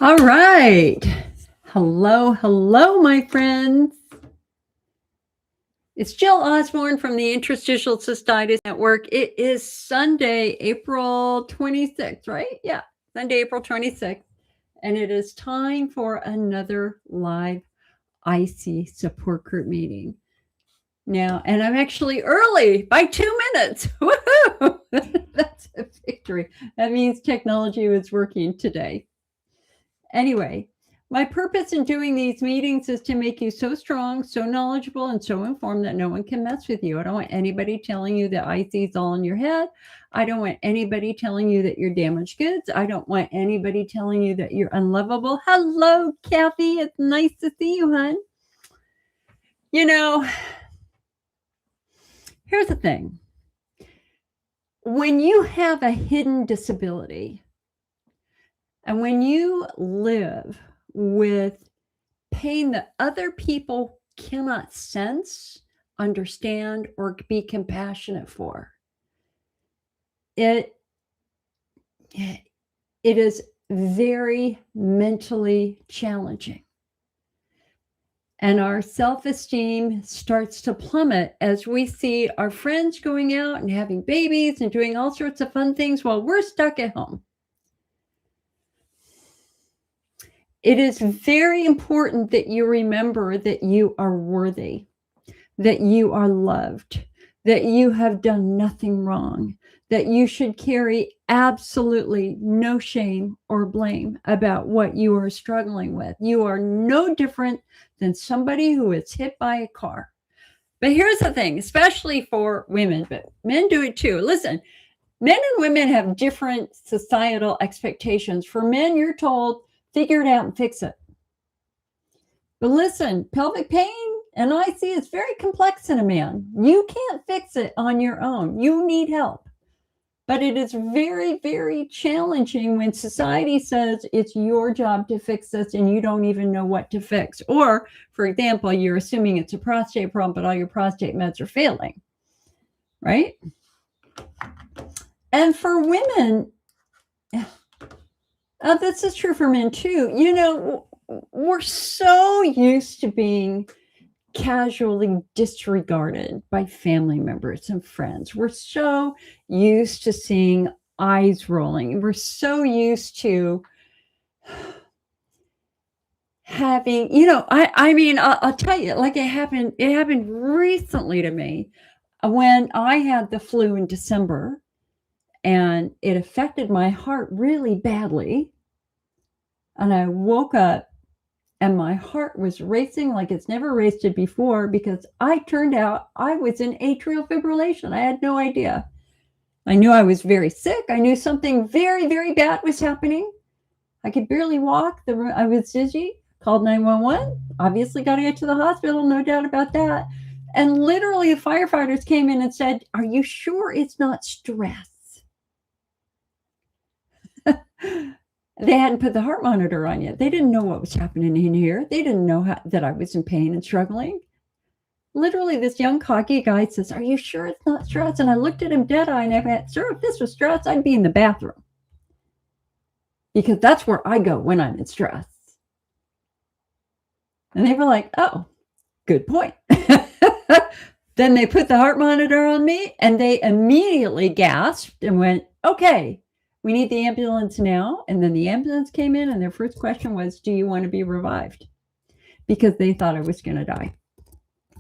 All right. Hello, my friends. It's Jill Osborne from the Interstitial Cystitis Network. It is Sunday, April 26th, right? Yeah, Sunday, April 26th. And it is time for another live IC support group meeting. Now, and I'm actually early by 2 minutes. Woohoo! That's a victory. That means technology was working today. Anyway, my purpose in doing these meetings is to make you so strong, so knowledgeable, and so informed that no one can mess with you. I don't want anybody telling you that IC is all in your head. I don't want anybody telling you that you're damaged goods. I don't want anybody telling you that you're unlovable. Hello, Kathy. It's nice to see you, hon. You know, here's the thing. When you have a hidden disability, and when you live with pain that other people cannot sense, understand, or be compassionate for, it is very mentally challenging. And our self-esteem starts to plummet as we see our friends going out and having babies and doing all sorts of fun things while we're stuck at home. It is very important that you remember that you are worthy, that you are loved, that you have done nothing wrong, that you should carry absolutely no shame or blame about what you are struggling with. You are no different than somebody who is hit by a car. But here's the thing, especially for women, but men do it too. Listen, men and women have different societal expectations. For men, you're told, figure it out and fix it. But listen, pelvic pain and IC is very complex in a man. You can't fix it on your own. You need help. But it is very, very challenging when society says it's your job to fix this and you don't even know what to fix. Or, for example, you're assuming it's a prostate problem, but all your prostate meds are failing, right? And for women, this is true for men too. You know, we're so used to being casually disregarded by family members and friends. We're so used to seeing eyes rolling. We're so used to having, you know, I mean, I'll tell you, like it happened recently to me when I had the flu in December, and it affected my heart really badly. And I woke up and my heart was racing like it's never raced it before, because I turned out I was in atrial fibrillation. I had no idea. I knew I was very sick. I knew something very, very bad was happening. I could barely walk. I was dizzy. Called 911. Obviously got to get to the hospital, no doubt about that. And literally the firefighters came in and said, "Are you sure it's not stress?" They hadn't put the heart monitor on yet. They didn't know what was happening in here. They didn't know that I was in pain and struggling. Literally, this young cocky guy says, "Are you sure it's not stress?" And I looked at him dead eye and I went, "Sir, if this was stress, I'd be in the bathroom." Because that's where I go when I'm in stress. And they were like, "Oh, good point." Then they put the heart monitor on me and they immediately gasped and went, "Okay, we need the ambulance now." And then the ambulance came in and their first question was, "Do you want to be revived?" Because they thought I was going to die.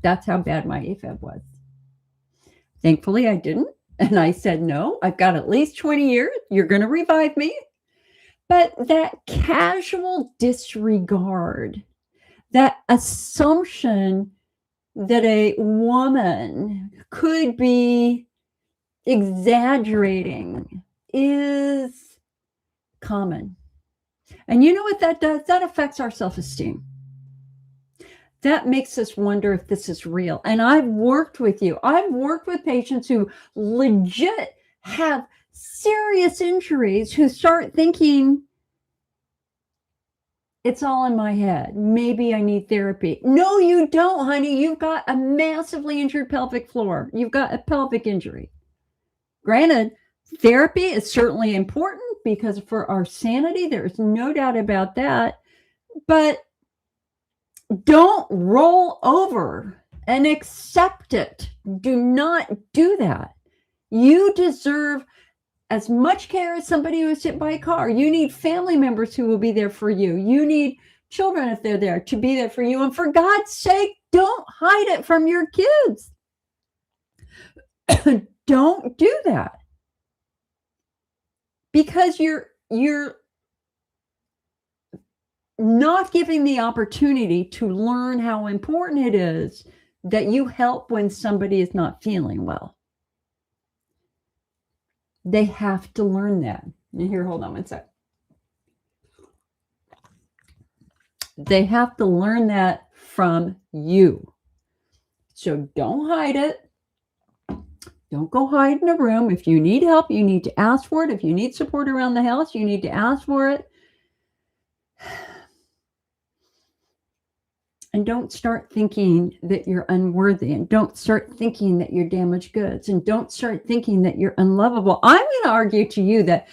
That's how bad my AFib was. Thankfully, I didn't. And I said, "No, I've got at least 20 years. You're going to revive me." But that casual disregard, that assumption that a woman could be exaggerating is common. And you know what that does? That affects our self-esteem. That makes us wonder if this is real. And I've worked with you. I've worked with patients who legit have serious injuries who start thinking, it's all in my head. Maybe I need therapy. No, you don't, honey. You've got a massively injured pelvic floor. You've got a pelvic injury. Granted, therapy is certainly important. because for our sanity, there's no doubt about that. But don't roll over and accept it. Do not do that. You deserve as much care as somebody who was hit by a car. You need family members who will be there for you. You need children, if they're there, to be there for you. And for God's sake, don't hide it from your kids. Don't do that. Because you're not giving the opportunity to learn how important it is that you help when somebody is not feeling well. They have to learn that. Here, hold on one sec. They have to learn that from you. So don't hide it. Don't go hide in a room. If you need help, you need to ask for it. If you need support around the house, you need to ask for it. And don't start thinking that you're unworthy, and don't start thinking that you're damaged goods, and don't start thinking that you're unlovable. I'm going to argue to you that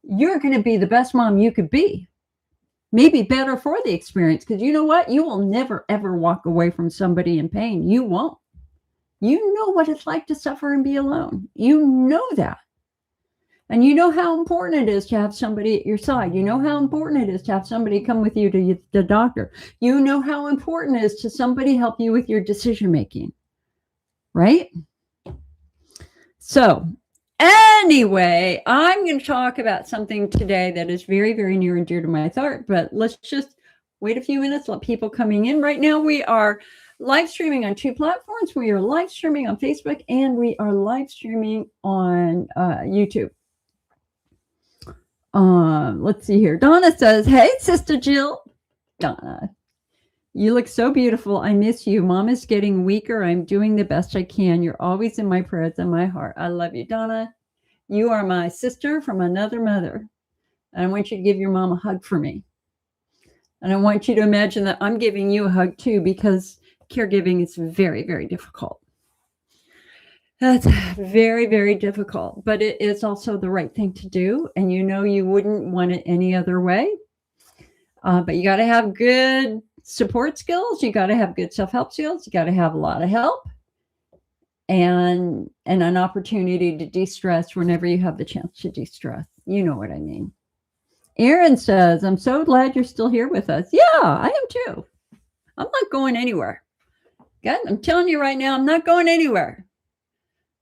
you're going to be the best mom you could be. Maybe better for the experience, because you know what? You will never, ever walk away from somebody in pain. You won't. You know what it's like to suffer and be alone. You know that. And you know how important it is to have somebody at your side. You know how important it is to have somebody come with you to the doctor. You know how important it is to somebody help you with your decision making, right? So anyway, I'm going to talk about something today that is very, very near and dear to my heart, but let's just wait a few minutes, let people coming in. Right now we are live streaming on 2 platforms. We are live streaming on Facebook, and we are live streaming on YouTube. Let's see here. Donna says, hey, Sister Jill. Donna, you look so beautiful. I miss you. Mom is getting weaker. I'm doing the best I can. You're always in my prayers and my heart. I love you, Donna. You are my sister from another mother. And I want you to give your mom a hug for me. And I want you to imagine that I'm giving you a hug too, because caregiving is very, very difficult. That's very, very difficult, but it is also the right thing to do. And you know, you wouldn't want it any other way. But you got to have good support skills. You got to have good self-help skills. You got to have a lot of help and an opportunity to de-stress whenever you have the chance to de-stress. You know what I mean. Erin says, I'm so glad you're still here with us. Yeah, I am too. I'm not going anywhere. God, I'm telling you right now, I'm not going anywhere.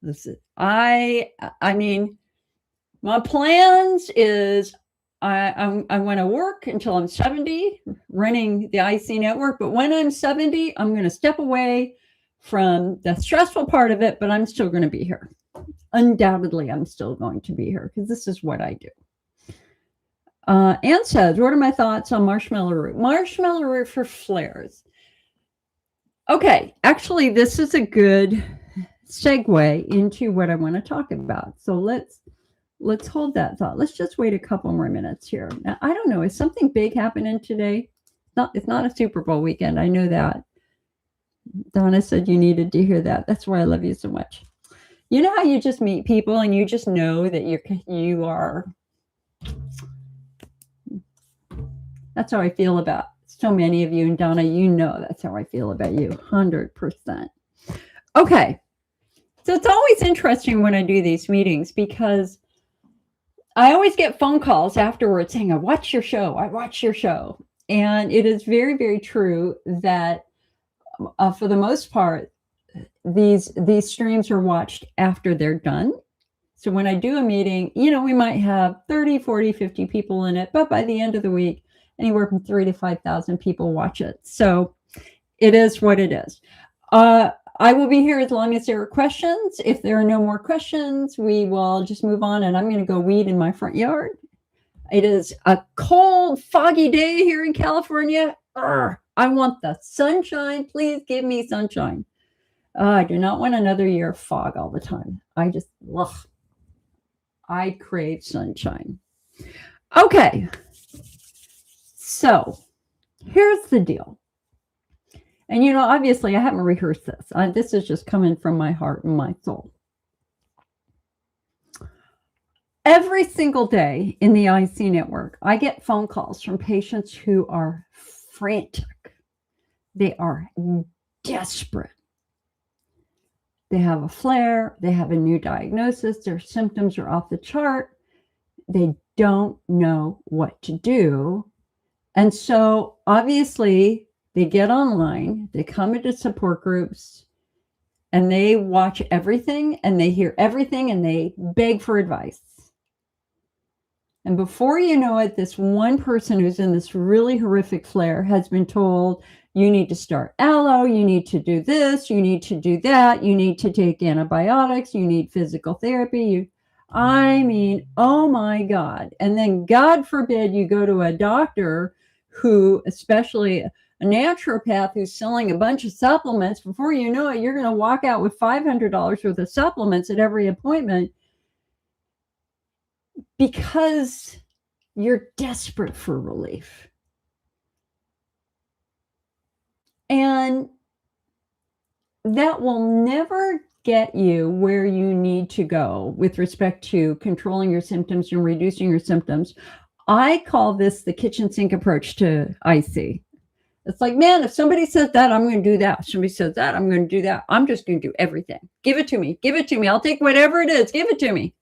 Listen, I mean, my plans is I want to work until I'm 70, running the IC network. But when I'm 70, I'm going to step away from the stressful part of it, but I'm still going to be here. Undoubtedly, I'm still going to be here because this is what I do. Anne says, what are my thoughts on marshmallow root? Marshmallow root for flares. Okay, actually, this is a good segue into what I want to talk about. So let's hold that thought. Let's just wait a couple more minutes here. Now, I don't know, is something big happening today? It's not a Super Bowl weekend. I know that. Donna said you needed to hear that. That's why I love you so much. You know how you just meet people and you just know that you are. That's how I feel about so many of you. And Donna, you know that's how I feel about you, 100%. Okay. So it's always interesting when I do these meetings because I always get phone calls afterwards saying, I watch your show. I watch your show. And it is very, very true that for the most part, these streams are watched after they're done. So when I do a meeting, you know, we might have 30, 40, 50 people in it, but by the end of the week, anywhere from 3,000 to 5,000 people watch it. So it is what it is. I will be here as long as there are questions. If there are no more questions, we will just move on, and I'm going to go weed in my front yard. It is a cold, foggy day here in California. I want the sunshine. Please give me sunshine. I do not want another year of fog all the time. I crave sunshine. Okay. So here's the deal. And, you know, obviously I haven't rehearsed this. This is just coming from my heart and my soul. Every single day in the IC network, I get phone calls from patients who are frantic. They are desperate. They have a flare. They have a new diagnosis. Their symptoms are off the chart. They don't know what to do. And so obviously they get online, they come into support groups, and they watch everything and they hear everything and they beg for advice. And before you know it, this one person who's in this really horrific flare has been told, you need to start aloe, you need to do this, you need to do that, you need to take antibiotics, you need physical therapy. I mean, oh my God. And then God forbid you go to a doctor who, especially a naturopath who's selling a bunch of supplements. Before you know it, you're going to walk out with $500 worth of supplements at every appointment because you're desperate for relief. And that will never get you where you need to go with respect to controlling your symptoms and reducing your symptoms. I call this the kitchen sink approach to IC. It's like, man, if somebody says that, I'm going to do that. If somebody says that, I'm going to do that. I'm just going to do everything. Give it to me. Give it to me. I'll take whatever it is. Give it to me.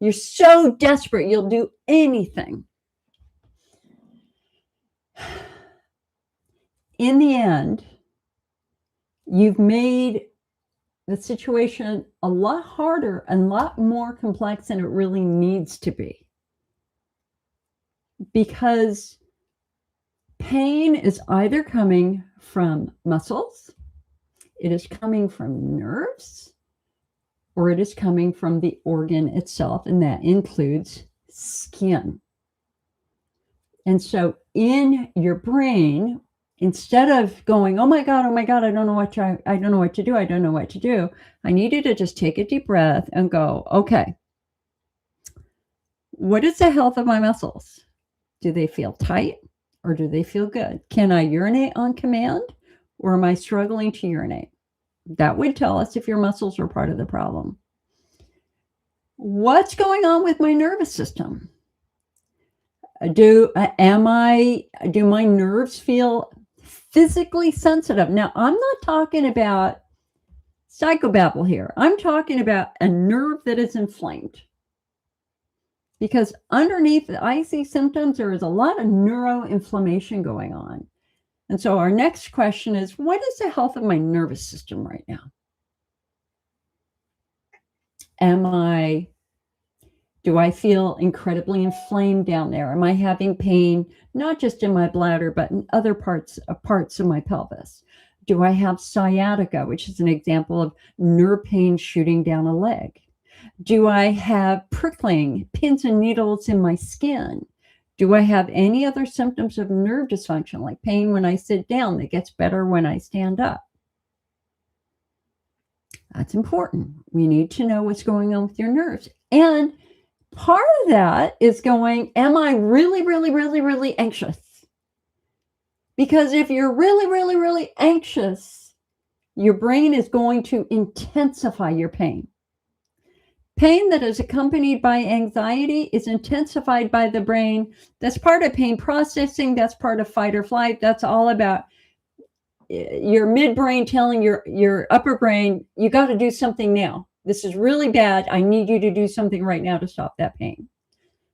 You're so desperate, you'll do anything. In the end, you've made the situation a lot harder and a lot more complex than it really needs to be. Because pain is either coming from muscles, it is coming from nerves, or it is coming from the organ itself, and that includes skin. And so in your brain, instead of going, oh my God, I don't know what to do, I need you to just take a deep breath and go, okay, what is the health of my muscles? Do they feel tight or do they feel good? Can I urinate on command or am I struggling to urinate? That would tell us if your muscles are part of the problem. What's going on with my nervous system? Do my nerves feel physically sensitive? Now, I'm not talking about psychobabble here. I'm talking about a nerve that is inflamed. Because underneath the IC symptoms, there is a lot of neuroinflammation going on. And so our next question is, what is the health of my nervous system right now? Do I feel incredibly inflamed down there? Am I having pain, not just in my bladder, but in other parts of my pelvis? Do I have sciatica, which is an example of nerve pain shooting down a leg? Do I have prickling, pins and needles in my skin? Do I have any other symptoms of nerve dysfunction, like pain when I sit down that gets better when I stand up? That's important. We need to know what's going on with your nerves. And part of that is going, am I really, really, really, really anxious? Because if you're really, really, really anxious, your brain is going to intensify your pain. Pain that is accompanied by anxiety is intensified by the brain. That's part of pain processing. That's part of fight or flight. That's all about your midbrain telling your upper brain, you got to do something now. This is really bad. I need you to do something right now to stop that pain.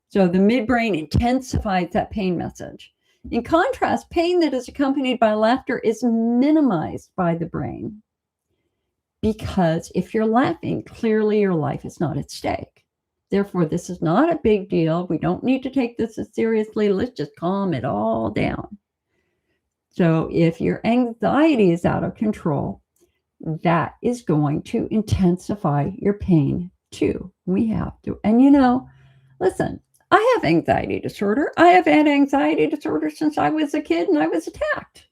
So the midbrain intensifies that pain message. In contrast, pain that is accompanied by laughter is minimized by the brain. Because if you're laughing, clearly your life is not at stake. Therefore, this is not a big deal. We don't need to take this as seriously. Let's just calm it all down. So if your anxiety is out of control, that is going to intensify your pain too. We have to. And listen, I have anxiety disorder. I have had anxiety disorder since I was a kid and I was attacked.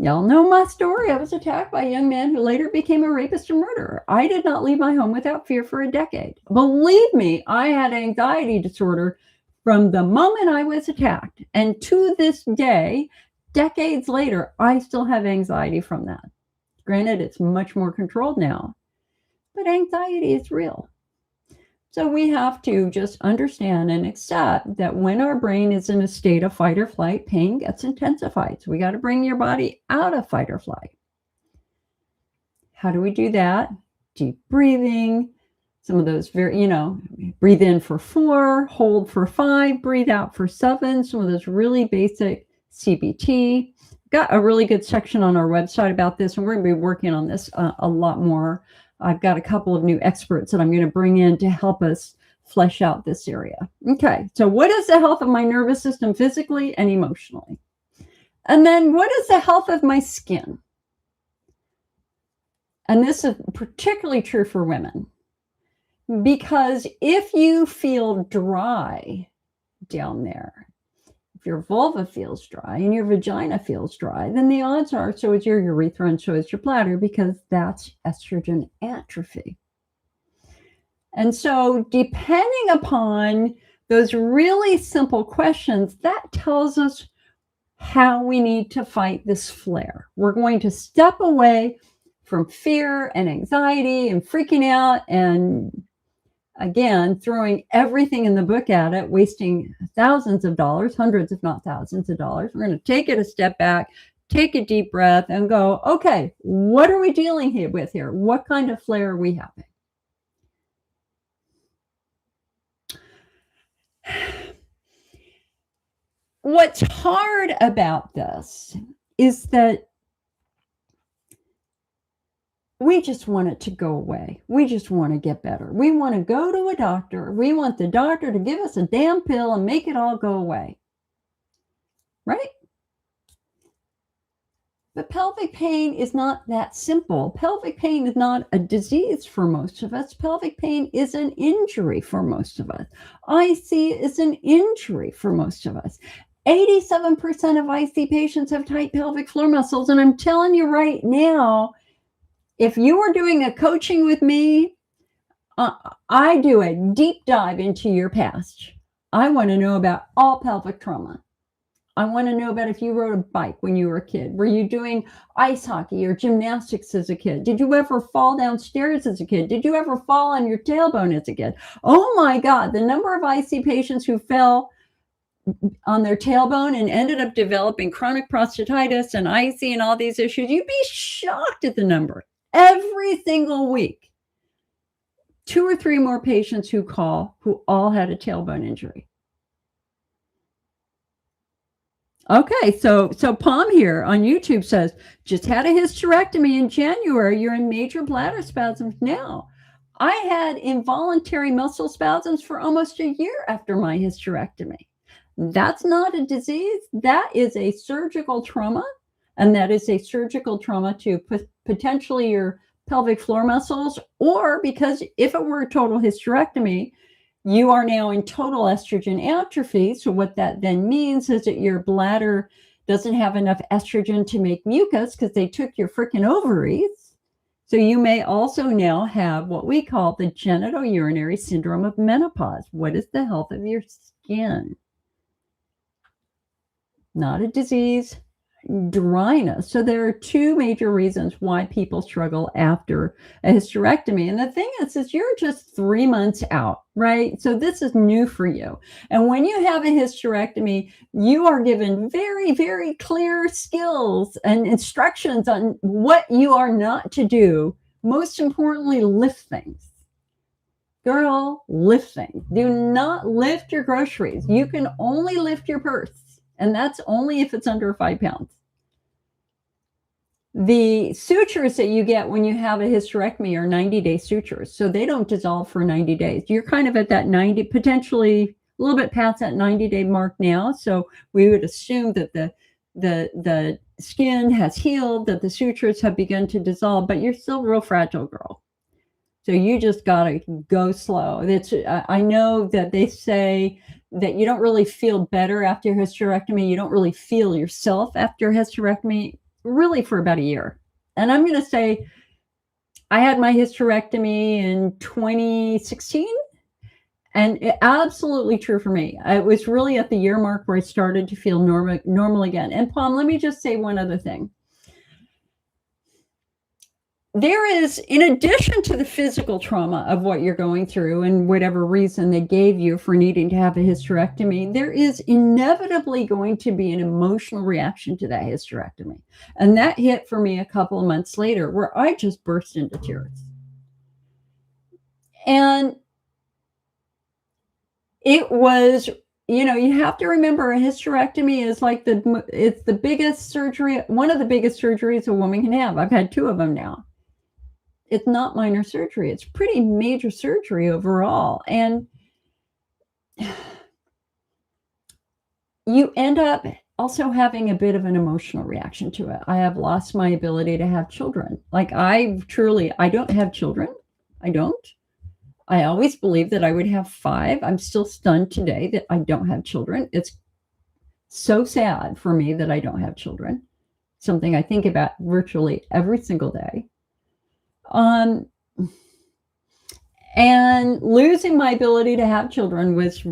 Y'all know my story. I was attacked by a young man who later became a rapist and murderer. I did not leave my home without fear for a decade. Believe me, I had anxiety disorder from the moment I was attacked. And to this day, decades later, I still have anxiety from that. Granted, it's much more controlled now, but anxiety is real. So we have to just understand and accept that when our brain is in a state of fight or flight, pain gets intensified. So we got to bring your body out of fight or flight. How do we do that? Deep breathing. Some of those very, breathe in for 4, hold for 5, breathe out for 7. Some of those really basic CBT. Got a really good section on our website about this, and we're going to be working on this a lot more. I've got a couple of new experts that I'm going to bring in to help us flesh out this area. Okay, so what is the health of my nervous system physically and emotionally? And then what is the health of my skin? And this is particularly true for women, because if you feel dry down there, if your vulva feels dry and your vagina feels dry, then the odds are so is your urethra and so is your bladder, because that's estrogen atrophy. And so depending upon those really simple questions, that tells us how we need to fight this flare. We're going to step away from fear and anxiety and freaking out and, again, throwing everything in the book at it, wasting thousands of dollars, hundreds if not thousands of dollars. We're going to take it a step back, take a deep breath, and go, okay, what are we dealing with here? What kind of flare are we having? What's hard about this is that we just want it to go away. We just want to get better. We want to go to a doctor. We want the doctor to give us a damn pill and make it all go away. Right? But pelvic pain is not that simple. Pelvic pain is not a disease for most of us. Pelvic pain is an injury for most of us. IC is an injury for most of us. 87% of IC patients have tight pelvic floor muscles. And I'm telling you right now, if you were doing a coaching with me, I do a deep dive into your past. I want to know about all pelvic trauma. I want to know about if you rode a bike when you were a kid. Were you doing ice hockey or gymnastics as a kid? Did you ever fall downstairs as a kid? Did you ever fall on your tailbone as a kid? Oh my God, the number of IC patients who fell on their tailbone and ended up developing chronic prostatitis and IC and all these issues, you'd be shocked at the number. Every single week, 2 or 3 more patients who call who all had a tailbone injury. Okay, so Palm here on YouTube says, just had a hysterectomy in January. You're in major bladder spasms now. I had involuntary muscle spasms for almost a year after my hysterectomy. That's not a disease. That is a surgical trauma. And that is a surgical trauma to potentially your pelvic floor muscles, or because if it were a total hysterectomy, you are now in total estrogen atrophy. So what that then means is that your bladder doesn't have enough estrogen to make mucus because they took your freaking ovaries. So you may also now have what we call the genitourinary syndrome of menopause. What is the health of your skin? Not a disease. Dryness. So there are 2 major reasons why people struggle after a hysterectomy. And the thing is you're just 3 months out, right? So this is new for you. And when you have a hysterectomy, you are given very, very clear skills and instructions on what you are not to do. Most importantly, lift things. Girl, lift things. Do not lift your groceries. You can only lift your purse. And that's only if it's under 5 pounds. The sutures that you get when you have a hysterectomy are 90-day sutures. So they don't dissolve for 90 days. You're kind of at that 90, potentially a little bit past that 90-day mark now. So we would assume that the skin has healed, that the sutures have begun to dissolve, but you're still real fragile, girl. So you just got to go slow. I know that they say that you don't really feel better after hysterectomy. You don't really feel yourself after hysterectomy, really for about a year. And I'm going to say I had my hysterectomy in 2016, and it, absolutely true for me. It was really at the year mark where I started to feel normal again. And Palm, let me just say one other thing. there is, in addition to the physical trauma of what you're going through and whatever reason they gave you for needing to have a hysterectomy, there is inevitably going to be an emotional reaction to that hysterectomy. And that hit for me a couple of months later, where I just burst into tears. And it was, you have to remember, a hysterectomy is like it's the biggest surgery, one of the biggest surgeries a woman can have. I've had 2 of them now. It's not minor surgery. It's pretty major surgery overall. And you end up also having a bit of an emotional reaction to it. I have lost my ability to have children. Like I don't have children. I don't. I always believed that I would have 5. I'm still stunned today that I don't have children. It's so sad for me that I don't have children. Something I think about virtually every single day. And losing my ability to have children was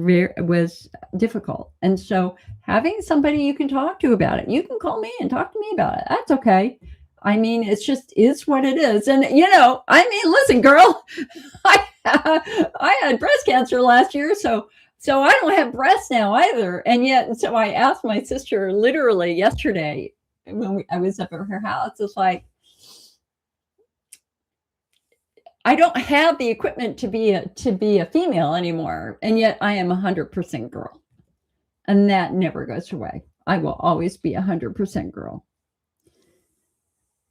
difficult. And so having somebody you can talk to about it, you can call me and talk to me about it. That's okay. I mean, it's just is what it is. And, listen, girl, I had breast cancer last year, so I don't have breasts now either. And yet, so I asked my sister literally yesterday when I was up at her house, it's like, I don't have the equipment to be a female anymore, and yet I am 100% girl, and that never goes away. I will always be 100% girl.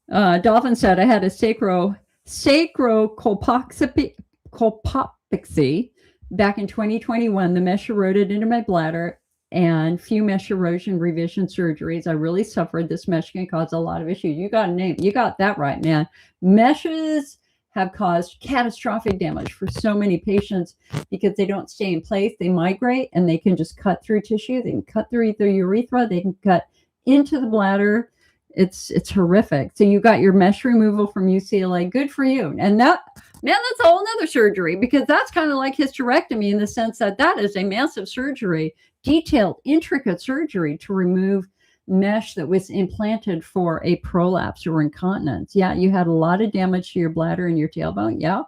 Dolphin said I had a sacrocolpopexy back in 2021. The mesh eroded into my bladder, and few mesh erosion revision surgeries. I really suffered. This mesh can cause a lot of issues. You got a name. You got that right, man. Meshes have caused catastrophic damage for so many patients because they don't stay in place. They migrate and they can just cut through tissue. They can cut through the urethra. They can cut into the bladder. It's horrific. So you got your mesh removal from UCLA. Good for you. And that's a whole nother surgery, because that's kind of like hysterectomy in the sense that is a massive surgery, detailed, intricate surgery to remove mesh that was implanted for a prolapse or incontinence. Yeah, you had a lot of damage to your bladder and your tailbone. Yeah,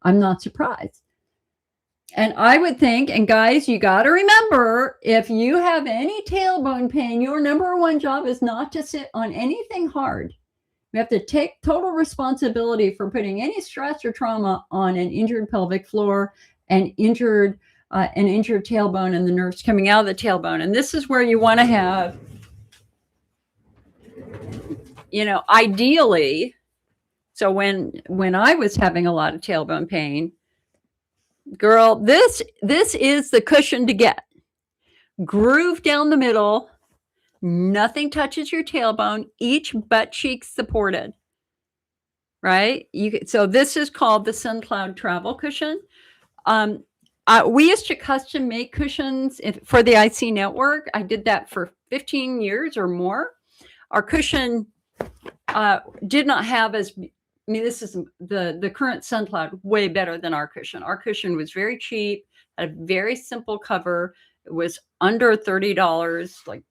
I'm not surprised. And I would think, and guys, you got to remember, if you have any tailbone pain, your number one job is not to sit on anything hard. We have to take total responsibility for putting any stress or trauma on an injured pelvic floor and injured tailbone and the nerves coming out of the tailbone. And this is where you want to have, ideally, so when I was having a lot of tailbone pain, girl, this is the cushion to get. Groove down the middle. Nothing touches your tailbone. Each butt cheek supported. Right? So this is called the SunCloud travel cushion. We used to custom make cushions for the IC network. I did that for 15 years or more. Our cushion did not have this is the current SunCloud, way better than our cushion. Our cushion was very cheap, had a very simple cover. It was under $30, like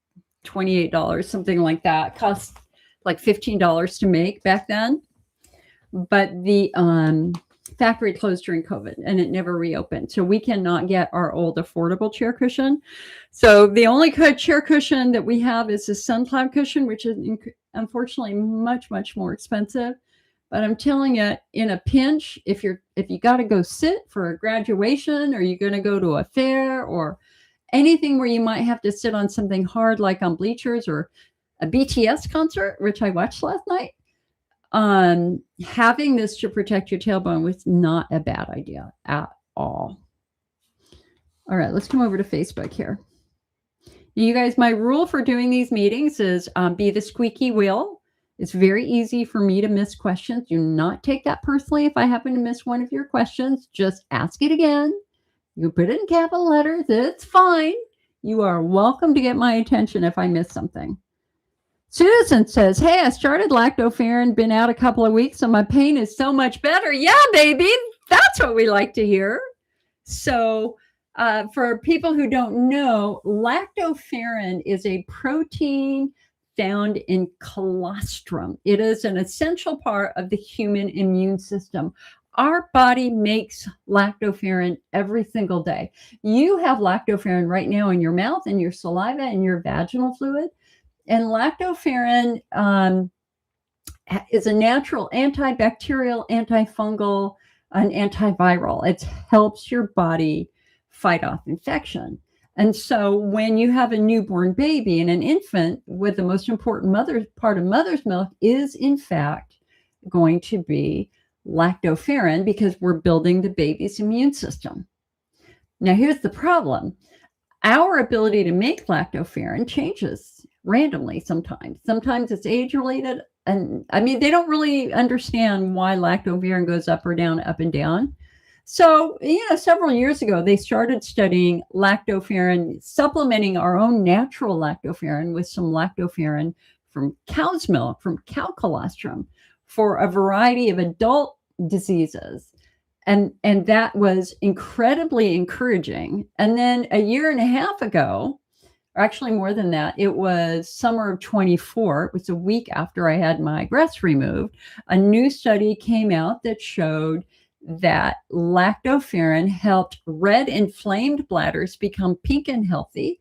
$28, something like that. It cost like $15 to make back then. But the factory closed during COVID and it never reopened. So we cannot get our old affordable chair cushion. So the only chair cushion that we have is the SunCloud cushion, which is unfortunately much, much more expensive. But I'm telling you, in a pinch, if you got to go sit for a graduation, or you're going to go to a fair, or anything where you might have to sit on something hard, like on bleachers, or a BTS concert, which I watched last night, having this to protect your tailbone was not a bad idea at all. All right, let's come over to Facebook here. You guys, my rule for doing these meetings is be the squeaky wheel. It's very easy for me to miss questions. Do not take that personally if I happen to miss one of your questions. Just ask it again. You put it in capital letters. It's fine. You are welcome to get my attention if I miss something. Susan says, hey, I started Lactoferrin, been out a couple of weeks, so my pain is so much better. Yeah, baby, that's what we like to hear. So for people who don't know, Lactoferrin is a protein found in colostrum. It is an essential part of the human immune system. Our body makes lactoferrin every single day. You have lactoferrin right now in your mouth, in your saliva, and your vaginal fluid. And lactoferrin is a natural antibacterial, antifungal, and antiviral. It helps your body fight off infection. And so when you have a newborn baby and an infant, with the most important part of mother's milk is, in fact, going to be lactoferrin, because we're building the baby's immune system. Now, here's the problem. Our ability to make lactoferrin changes randomly sometimes. Sometimes it's age-related. And I mean, they don't really understand why lactoferrin goes up or down, up and down. So, several years ago, they started studying lactoferrin, supplementing our own natural lactoferrin with some lactoferrin from cow's milk, from cow colostrum, for a variety of adult diseases. And that was incredibly encouraging. And then a year and a half ago, or actually more than that, it was summer of 24. It was a week after I had my breast removed. A new study came out that showed that lactoferrin helped red inflamed bladders become pink and healthy,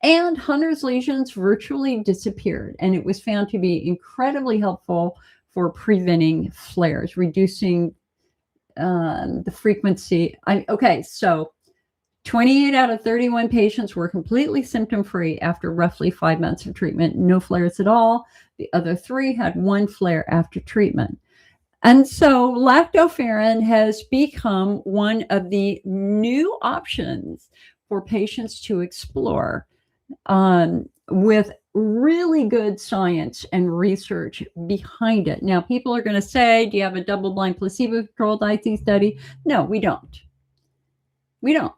and Hunner's lesions virtually disappeared. And it was found to be incredibly helpful for preventing flares, reducing the frequency. So 28 out of 31 patients were completely symptom-free after roughly 5 months of treatment, no flares at all. The other 3 had 1 flare after treatment. And so lactoferrin has become one of the new options for patients to explore, with really good science and research behind it. Now, people are going to say, do you have a double-blind placebo-controlled IC study? No, we don't. We don't.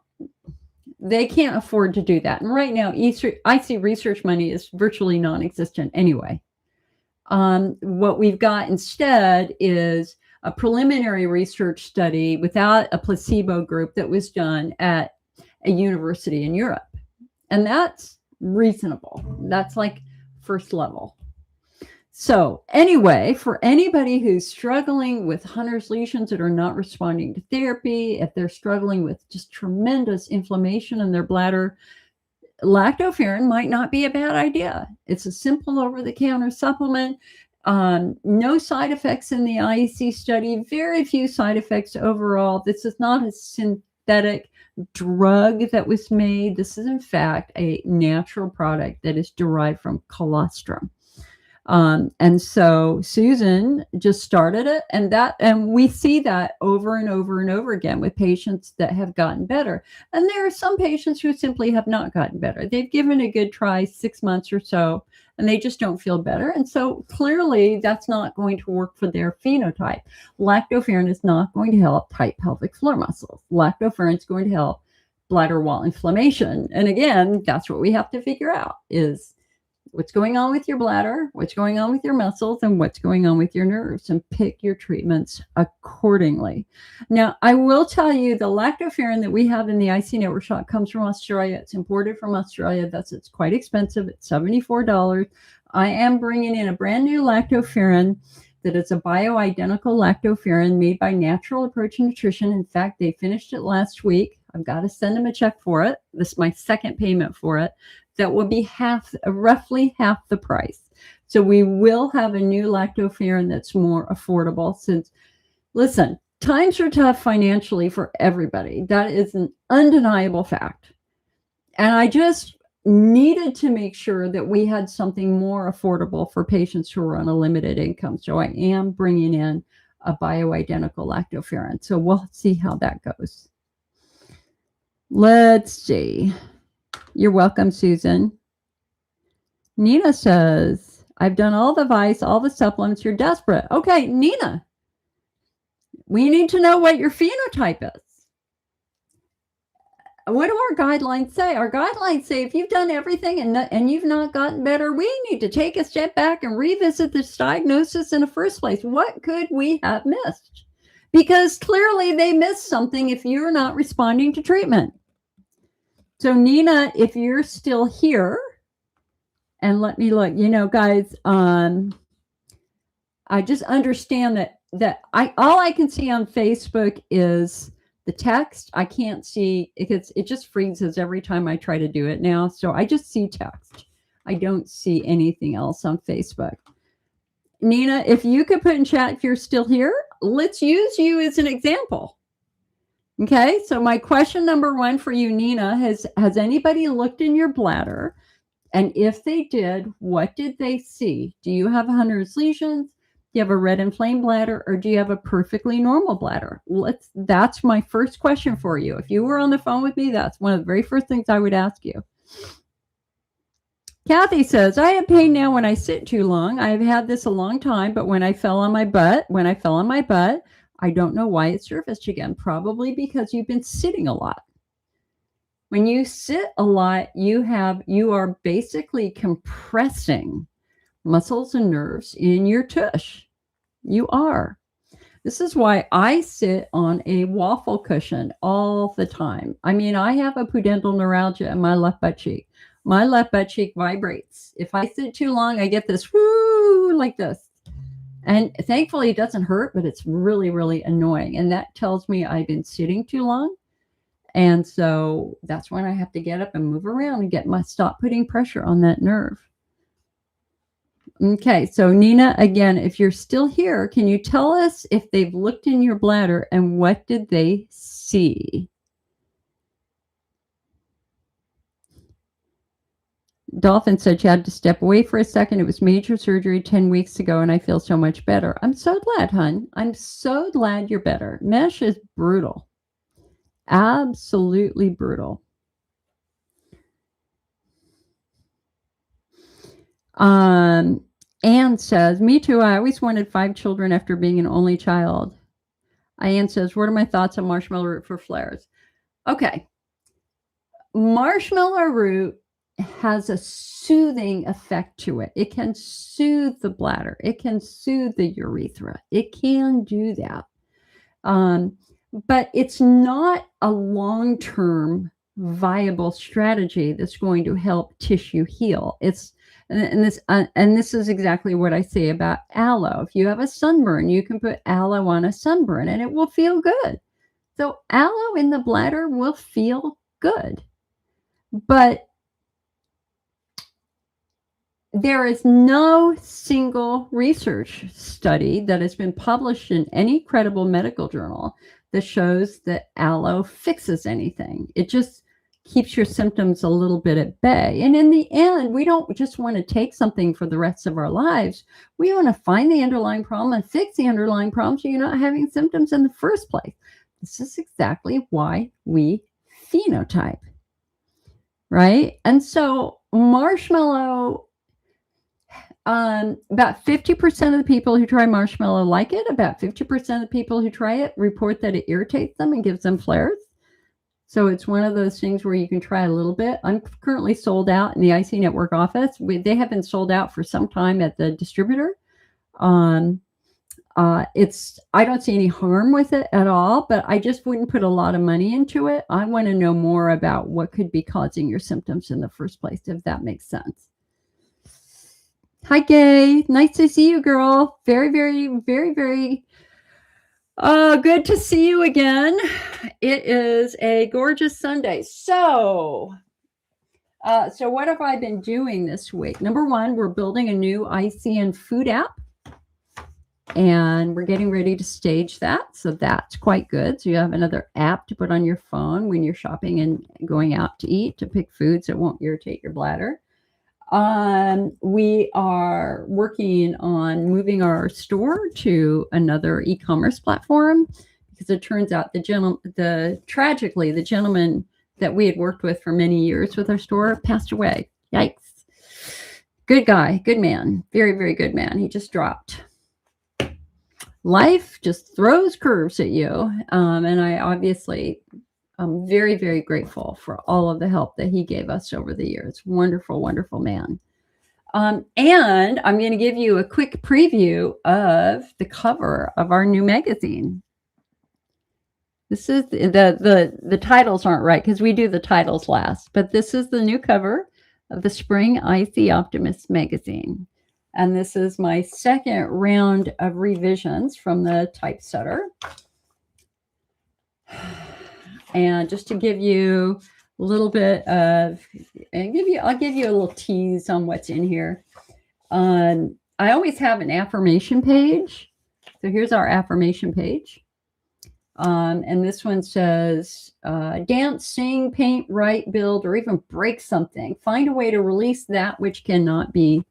They can't afford to do that. And right now, IC research money is virtually non-existent anyway. What we've got instead is a preliminary research study without a placebo group that was done at a university in Europe. And that's reasonable. That's like first level. So anyway, for anybody who's struggling with Hunner's lesions that are not responding to therapy, if they're struggling with just tremendous inflammation in their bladder, lactoferrin might not be a bad idea. It's a simple over-the-counter supplement. No side effects in the IEC study, very few side effects overall. This is not a synthetic drug that was made. This is, in fact, a natural product that is derived from colostrum. And so Susan just started it, and we see that over and over and over again with patients that have gotten better. And there are some patients who simply have not gotten better. They've given a good try 6 months or so, and they just don't feel better. And so clearly that's not going to work for their phenotype. Lactoferrin is not going to help tight pelvic floor muscles. Lactoferrin is going to help bladder wall inflammation. And again, that's what we have to figure out, is what's going on with your bladder, what's going on with your muscles, and what's going on with your nerves, and pick your treatments accordingly. Now, I will tell you, the lactoferrin that we have in the IC Network shop comes from Australia. It's imported from Australia. It's quite expensive. It's $74. I am bringing in a brand new lactoferrin that is a bioidentical lactoferrin made by Natural Approach Nutrition. In fact, they finished it last week. I've got to send them a check for it. This is my second payment for it. That will be roughly half the price. So we will have a new lactoferrin that's more affordable, since, listen, times are tough financially for everybody. That is an undeniable fact. And I just needed to make sure that we had something more affordable for patients who are on a limited income. So I am bringing in a bioidentical lactoferrin. So we'll see how that goes. Let's see. You're welcome, Susan. Nina says, I've done all the Vice, all the supplements. You're desperate. Okay, Nina, we need to know what your phenotype is. What do our guidelines say? Our guidelines say if you've done everything and you've not gotten better, we need to take a step back and revisit this diagnosis in the first place. What could we have missed? Because clearly they missed something if you're not responding to treatment. So Nina, if you're still here, And let me look, guys, I just understand that all I can see on Facebook is the text. I can't see it just freezes every time I try to do it now. So I just see text. I don't see anything else on Facebook. Nina, if you could put in chat if you're still here, let's use you as an example. Okay, so my question number one for you, Nina, has anybody looked in your bladder? And if they did, what did they see? Do you have Hunner's lesions? Do you have a red inflamed bladder, or do you have a perfectly normal bladder? That's my first question for you. If you were on the phone with me, that's one of the very first things I would ask you. Kathy says, I have pain now when I sit too long. I have had this a long time, but when I fell on my butt, I don't know why it surfaced again. Probably because you've been sitting a lot. When you sit a lot, you are basically compressing muscles and nerves in your tush. You are. This is why I sit on a waffle cushion all the time. I mean, I have a pudendal neuralgia in my left butt cheek. My left butt cheek vibrates. If I sit too long, I get this whoo like this. And thankfully, it doesn't hurt, but it's really, really annoying. And that tells me I've been sitting too long. And so that's when I have to get up and move around and stop putting pressure on that nerve. Okay, so Nina, again, if you're still here, can you tell us if they've looked in your bladder and what did they see? Dolphin said she had to step away for a second. It was major surgery 10 weeks ago, and I feel so much better. I'm so glad, hon. I'm so glad you're better. Mesh is brutal. Absolutely brutal. Anne says, me too. I always wanted 5 children after being an only child. Anne says, what are my thoughts on marshmallow root for flares? Okay. Marshmallow root has a soothing effect to it. It can soothe the bladder. It can soothe the urethra. It can do that. But it's not a long-term viable strategy that's going to help tissue heal. And this is exactly what I say about aloe. If you have a sunburn, you can put aloe on a sunburn and it will feel good. So aloe in the bladder will feel good. But there is no single research study that has been published in any credible medical journal that shows that aloe fixes anything. It just keeps your symptoms a little bit at bay. And in the end, we don't just want to take something for the rest of our lives. We want to find the underlying problem and fix the underlying problem so you're not having symptoms in the first place. This is exactly why we phenotype, right? And so marshmallow, about 50% of the people who try marshmallow like it. About 50% of the people who try it report that it irritates them and gives them flares. So it's one of those things where you can try a little bit. I'm currently sold out in the IC Network office. They have been sold out for some time at the distributor. I don't see any harm with it at all, but I just wouldn't put a lot of money into it. I want to know more about what could be causing your symptoms in the first place, if that makes sense. Hi, Gay. Nice to see you, girl. Very, very, very, very good to see you again. It is a gorgeous Sunday. So what have I been doing this week? Number one, we're building a new ICN food app, and we're getting ready to stage that. So that's quite good. So you have another app to put on your phone when you're shopping and going out to eat, to pick foods that won't irritate your bladder. We are working on moving our store to another e-commerce platform, because it turns out tragically, the gentleman that we had worked with for many years with our store passed away. Yikes. Good guy, good man, very, very good man. He just dropped. Life just throws curves at you. And I'm very, very grateful for all of the help that he gave us over the years. Wonderful, wonderful man. And I'm going to give you a quick preview of the cover of our new magazine. This is the titles aren't right because we do the titles last, but this is the new cover. of the Spring IC Optimist magazine. And this is my second round of revisions from the typesetter. And just to give you a little bit of, I'll give you a little tease on what's in here. I always have an affirmation page. So here's our affirmation page. And this one says, dance, sing, paint, write, build, or even break something. Find a way to release that which cannot be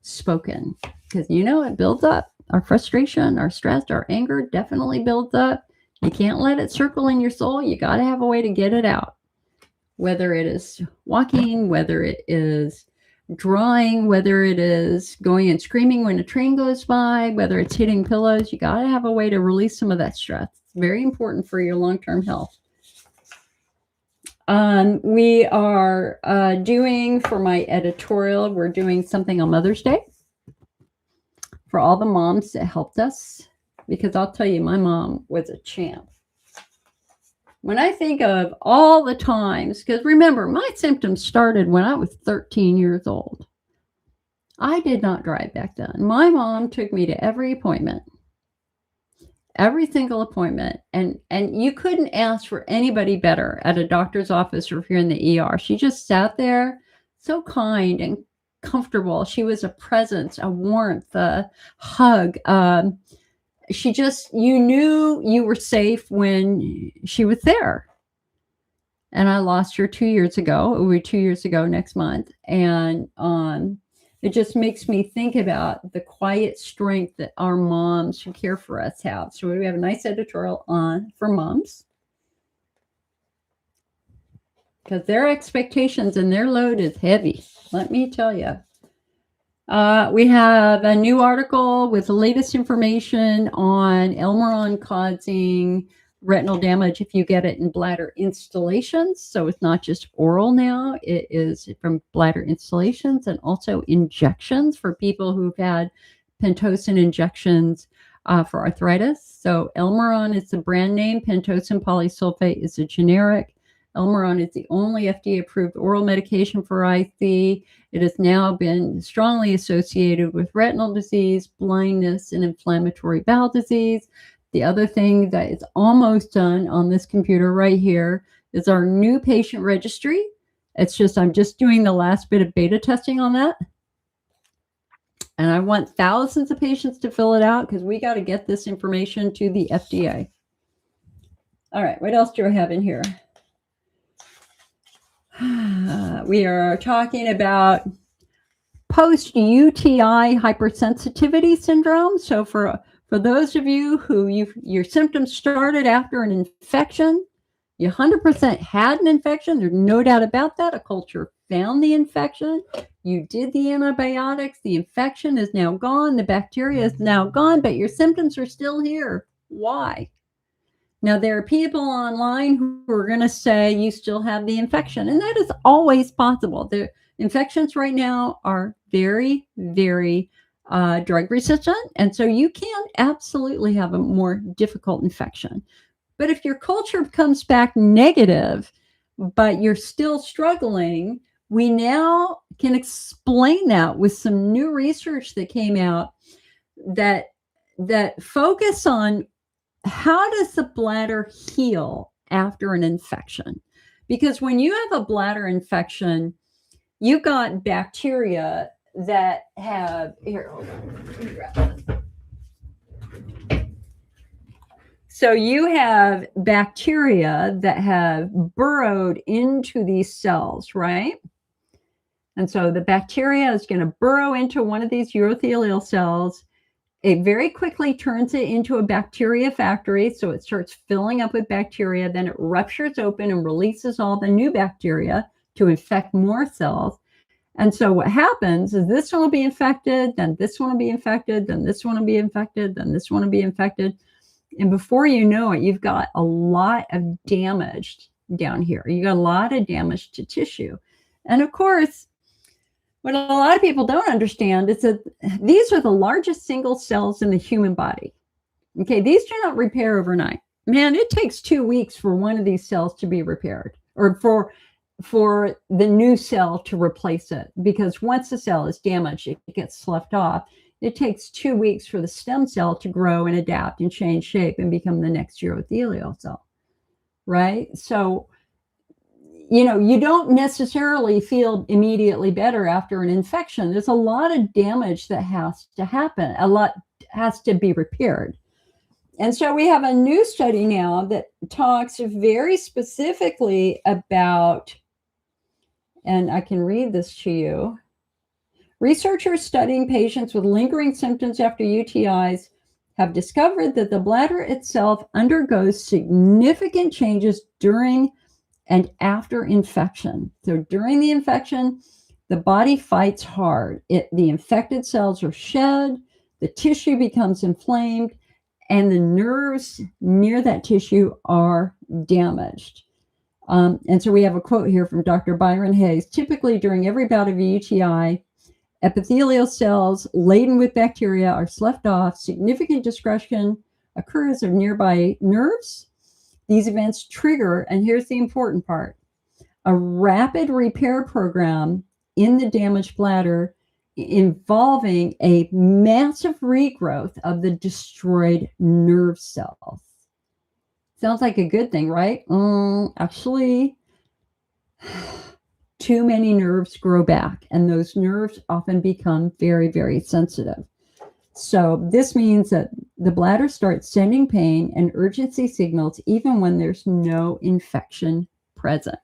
spoken. Because it builds up. Our frustration, our stress, our anger definitely builds up. You can't let it circle in your soul. You got to have a way to get it out. Whether it is walking, whether it is drawing, whether it is going and screaming when a train goes by, whether it's hitting pillows, you got to have a way to release some of that stress. It's very important for your long-term health. We are doing, for my editorial, we're doing something on Mother's Day for all the moms that helped us, because I'll tell you, my mom was a champ. When I think of all the times, because remember, my symptoms started when I was 13 years old. I did not drive back then. My mom took me to every appointment, every single appointment. And you couldn't ask for anybody better at a doctor's office or if you're in the ER. She just sat there, so kind and comfortable. She was a presence, a warmth, a hug. She just, you knew you were safe when she was there. And I lost her 2 years ago. It will be 2 years ago next month. And it just makes me think about the quiet strength that our moms who care for us have. So we have a nice editorial on for moms, because their expectations and their load is heavy. Let me tell you. We have a new article with the latest information on Elmeron causing retinal damage if you get it in bladder installations. So it's not just oral now. It is from bladder installations and also injections for people who've had Pentosan injections for arthritis. So Elmeron is the brand name. Pentosan polysulfate is a generic. Elmeron is the only FDA-approved oral medication for IC. It has now been strongly associated with retinal disease, blindness, and inflammatory bowel disease. The other thing that is almost done on this computer right here is our new patient registry. I'm just doing the last bit of beta testing on that. And I want thousands of patients to fill it out because we got to get this information to the FDA. All right, what else do I have in here? We are talking about post-UTI hypersensitivity syndrome. So for those of you who your symptoms started after an infection, you 100% had an infection. There's no doubt about that. A culture found the infection. You did the antibiotics. The infection is now gone. The bacteria is now gone, but your symptoms are still here. Why? Now, there are people online who are going to say you still have the infection, and that is always possible. The infections right now are very, very drug resistant, and so you can absolutely have a more difficult infection. But if your culture comes back negative, but you're still struggling, we now can explain that with some new research that came out that focus on how does the bladder heal after an infection? Because when you have a bladder infection, you've got bacteria that have, so you have bacteria that have burrowed into these cells, right? And so the bacteria is going to burrow into one of these urothelial cells. It very quickly turns it into a bacteria factory. So it starts filling up with bacteria. Then it ruptures open and releases all the new bacteria to infect more cells. And so what happens is this one will be infected, then this one will be infected, then this one will be infected, then this one will be infected. And before you know it, you've got a lot of damage down here. You got a lot of damage to tissue. And of course, what a lot of people don't understand is that these are the largest single cells in the human body. Okay, these do not repair overnight. Man, it takes 2 weeks for one of these cells to be repaired, or for for the new cell to replace it, because once the cell is damaged, it gets sloughed off. It takes 2 weeks for the stem cell to grow and adapt and change shape and become the next urothelial cell, right? So, you don't necessarily feel immediately better after an infection. There's a lot of damage that has to happen. A lot has to be repaired. And so we have a new study now that talks very specifically about, and I can read this to you. Researchers studying patients with lingering symptoms after UTIs have discovered that the bladder itself undergoes significant changes during and after infection. So during the infection, the body fights hard. The infected cells are shed, the tissue becomes inflamed, and the nerves near that tissue are damaged. And so we have a quote here from Dr. Byron Hayes. Typically, during every bout of a UTI, epithelial cells laden with bacteria are sloughed off. Significant destruction occurs of nearby nerves. These events trigger, and here's the important part, a rapid repair program in the damaged bladder involving a massive regrowth of the destroyed nerve cells. Sounds like a good thing, right? Actually, too many nerves grow back, and those nerves often become very, very sensitive. So this means that the bladder starts sending pain and urgency signals even when there's no infection present.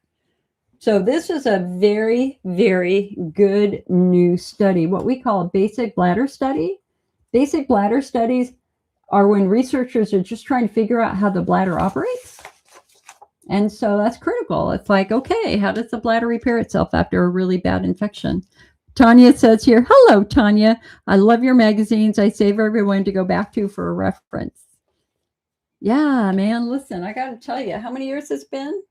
So this is a very, very good new study, what we call a basic bladder study. Basic bladder studies are when researchers are just trying to figure out how the bladder operates. And so that's critical. It's like, okay, how does the bladder repair itself after a really bad infection? Tanya says here, hello, Tanya. I love your magazines. I save everyone to go back to for a reference. Yeah, man, listen, I got to tell you, how many years it's been?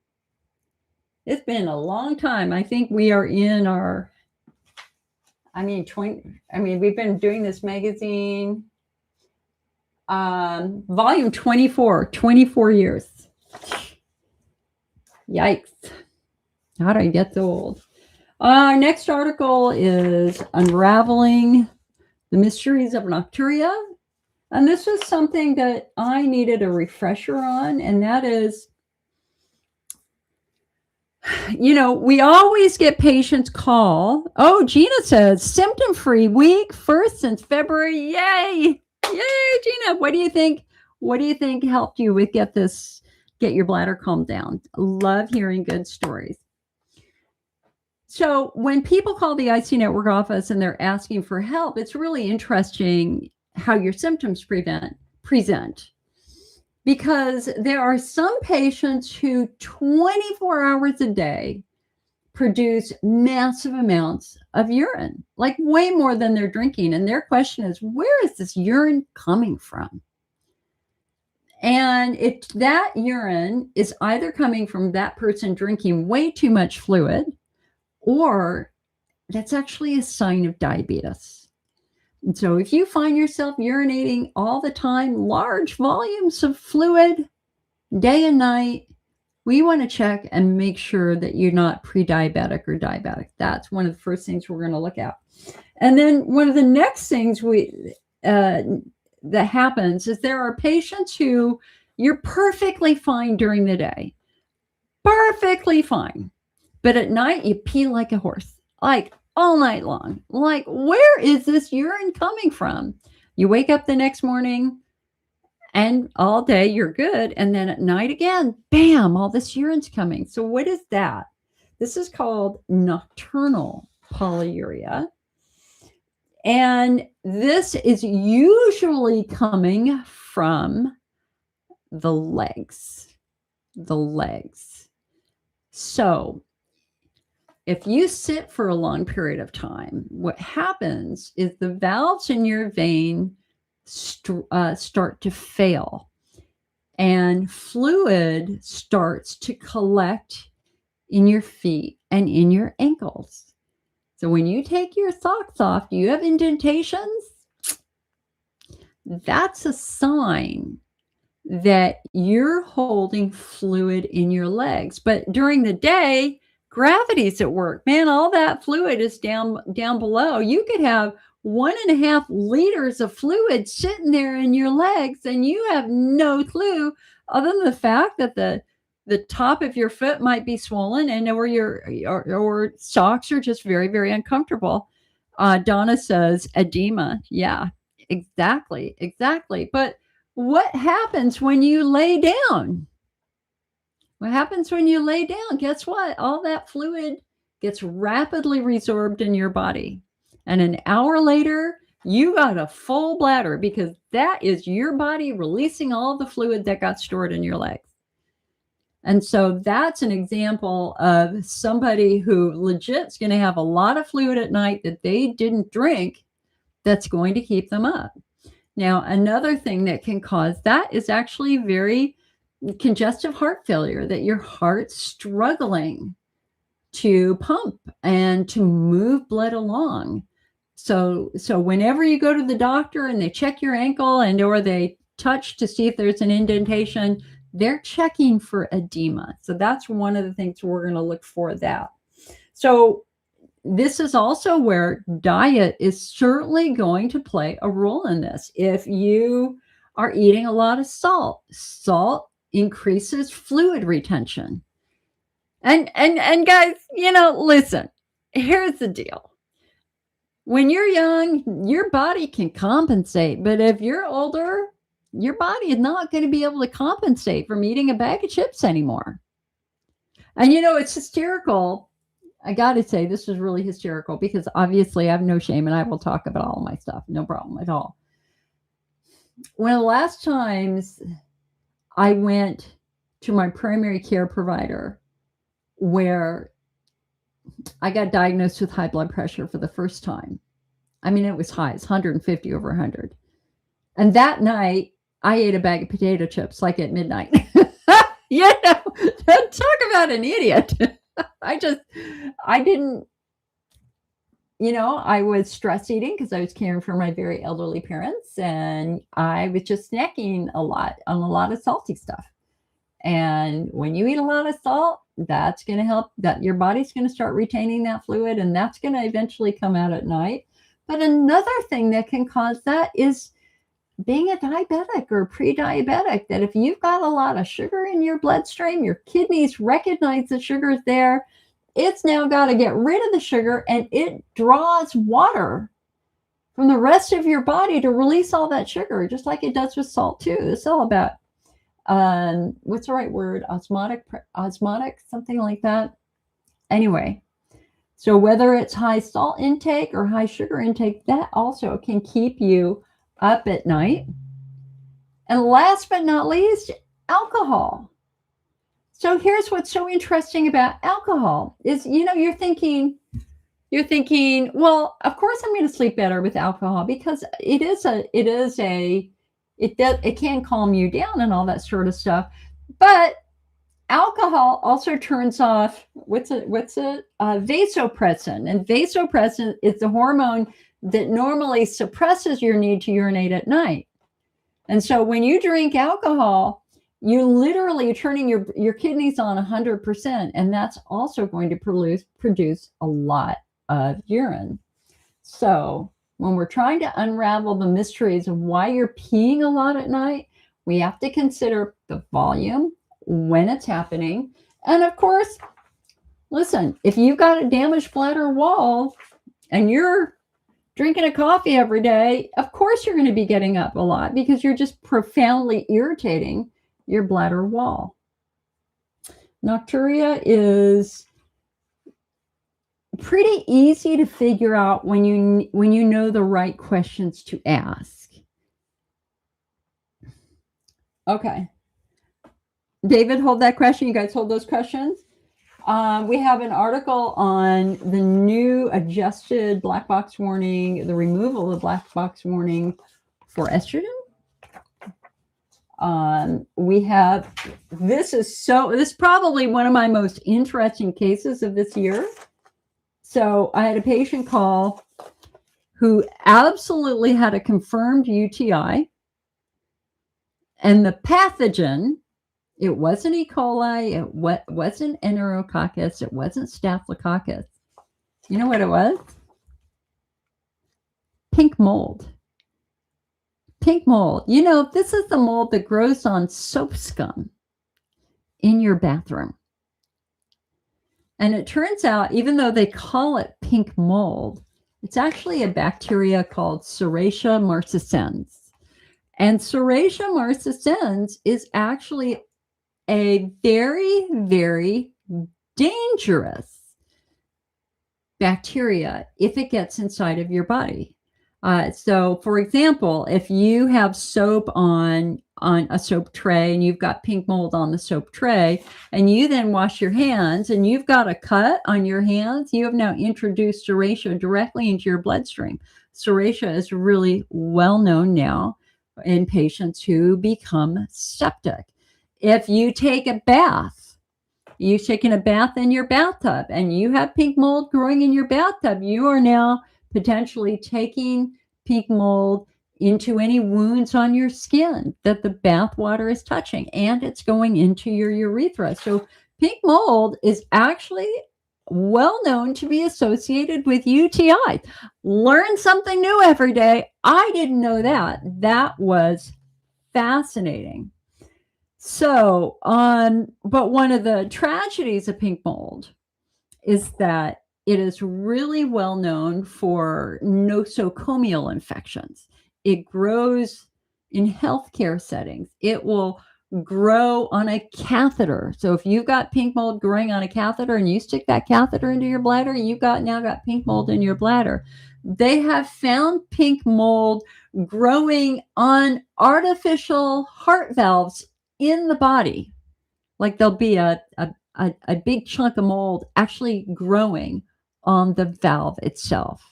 It's been a long time. I think we are in our, we've been doing this magazine, volume 24 years. Yikes. How do I get so old? Our next article is Unraveling the Mysteries of Nocturia. And this was something that I needed a refresher on, and that is, we always get patients call. Oh, Gina says, symptom-free week, first since February. Yay! Yay, Gina. What do you think? What do you think helped you with get your bladder calmed down? Love hearing good stories. So when people call the IC Network office and they're asking for help, it's really interesting how your symptoms present. Because there are some patients who 24 hours a day produce massive amounts of urine, like way more than they're drinking. And their question is, where is this urine coming from? And that urine is either coming from that person drinking way too much fluid, or that's actually a sign of diabetes. And so if you find yourself urinating all the time, large volumes of fluid, day and night, we want to check and make sure that you're not pre-diabetic or diabetic. That's one of the first things we're going to look at. And then one of the next things that happens is there are patients who you're perfectly fine during the day. Perfectly fine. But at night, you pee like a horse, like all night long. Like, where is this urine coming from? You wake up the next morning and all day you're good. And then at night again, bam, all this urine's coming. So what is that? This is called nocturnal polyuria. And this is usually coming from the legs. So if you sit for a long period of time, what happens is the valves in your vein start to fail, and fluid starts to collect in your feet and in your ankles. So when you take your socks off, do you have indentations? That's a sign that you're holding fluid in your legs. But during the day, Gravity's at work, man. All that fluid is down below. You could have 1.5 liters of fluid sitting there in your legs, and you have no clue, other than the fact that the top of your foot might be swollen, and or socks are just very, very uncomfortable. Donna says edema. Yeah, exactly. But what happens when you lay down? What happens when you lay down? Guess what? All that fluid gets rapidly resorbed in your body. And an hour later, you got a full bladder, because that is your body releasing all the fluid that got stored in your legs. And so that's an example of somebody who legit's going to have a lot of fluid at night that they didn't drink, that's going to keep them up. Now, another thing that can cause that is actually very congestive heart failure, that your heart's struggling to pump and to move blood along. So whenever you go to the doctor and they check your ankle or they touch to see if there's an indentation, they're checking for edema. So that's one of the things we're going to look for that. So this is also where diet is certainly going to play a role in this. If you are eating a lot of salt increases fluid retention. And guys, listen, here's the deal. When you're young, your body can compensate, but if you're older, your body is not going to be able to compensate from eating a bag of chips anymore. And it's hysterical. I got to say, this is really hysterical, because obviously I have no shame and I will talk about all my stuff. No problem at all. One of the last times I went to my primary care provider, where I got diagnosed with high blood pressure for the first time. I mean, it was high. It's 150 over 100. And that night, I ate a bag of potato chips like at midnight. Talk about an idiot. I didn't, I was stress eating because I was caring for my very elderly parents, and I was just snacking a lot on a lot of salty stuff. And when you eat a lot of salt, that's going to help, that your body's going to start retaining that fluid, and that's going to eventually come out at night. But another thing that can cause that is being a diabetic or pre-diabetic, that if you've got a lot of sugar in your bloodstream, your kidneys recognize the sugar's there. It's now got to get rid of the sugar, and it draws water from the rest of your body to release all that sugar, just like it does with salt too. It's all about, what's the right word? Osmotic, something like that. Anyway, so whether it's high salt intake or high sugar intake, that also can keep you up at night. And last but not least, alcohol. So here's what's so interesting about alcohol is, you're thinking, well, of course I'm going to sleep better with alcohol, because it can calm you down and all that sort of stuff. But alcohol also turns off vasopressin, and vasopressin is the hormone that normally suppresses your need to urinate at night. And so when you drink alcohol, you literally are turning your kidneys on 100%, and that's also going to produce a lot of urine. So when we're trying to unravel the mysteries of why you're peeing a lot at night, we have to consider the volume, when it's happening, and of course, listen, if you've got a damaged bladder wall and you're drinking a coffee every day, of course you're going to be getting up a lot, because you're just profoundly irritating your bladder wall. Nocturia is pretty easy to figure out when you know the right questions to ask. Okay. David, hold that question. You guys hold those questions. We have an article on the new adjusted black box warning, the removal of black box warning for estrogen. This is probably one of my most interesting cases of this year. So I had a patient call who absolutely had a confirmed UTI, and the pathogen It wasn't E. coli. It wasn't Enterococcus. It wasn't Staphylococcus. You know what it was? Pink mold. Pink mold. You know, this is the mold that grows on soap scum in your bathroom. And it turns out, even though they call it pink mold, it's actually a bacteria called Serratia marcescens. And Serratia marcescens is actually a very, very dangerous bacteria if it gets inside of your body. So, for example, if you have soap on a soap tray and you've got pink mold on the soap tray, and you then wash your hands and you've got a cut on your hands, you have now introduced Serratia directly into your bloodstream. Serratia is really well known now in patients who become septic. If you take a bath, you've taken a bath in your bathtub and you have pink mold growing in your bathtub, you are now potentially taking pink mold into any wounds on your skin that the bath water is touching, and it's going into your urethra. So pink mold is actually well known to be associated with UTI. Learn something new every day. I didn't know that. That was fascinating. So, but one of the tragedies of pink mold is that it is really well known for nosocomial infections. It grows in healthcare settings. It will grow on a catheter. So if you've got pink mold growing on a catheter and you stick that catheter into your bladder, you've now got pink mold in your bladder. They have found pink mold growing on artificial heart valves in the body. Like there'll be a big chunk of mold actually growing on the valve itself.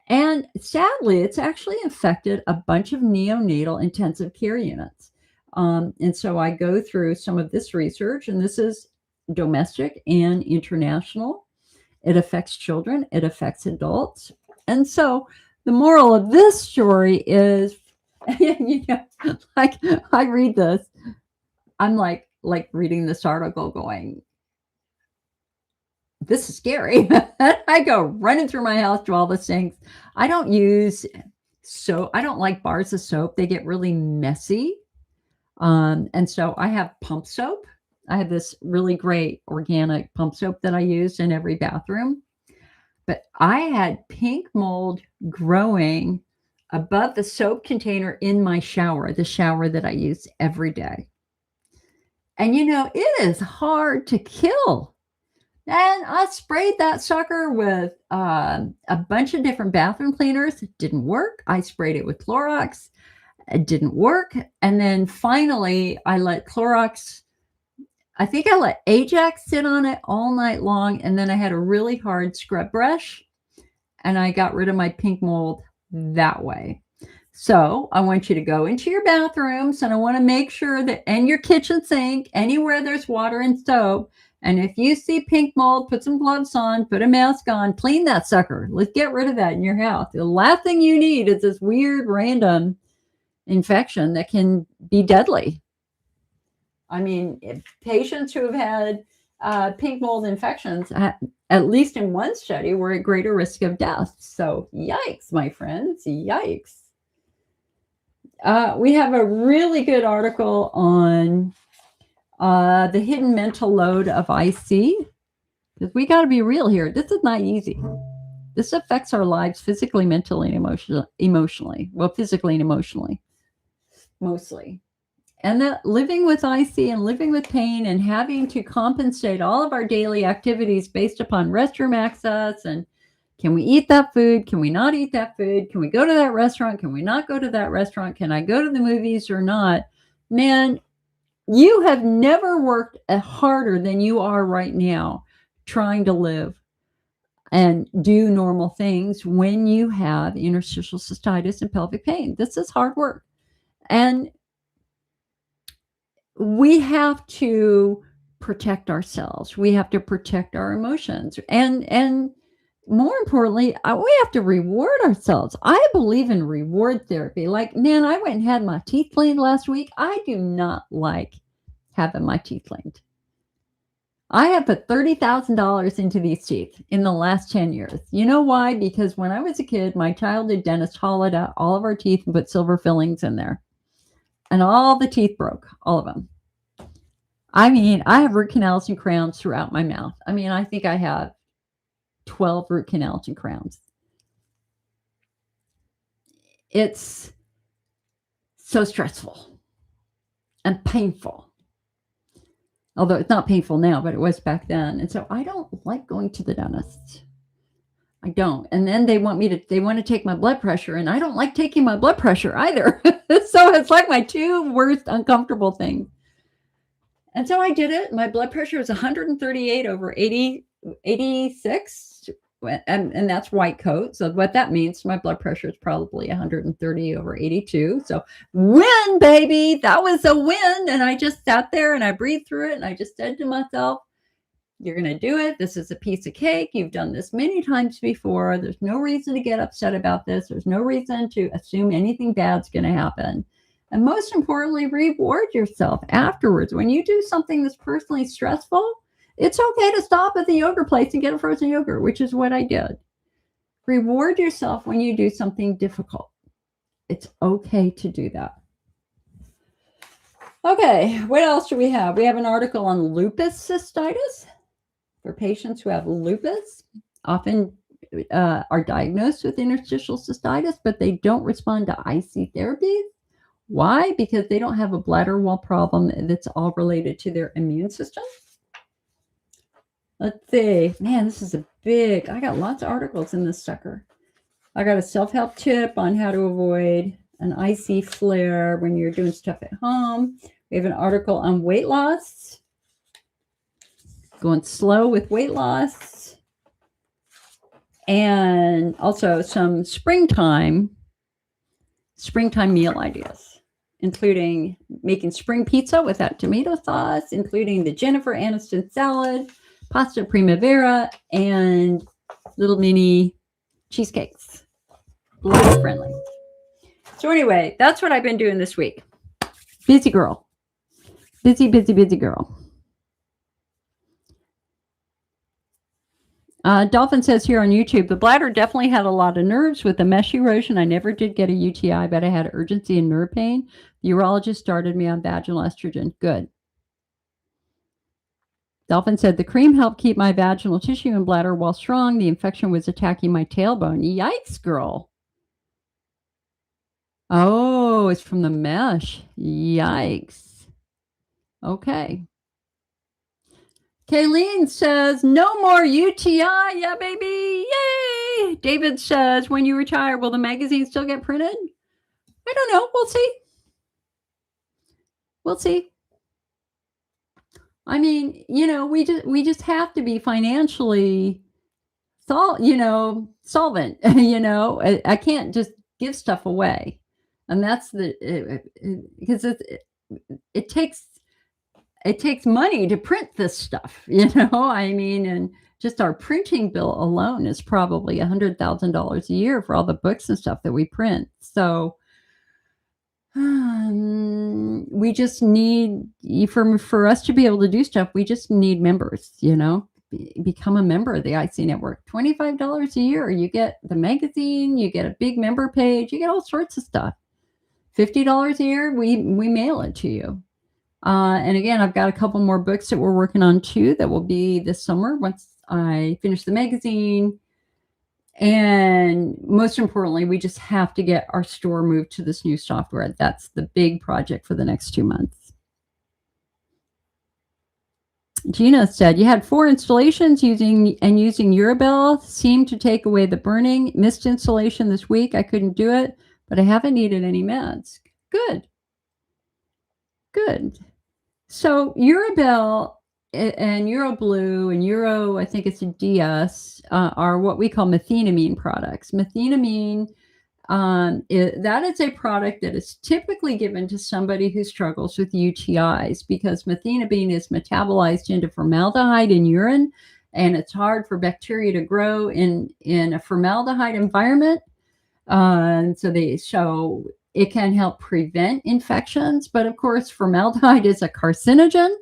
And sadly, it's actually infected a bunch of neonatal intensive care units. And so I go through some of this research, and this is domestic and international. It affects children, it affects adults. And so the moral of this story is, you know, like I read this, I'm like reading this article going, this is scary. I go running through my house to all the sinks. I don't use soap. I don't like bars of soap. They get really messy. And so I have pump soap. I have this really great organic pump soap that I use in every bathroom. But I had pink mold growing above the soap container in my shower, the shower that I use every day. And, you know, it is hard to kill. And I sprayed that sucker with a bunch of different bathroom cleaners. It didn't work. I sprayed it with Clorox. It didn't work. And then finally, I let Clorox, I think I let Ajax sit on it all night long. And then I had a really hard scrub brush and I got rid of my pink mold that way. So I want you to go into your bathrooms, and I want to make sure that, and your kitchen sink, anywhere there's water and soap. And if you see pink mold, put some gloves on, put a mask on, clean that sucker. Let's get rid of that in your house. The last thing you need is this weird random infection that can be deadly. I mean, if patients who have had pink mold infections, at least in one study, were at greater risk of death. So yikes, my friends, yikes. We have a really good article on the hidden mental load of IC, because we got to be real here. This is not easy. This affects our lives physically, mentally, and emotionally. Well, physically and emotionally, mostly. And that living with IC and living with pain and having to compensate all of our daily activities based upon restroom access, and can we eat that food? Can we not eat that food? Can we go to that restaurant? Can we not go to that restaurant? Can I go to the movies or not? Man, you have never worked harder than you are right now trying to live and do normal things when you have interstitial cystitis and pelvic pain. This is hard work. And we have to protect ourselves. We have to protect our emotions. And more importantly, we have to reward ourselves. I believe in reward therapy. Like, man, I went and had my teeth cleaned last week. I do not like having my teeth cleaned. I have put $30,000 into these teeth in the last 10 years. You know why? Because when I was a kid, my childhood dentist hollowed out all of our teeth and put silver fillings in there. And all the teeth broke, all of them. I mean, I have root canals and crowns throughout my mouth. I mean, I think I have 12 root canals and crowns. It's so stressful and painful. Although it's not painful now, but it was back then. And so I don't like going to the dentist. I don't. And then they want to take my blood pressure, and I don't like taking my blood pressure either. So it's like my two worst uncomfortable things. And so I did it. My blood pressure was 138 over 86. And that's white coat. So what that means, my blood pressure is probably 130 over 82. So win, baby. That was a win. And I just sat there and I breathed through it. And I just said to myself, you're going to do it. This is a piece of cake. You've done this many times before. There's no reason to get upset about this. There's no reason to assume anything bad's going to happen. And most importantly, reward yourself afterwards. When you do something that's personally stressful, it's okay to stop at the yogurt place and get a frozen yogurt, which is what I did. Reward yourself when you do something difficult. It's okay to do that. Okay, what else do we have? We have an article on lupus cystitis for patients who have lupus. Often are diagnosed with interstitial cystitis, but they don't respond to IC therapies. Why? Because they don't have a bladder wall problem that's all related to their immune system. Let's see. Man, this is I got lots of articles in this sucker. I got a self-help tip on how to avoid an IC flare when you're doing stuff at home. We have an article on weight loss. Going slow with weight loss. And also some springtime meal ideas, including making spring pizza without tomato sauce, including the Jennifer Aniston salad, pasta primavera, and little mini cheesecakes. Gluten friendly. So anyway, that's what I've been doing this week. Busy girl. Busy girl. Dolphin says here on YouTube, the bladder definitely had a lot of nerves with the mesh erosion. I never did get a UTI, but I had urgency and nerve pain. The urologist started me on vaginal estrogen. Good. Dolphin said, the cream helped keep my vaginal tissue and bladder wall strong. The infection was attacking my tailbone. Yikes, girl. Oh, it's from the mesh. Yikes. Okay. Kayleen says, no more UTI. Yeah, baby. Yay. David says, when you retire, will the magazine still get printed? I don't know. We'll see. We'll see. I mean, we just have to be financially solvent. I can't just give stuff away. And that's because it takes money to print this stuff, I mean, and just our printing bill alone is probably $100,000 a year for all the books and stuff that we print. So we just need, for us to be able to do stuff, we just need members, become a member of the IC Network. $25 a year, you get the magazine, you get a big member page, you get all sorts of stuff. $50 a year, we mail it to you. And again, I've got a couple more books that we're working on too that will be this summer once I finish the magazine. And most importantly, we just have to get our store moved to this new software. That's the big project for the next 2 months. Gina said, you had 4 installations using Urabel, seemed to take away the burning. Missed installation this week. I couldn't do it, but I haven't needed any meds. Good. So Urabel and UroBlue and I think it's a DS, are what we call methenamine products. Methenamine, that is a product that is typically given to somebody who struggles with UTIs because methenamine is metabolized into formaldehyde in urine, and it's hard for bacteria to grow in a formaldehyde environment. So It can help prevent infections, but of course, formaldehyde is a carcinogen.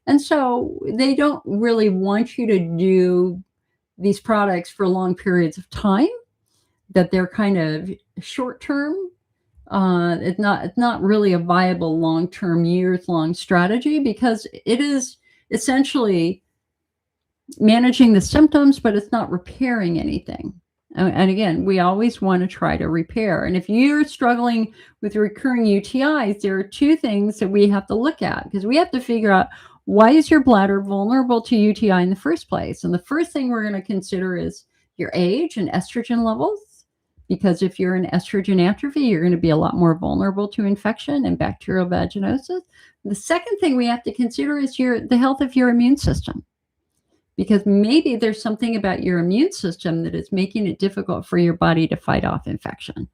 And so they don't really want you to do these products for long periods of time, that they're kind of short term. It's not really a viable long-term, years-long strategy, because it is essentially managing the symptoms, but it's not repairing anything. And again, we always want to try to repair. And if you're struggling with recurring UTIs, there are two things that we have to look at, because we have to figure out, why is your bladder vulnerable to UTI in the first place? And the first thing we're going to consider is your age and estrogen levels, because if you're in estrogen atrophy, you're going to be a lot more vulnerable to infection and bacterial vaginosis. The second thing we have to consider is the health of your immune system, because maybe there's something about your immune system that is making it difficult for your body to fight off infection.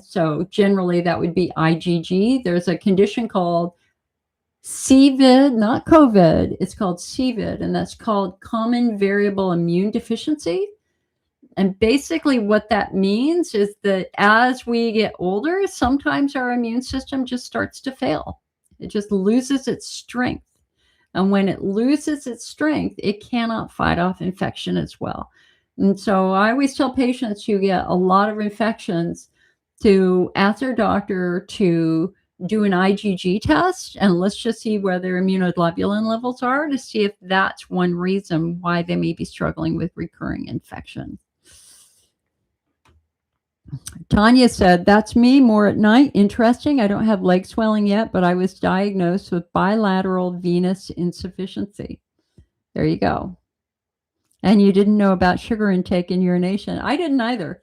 So generally that would be IgG. There's a condition called CVID, not COVID. It's called CVID, and that's called common variable immune deficiency. And basically what that means is that as we get older, sometimes our immune system just starts to fail. It just loses its strength. And when it loses its strength, it cannot fight off infection as well. And so I always tell patients who get a lot of infections to ask their doctor to do an IgG test, and let's just see where their immunoglobulin levels are, to see if that's one reason why they may be struggling with recurring infection. Tanya said, that's me, more at night. Interesting. I don't have leg swelling yet, but I was diagnosed with bilateral venous insufficiency. There you go. And you didn't know about sugar intake and urination. I didn't either.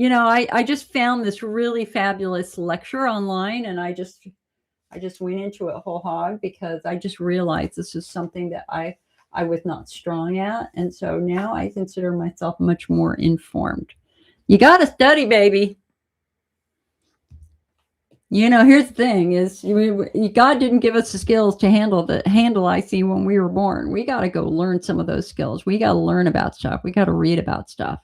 I just found this really fabulous lecture online, and I just went into it whole hog, because I just realized this is something that I was not strong at. And so now I consider myself much more informed. You got to study, baby. Here's the thing is, God didn't give us the skills to handle IC when we were born. We got to go learn some of those skills. We got to learn about stuff. We got to read about stuff.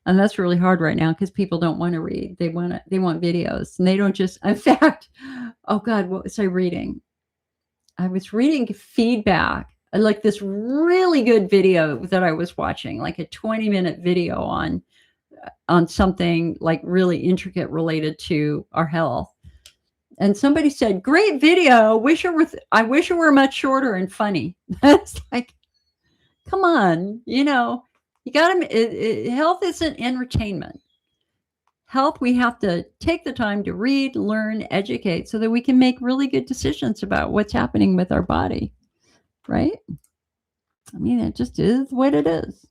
And that's really hard right now, because people don't want to read. They want videos, and they don't just, in fact, oh God, what was I reading? I was reading feedback, like this really good video that I was watching, like a 20-minute video on something like really intricate related to our health. And somebody said, great video. I wish it were much shorter and funny. It's like, come on, you got to, health isn't entertainment. Health, we have to take the time to read, learn, educate, so that we can make really good decisions about what's happening with our body, right? I mean, it just is what it is.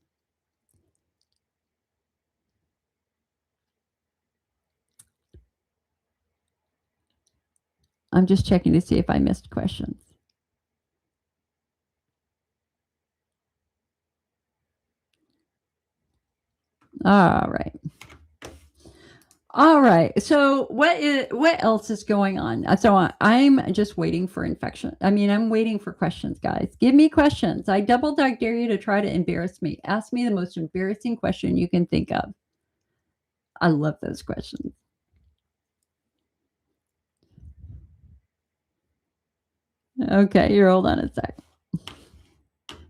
I'm just checking to see if I missed questions. All right. So what else is going on? So I'm just waiting for infection. I'm waiting for questions, guys. Give me questions. I double dare you to try to embarrass me. Ask me the most embarrassing question you can think of. I love those questions. Okay, you're hold on a sec.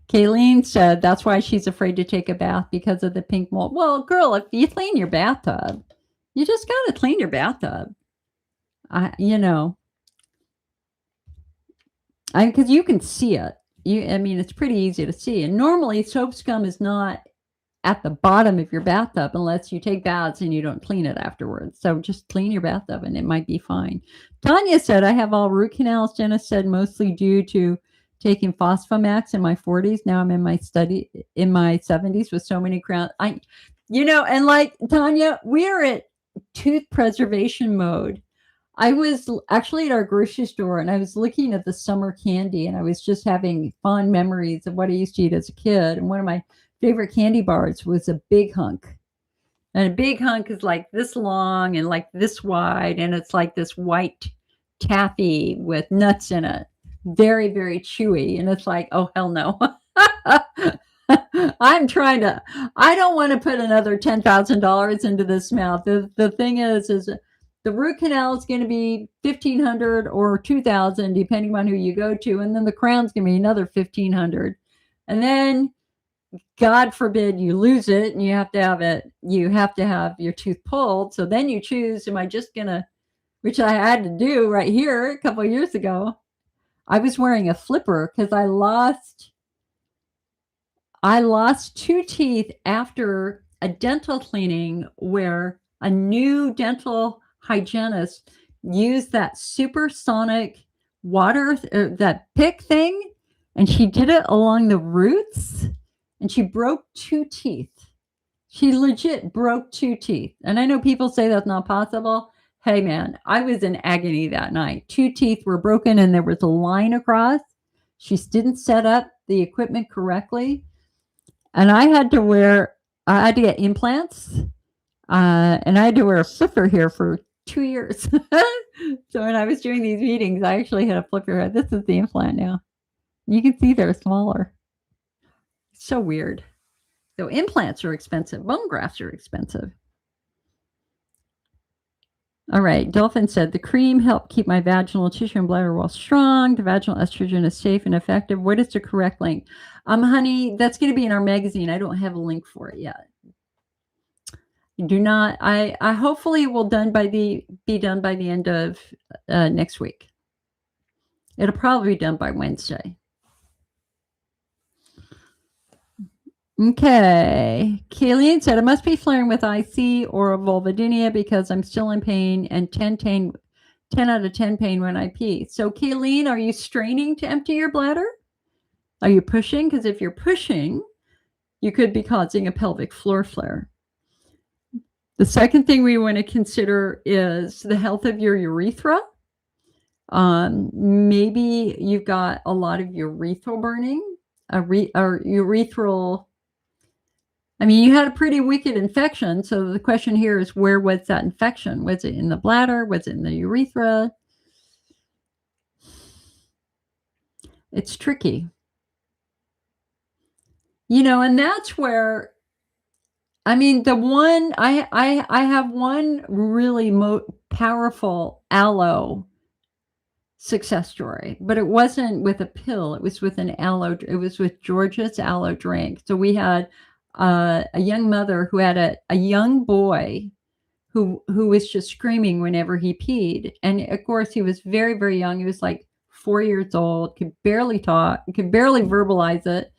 Kayleen said that's why she's afraid to take a bath, because of the pink mold. Well, girl, if you clean your bathtub, you just got to clean your bathtub. Because you can see it. It's pretty easy to see. And normally soap scum is not at the bottom of your bathtub unless you take baths and you don't clean it afterwards. So just clean your bathtub and it might be fine. Tanya said, I have all root canals. Jenna said, mostly due to taking Fosfomax in my 40s. Now I'm in my 70s with so many crowns. And like Tanya, we are at tooth preservation mode. I was actually at our grocery store, and I was looking at the summer candy, and I was just having fond memories of what I used to eat as a kid. And one of my favorite candy bars was a Big Hunk. And a Big Hunk is like this long and like this wide, and it's like this white taffy with nuts in it. Very, very chewy. And it's like, oh, hell no. I don't want to put another $10,000 into this mouth. The thing is The root canal is going to be $1,500 or $2,000, depending on who you go to. And then the crown's going to be another $1,500. And then, God forbid, you lose it and you have to have your tooth pulled. So then you choose, am I just going to, which I had to do right here a couple of years ago. I was wearing a flipper because I lost 2 teeth after a dental cleaning where a new dental hygienist used that supersonic water, that pick thing, and she did it along the roots, and she broke 2 teeth. She legit broke 2 teeth. And I know people say that's not possible. Hey, man, I was in agony that night. 2 teeth were broken, and there was a line across. She didn't set up the equipment correctly. And I had to get implants, and I had to wear a flipper here for 2 years. So when I was doing these meetings, I actually had a flipper. This is the implant now. You can see they're smaller. So weird. So implants are expensive. Bone grafts are expensive. All right. Dolphin said, the cream helped keep my vaginal tissue and bladder wall strong. The vaginal estrogen is safe and effective. What is the correct link? Honey, that's going to be in our magazine. I don't have a link for it yet. Do not. I hopefully will be done by the end of next week. It'll probably be done by Wednesday. Okay. Kayleen said, I must be flaring with IC or vulvodynia because I'm still in pain and 10 out of 10 pain when I pee. So Kayleen, are you straining to empty your bladder? Are you pushing? Because if you're pushing, you could be causing a pelvic floor flare. The second thing we want to consider is the health of your urethra. Maybe you've got a lot of urethral burning, or urethral. I mean, you had a pretty wicked infection. So the question here is, where was that infection? Was it in the bladder? Was it in the urethra? It's tricky. And that's where, I mean, I have one really powerful aloe success story, but it wasn't with a pill. It was with it was with Georgia's aloe drink. So we had a young mother who had a young boy who was just screaming whenever he peed. And of course, he was very, very young. He was like 4 years old, could barely talk, could barely verbalize it.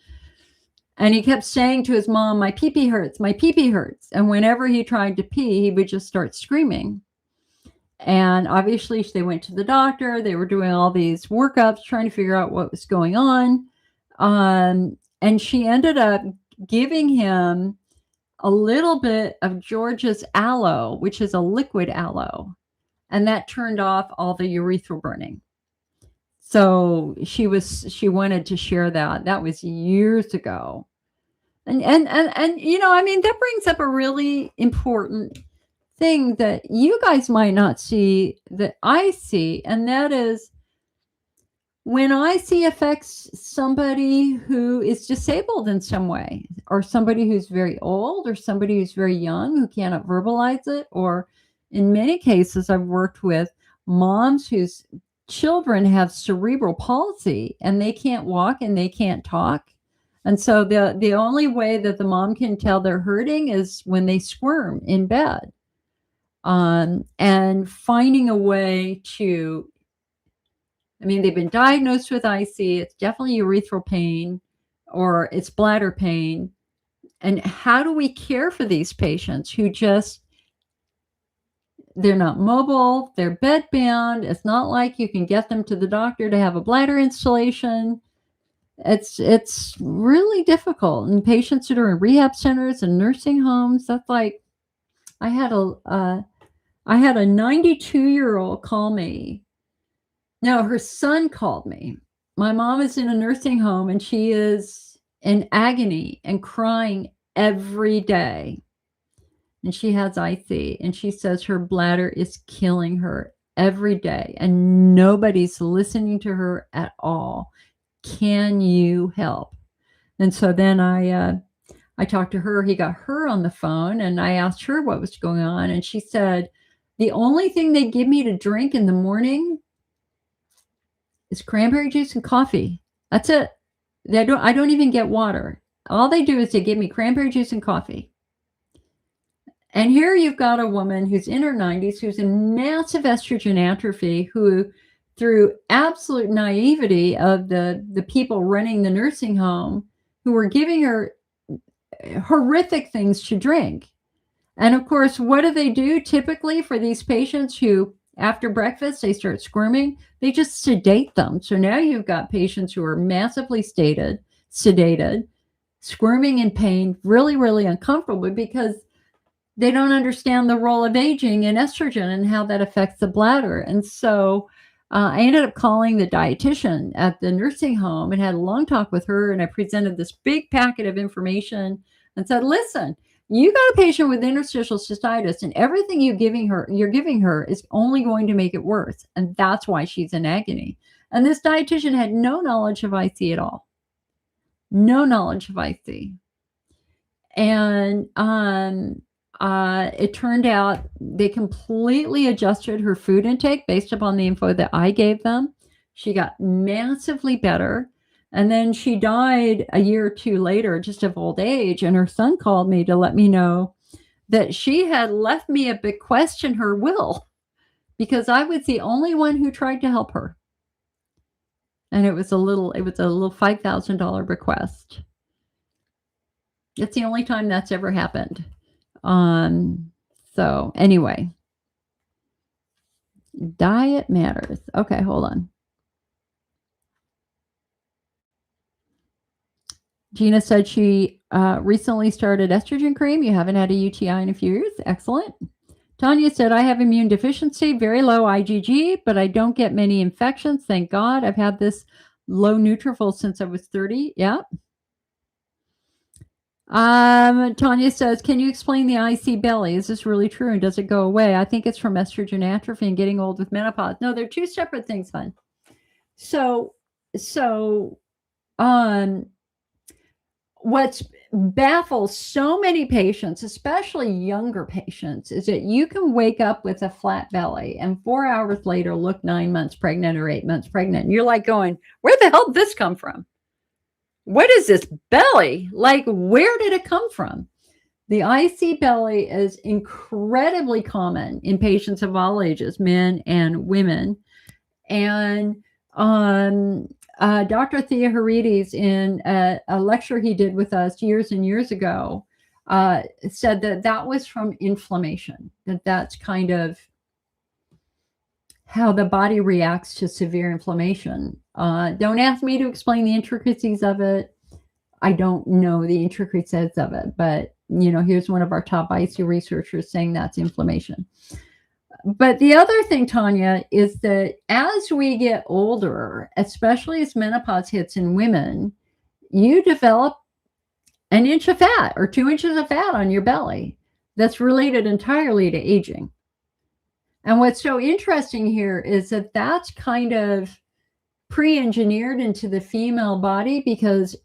And he kept saying to his mom, my pee-pee hurts, my pee-pee hurts. And whenever he tried to pee, he would just start screaming. And obviously, they went to the doctor. They were doing all these workups, trying to figure out what was going on. And she ended up giving him a little bit of Georgia's aloe, which is a liquid aloe. And that turned off all the urethral burning. So she wanted to share that. That was years ago. And I mean, that brings up a really important thing that you guys might not see that I see, and that is when IC affects somebody who is disabled in some way, or somebody who's very old, or somebody who's very young who cannot verbalize it, or in many cases, I've worked with moms whose children have cerebral palsy and they can't walk and they can't talk. And so the only way that the mom can tell they're hurting is when they squirm in bed. And finding a way to, I mean, they've been diagnosed with IC. It's definitely urethral pain or it's bladder pain. And how do we care for these patients who they're not mobile, they're bedbound. It's not like you can get them to the doctor to have a bladder installation. It's really difficult. And patients that are in rehab centers and nursing homes, that's like, I had a 92-year-old call me. No, her son called me. My mom is in a nursing home and she is in agony and crying every day. And she has IC, and she says her bladder is killing her every day, and nobody's listening to her at all. Can you help? And so then I talked to her. He got her on the phone, and I asked her what was going on, and she said The only thing they give me to drink in the morning is cranberry juice and coffee. That's it. I don't even get water. All they do is they give me cranberry juice and coffee. And here you've got a woman who's in her 90s, who's in massive estrogen atrophy, who, through absolute naivety of the people running the nursing home, who were giving her horrific things to drink. And of course, what do they do typically for these patients who, after breakfast, they start squirming? They just sedate them. So now you've got patients who are massively sedated, squirming in pain, really, really uncomfortable because they don't understand the role of aging and estrogen and how that affects the bladder. And so I ended up calling the dietitian at the nursing home and had a long talk with her. And I presented this big packet of information and said, listen, you got a patient with interstitial cystitis, and everything you're giving her is only going to make it worse. And that's why she's in agony. And this dietitian had no knowledge of IC at all. No knowledge of IC. And it turned out they completely adjusted her food intake based upon the info that I gave them. She got massively better. And then she died a year or two later, just of old age. And her son called me to let me know that she had left me a bequest in her will because I was the only one who tried to help her. And it was a little $5,000 bequest. It's the only time that's ever happened. So anyway, diet matters. Okay, hold on. Gina said she recently started estrogen cream. You haven't had a UTI in a few years. Excellent. Tanya said, I have immune deficiency, very low IgG, but I don't get many infections. Thank God. I've had this low neutrophil since I was 30. Yeah. Tanya says, can you explain the IC belly? Is this really true? And does it go away? I think it's from estrogen atrophy and getting old with menopause. No, they're two separate things, hon. So, what's baffles so many patients, especially younger patients, is that you can wake up with a flat belly and 4 hours later look 9 months pregnant or 8 months pregnant. And you're like going, where the hell did this come from? What is this belly? Like, where did it come from? The IC belly is incredibly common in patients of all ages, men and women. And Dr. Theoharides, in a lecture he did with us years and years ago, said that was from inflammation, that's kind of how the body reacts to severe inflammation. Don't ask me to explain the intricacies of it. I don't know the intricacies of it, but here's one of our top IC researchers saying that's inflammation. But the other thing, Tanya, is that as we get older, especially as menopause hits in women, you develop an inch of fat or 2 inches of fat on your belly that's related entirely to aging. And what's so interesting here is that that's kind of pre-engineered into the female body, because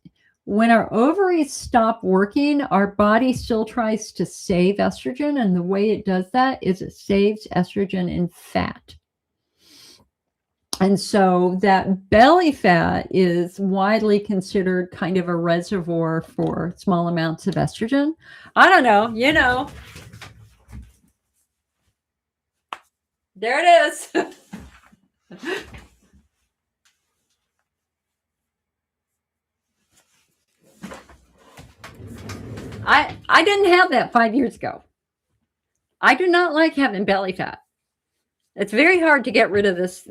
when our ovaries stop working, our body still tries to save estrogen. And the way it does that is it saves estrogen in fat. And so that belly fat is widely considered kind of a reservoir for small amounts of estrogen. I don't know, There it is. I didn't have that 5 years ago. I do not like having belly fat. It's very hard to get rid of this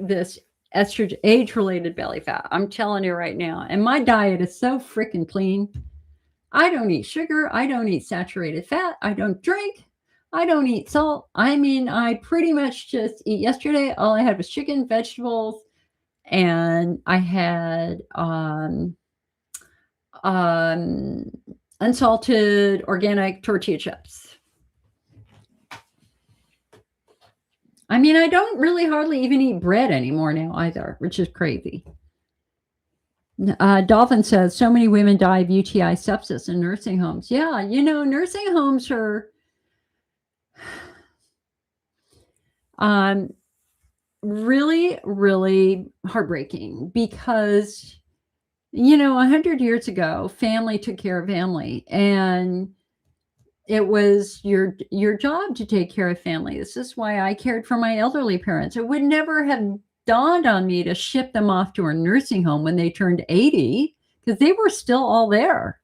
estrogen, age-related belly fat. I'm telling you right now. And my diet is so freaking clean. I don't eat sugar. I don't eat saturated fat. I don't drink. I don't eat salt. I mean, I pretty much just eat. Yesterday, all I had was chicken, vegetables, and I had unsalted organic tortilla chips. I mean, I don't really hardly even eat bread anymore now either, which is crazy. Dolphin says, so many women die of UTI sepsis in nursing homes. Yeah, nursing homes are... Really, really heartbreaking because, 100 years ago, family took care of family, and it was your job to take care of family. This is why I cared for my elderly parents. It would never have dawned on me to ship them off to a nursing home when they turned 80 because they were still all there.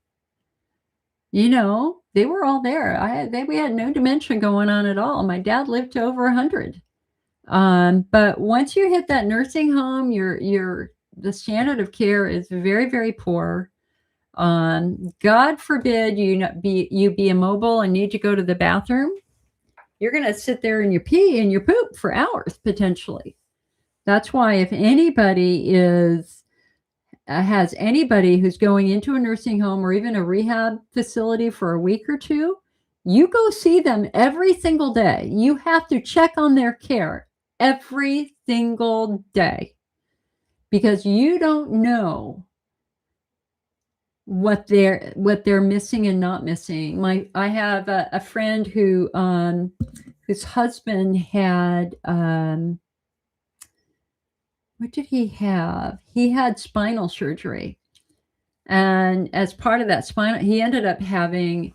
They were all there. We had no dementia going on at all. My dad lived to over 100. But once you hit that nursing home, the standard of care is very, very poor. God forbid you be immobile and need to go to the bathroom. You're going to sit there and you pee and you poop for hours potentially. That's why if anybody has anybody who's going into a nursing home or even a rehab facility for a week or two, you go see them every single day. You have to check on their care every single day because you don't know what they're missing and not missing. I have a friend whose husband had what did he have? He had spinal surgery, and as part of that he ended up having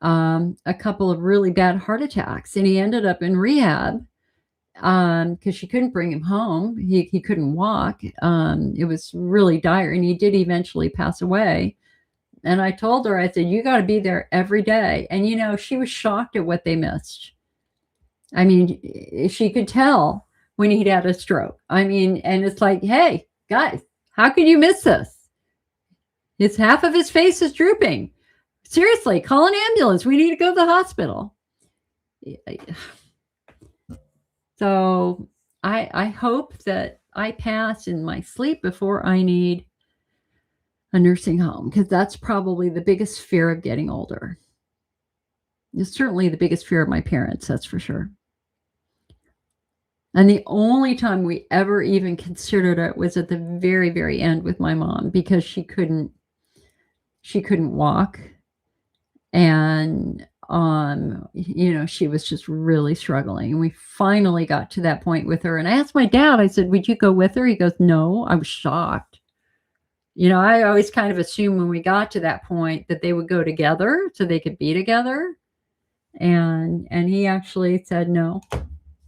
a couple of really bad heart attacks, and he ended up in rehab because she couldn't bring him home. He couldn't walk. It was really dire, and he did eventually pass away. And I told her, I said, you got to be there every day. And, she was shocked at what they missed. I mean, she could tell when he'd had a stroke. I mean, and it's like, hey, guys, how could you miss this? It's half of his face is drooping. Seriously, call an ambulance. We need to go to the hospital. So I hope that I pass in my sleep before I need a nursing home, because that's probably the biggest fear of getting older. It's certainly the biggest fear of my parents, that's for sure. And the only time we ever even considered it was at the very, very end with my mom, because she couldn't walk. And, she was just really struggling. And we finally got to that point with her. And I asked my dad, I said, would you go with her? He goes, no. I was shocked. I always kind of assumed when we got to that point that they would go together so they could be together. And he actually said no.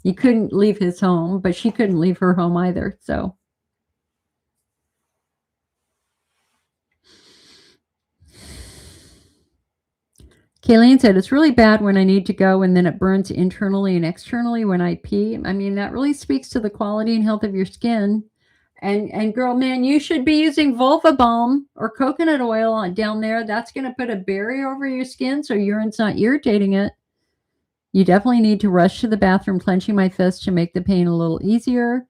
He couldn't leave his home, but she couldn't leave her home either. So Kayleen said, it's really bad when I need to go and then it burns internally and externally when I pee. I mean, that really speaks to the quality and health of your skin. And girl, man, you should be using vulva balm or coconut oil down there. That's going to put a barrier over your skin so urine's not irritating it. You definitely need to rush to the bathroom, clenching my fist to make the pain a little easier.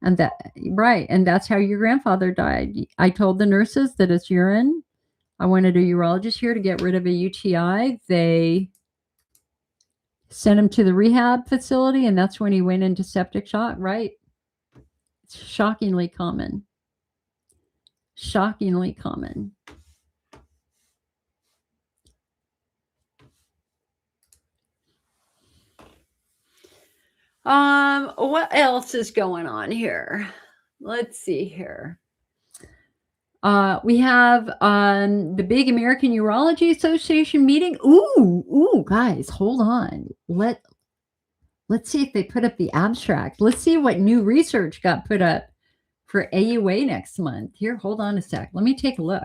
And that's how your grandfather died. I told the nurses that it's urine. I wanted a urologist here to get rid of a UTI. They sent him to the rehab facility, and that's when he went into septic shock, right? It's shockingly common. Shockingly common. What else is going on here? Let's see here. We have the big American Urology Association meeting. Ooh, guys, hold on. Let's see if they put up the abstract. Let's see what new research got put up for AUA next month. Here, hold on a sec. Let me take a look.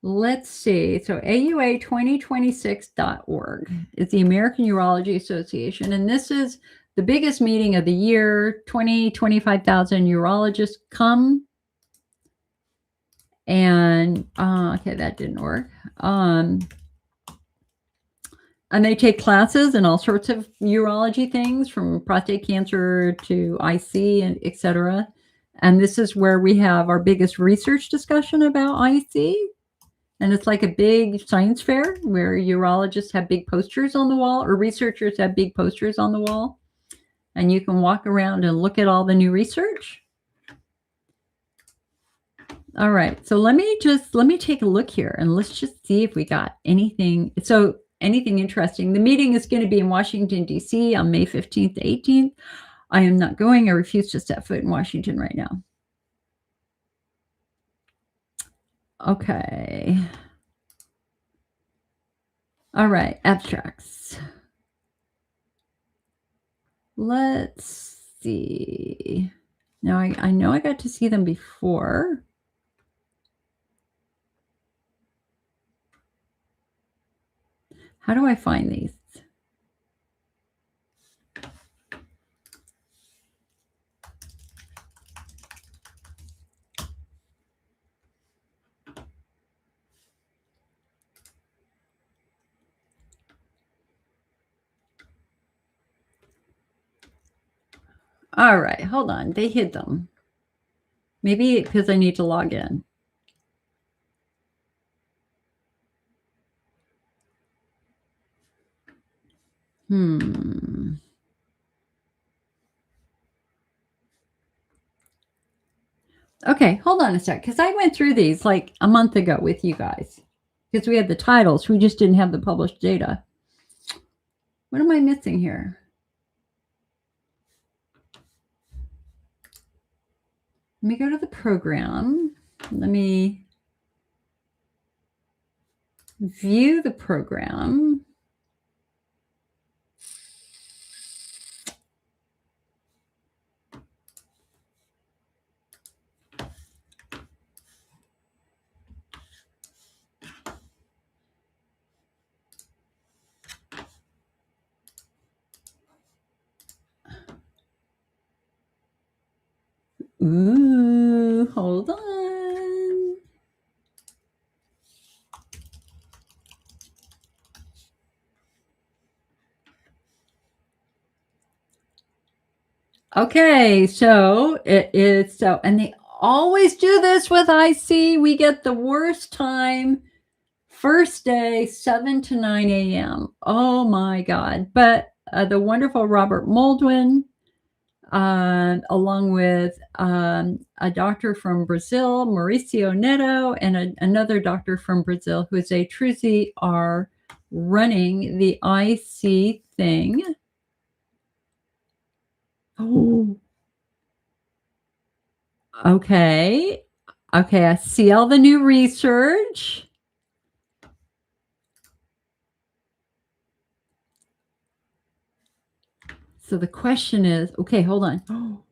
Let's see. So AUA2026.org is the American Urology Association, and this is the biggest meeting of the year. 25,000 urologists come. And okay, that didn't work. And they take classes in all sorts of urology things, from prostate cancer to IC and etc. And this is where we have our biggest research discussion about IC. And it's like a big science fair where urologists have big posters on the wall, or researchers have big posters on the wall. And you can walk around and look at all the new research. All right, so let me take a look here and let's just see if we got anything. So anything interesting. The meeting is going to be in Washington, D.C. on May 15th to 18th. I am not going. I refuse to set foot in Washington right now. Okay. All right, abstracts. Let's see. Now, I know I got to see them before. How do I find these? All right, hold on. They hid them. Maybe because I need to log in. Okay, hold on a sec, because I went through these like a month ago with you guys. Because we had the titles, we just didn't have the published data. What am I missing here? Let me go to the program. Let me view the program. Ooh, hold on. Okay, so it is so, and they always do this with IC. We get the worst time, first day, 7 to 9 a.m. Oh my God. But the wonderful Robert Moldwin, along with a doctor from Brazil, Mauricio Neto, and another doctor from Brazil, Jose Truzzi, are running the IC thing. Oh, okay. Okay, I see all the new research. So the question is, okay, hold on. Oh.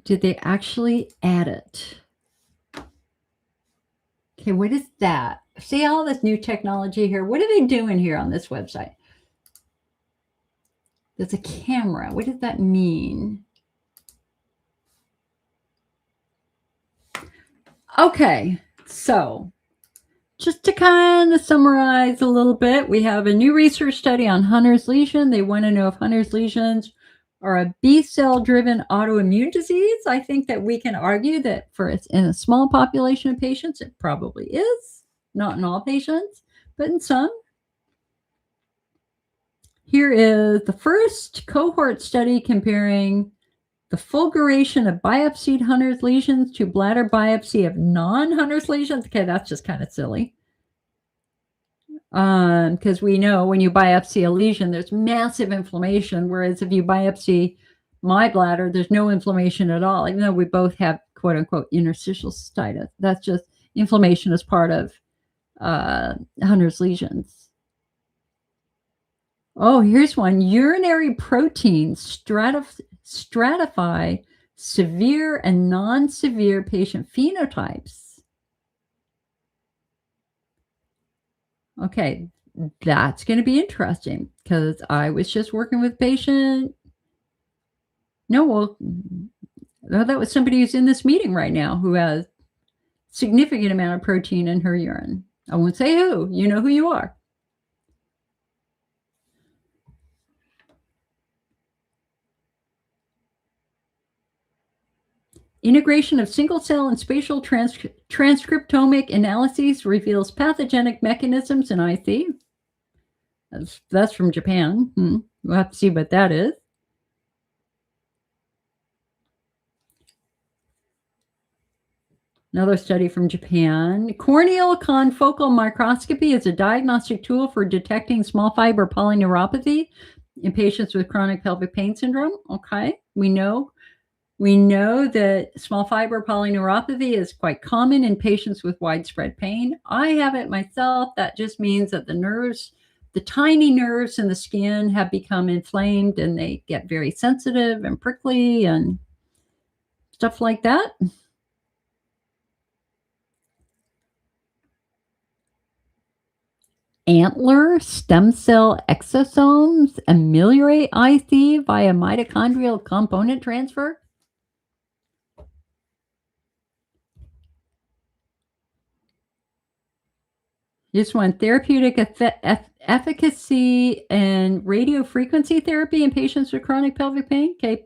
Did they actually add it? Okay, what is that? See all this new technology here? What are they doing here on this website? There's a camera. What does that mean? Okay, so just to kind of summarize a little bit, we have a new research study on Hunner's lesion. They want to know if Hunner's lesions are a B-cell driven autoimmune disease. I think that we can argue that in a small population of patients, it probably is. Not in all patients, but in some. Here is the first cohort study comparing the fulguration of biopsied Hunner's lesions to bladder biopsy of non-Hunner's lesions. Okay, that's just kind of silly. Because we know when you biopsy a lesion, there's massive inflammation, whereas if you biopsy my bladder, there's no inflammation at all, even though we both have quote-unquote interstitial cystitis. That's just inflammation as part of Hunner's lesions. Oh, here's one. Urinary proteins stratify severe and non-severe patient phenotypes. Okay, that's going to be interesting because I was just working with patient. No, well, that was somebody who's in this meeting right now who has significant amount of protein in her urine. I won't say who. You know who you are. Integration of single-cell and spatial transcriptomic analyses reveals pathogenic mechanisms in IC. That's from Japan. We'll have to see what that is. Another study from Japan. Corneal confocal microscopy is a diagnostic tool for detecting small fiber polyneuropathy in patients with chronic pelvic pain syndrome. Okay, we know that small fiber polyneuropathy is quite common in patients with widespread pain. I have it myself. That just means that the tiny nerves in the skin have become inflamed and they get very sensitive and prickly and stuff like that. Antler stem cell exosomes ameliorate IC via mitochondrial component transfer. This one, therapeutic efficacy and radiofrequency therapy in patients with chronic pelvic pain. Okay,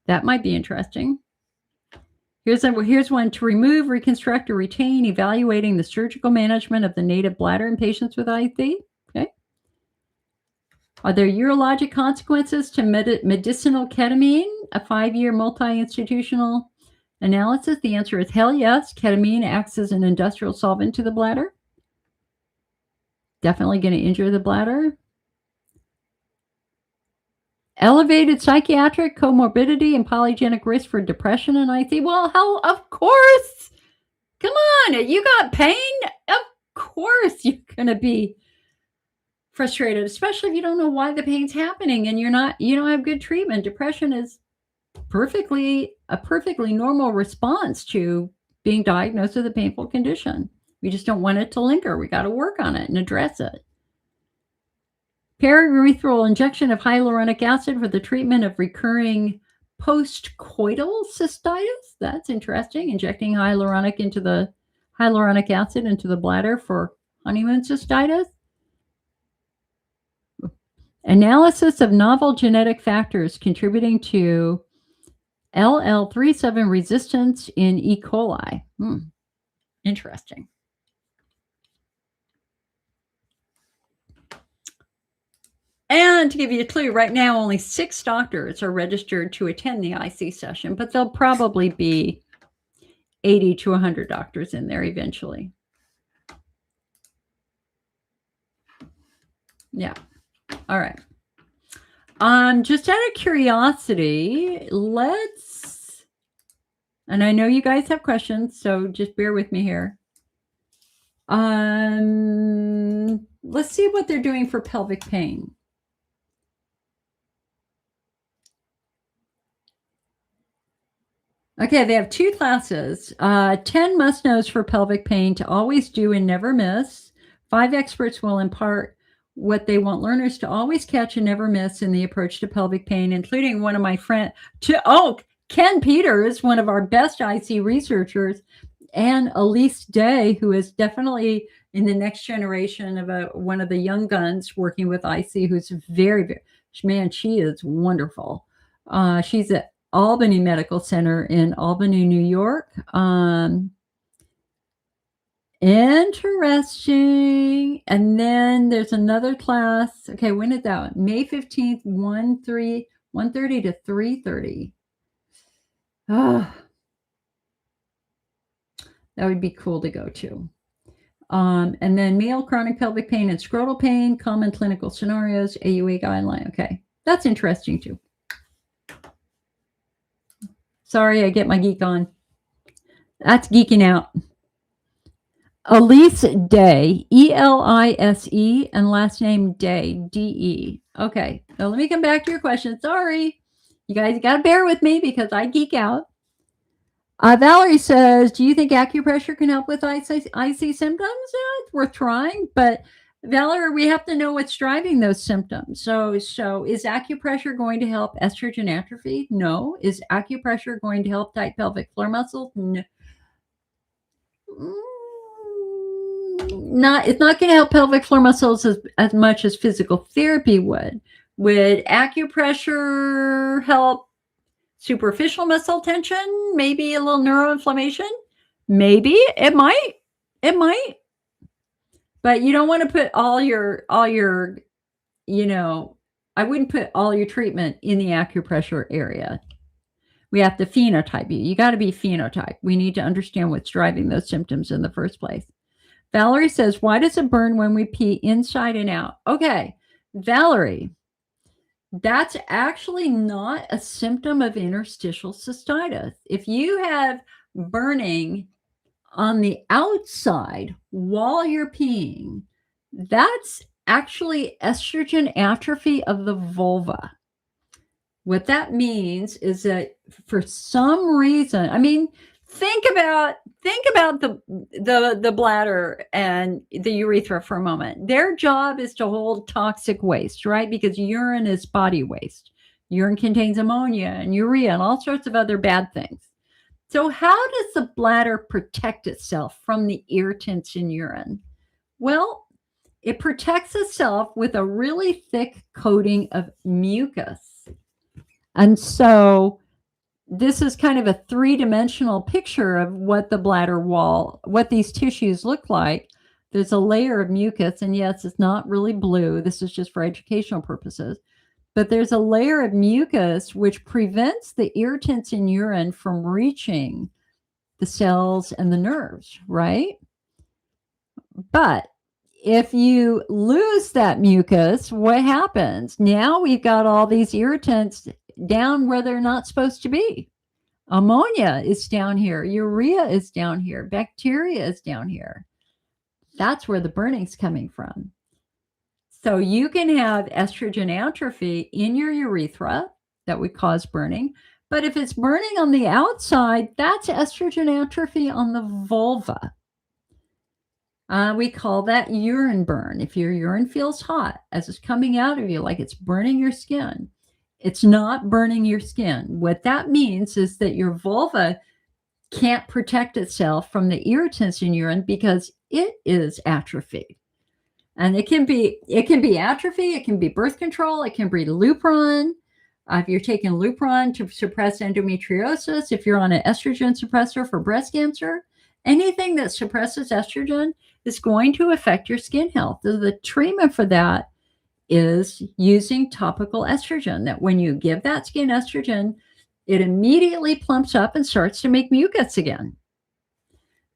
that might be interesting. Here's one to remove, reconstruct, or retain, evaluating the surgical management of the native bladder in patients with IC. Okay. Are there urologic consequences to medicinal ketamine? A 5-year multi-institutional analysis. The answer is hell yes. Ketamine acts as an industrial solvent to the bladder. Definitely going to injure the bladder. Elevated psychiatric comorbidity and polygenic risk for depression and IC. Well, hell, of course. Come on, you got pain? Of course you're going to be frustrated, especially if you don't know why the pain's happening and you don't have good treatment. Depression is a perfectly normal response to being diagnosed with a painful condition. We just don't want it to linger. We got to work on it and address it. Periurethral injection of hyaluronic acid for the treatment of recurring postcoital cystitis. That's interesting. Injecting hyaluronic acid into the bladder for honeymoon cystitis. Analysis of novel genetic factors contributing to LL37 resistance in E. coli. Interesting. And to give you a clue, right now only 6 doctors are registered to attend the IC session, but there'll probably be 80 to 100 doctors in there eventually. Yeah. All right. Just out of curiosity, and I know you guys have questions, so just bear with me here. Let's see what they're doing for pelvic pain. Okay, they have 2 classes. 10 must-knows for pelvic pain to always do and never miss. 5 experts will impart what they want learners to always catch and never miss in the approach to pelvic pain, including one of my friends. Ken Peters, one of our best IC researchers, and Elise Day, who is definitely in the next generation of one of the young guns working with IC, who's very, very, man, she is wonderful. She's at Albany Medical Center in Albany, New York. Interesting. And then there's another class. Okay, when is that one? May 15th, 1:30 to 3:30. That would be cool to go to. And then male chronic pelvic pain and scrotal pain, common clinical scenarios, AUA guideline. Okay, that's interesting too. Sorry, I get my geek on. That's geeking out. Elise Day, Elise, and last name Day, DE. Okay, so let me come back to your question. Sorry, you guys got to bear with me because I geek out. Valerie says, do you think acupressure can help with IC symptoms? It's worth trying, but Valerie, we have to know what's driving those symptoms. So is acupressure going to help estrogen atrophy? No. Is acupressure going to help tight pelvic floor muscles? No. It's not going to help pelvic floor muscles as much as physical therapy would. Would acupressure help superficial muscle tension? Maybe a little neuroinflammation? Maybe. It might. But you don't want to put all your I wouldn't put all your treatment in the acupressure area. We have to phenotype you. You got to be phenotyped. We need to understand what's driving those symptoms in the first place. Valerie says, why does it burn when we pee inside and out? Okay, Valerie, that's actually not a symptom of interstitial cystitis. If you have burning on the outside while you're peeing, that's actually estrogen atrophy of the vulva. What that means is that for some reason, I mean, think about the bladder and the urethra for a moment. Their job is to hold toxic waste, right? Because urine is body waste. Urine contains ammonia and urea and all sorts of other bad things. So how does the bladder protect itself from the irritants in urine? Well, it protects itself with a really thick coating of mucus. And so this is kind of a three-dimensional picture of what the bladder wall, what these tissues look like. There's a layer of mucus, and yes, it's not really blue. This is just for educational purposes. But there's a layer of mucus which prevents the irritants in urine from reaching the cells and the nerves, right? But if you lose that mucus, what happens? Now we've got all these irritants down where they're not supposed to be. Ammonia is down here. Urea is down here. Bacteria is down here. That's where the burning's coming from. So you can have estrogen atrophy in your urethra that would cause burning. But if it's burning on the outside, that's estrogen atrophy on the vulva. We call that urine burn. If your urine feels hot as it's coming out of you, like it's burning your skin, it's not burning your skin. What that means is that your vulva can't protect itself from the irritants in urine because it is atrophied. And it can be atrophy, it can be birth control, it can be Lupron. If you're taking Lupron to suppress endometriosis, if you're on an estrogen suppressor for breast cancer, anything that suppresses estrogen is going to affect your skin health. So the treatment for that is using topical estrogen, that when you give that skin estrogen, it immediately plumps up and starts to make mucus again.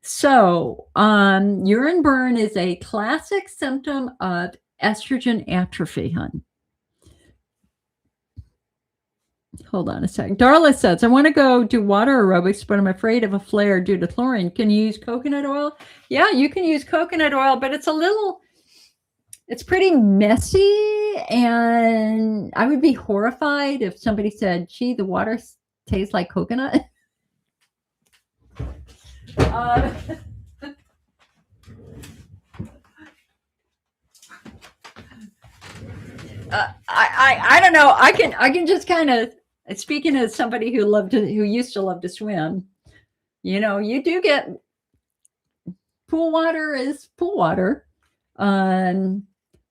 So urine burn is a classic symptom of estrogen atrophy, hon. Hold on a second. Darla says, I want to go do water aerobics, but I'm afraid of a flare due to chlorine. Can you use coconut oil? Yeah, you can use coconut oil, but it's pretty messy. And I would be horrified if somebody said, gee, the water tastes like coconut. I don't know. I can just kind of, speaking as somebody who used to love to swim, you do get pool water is pool water.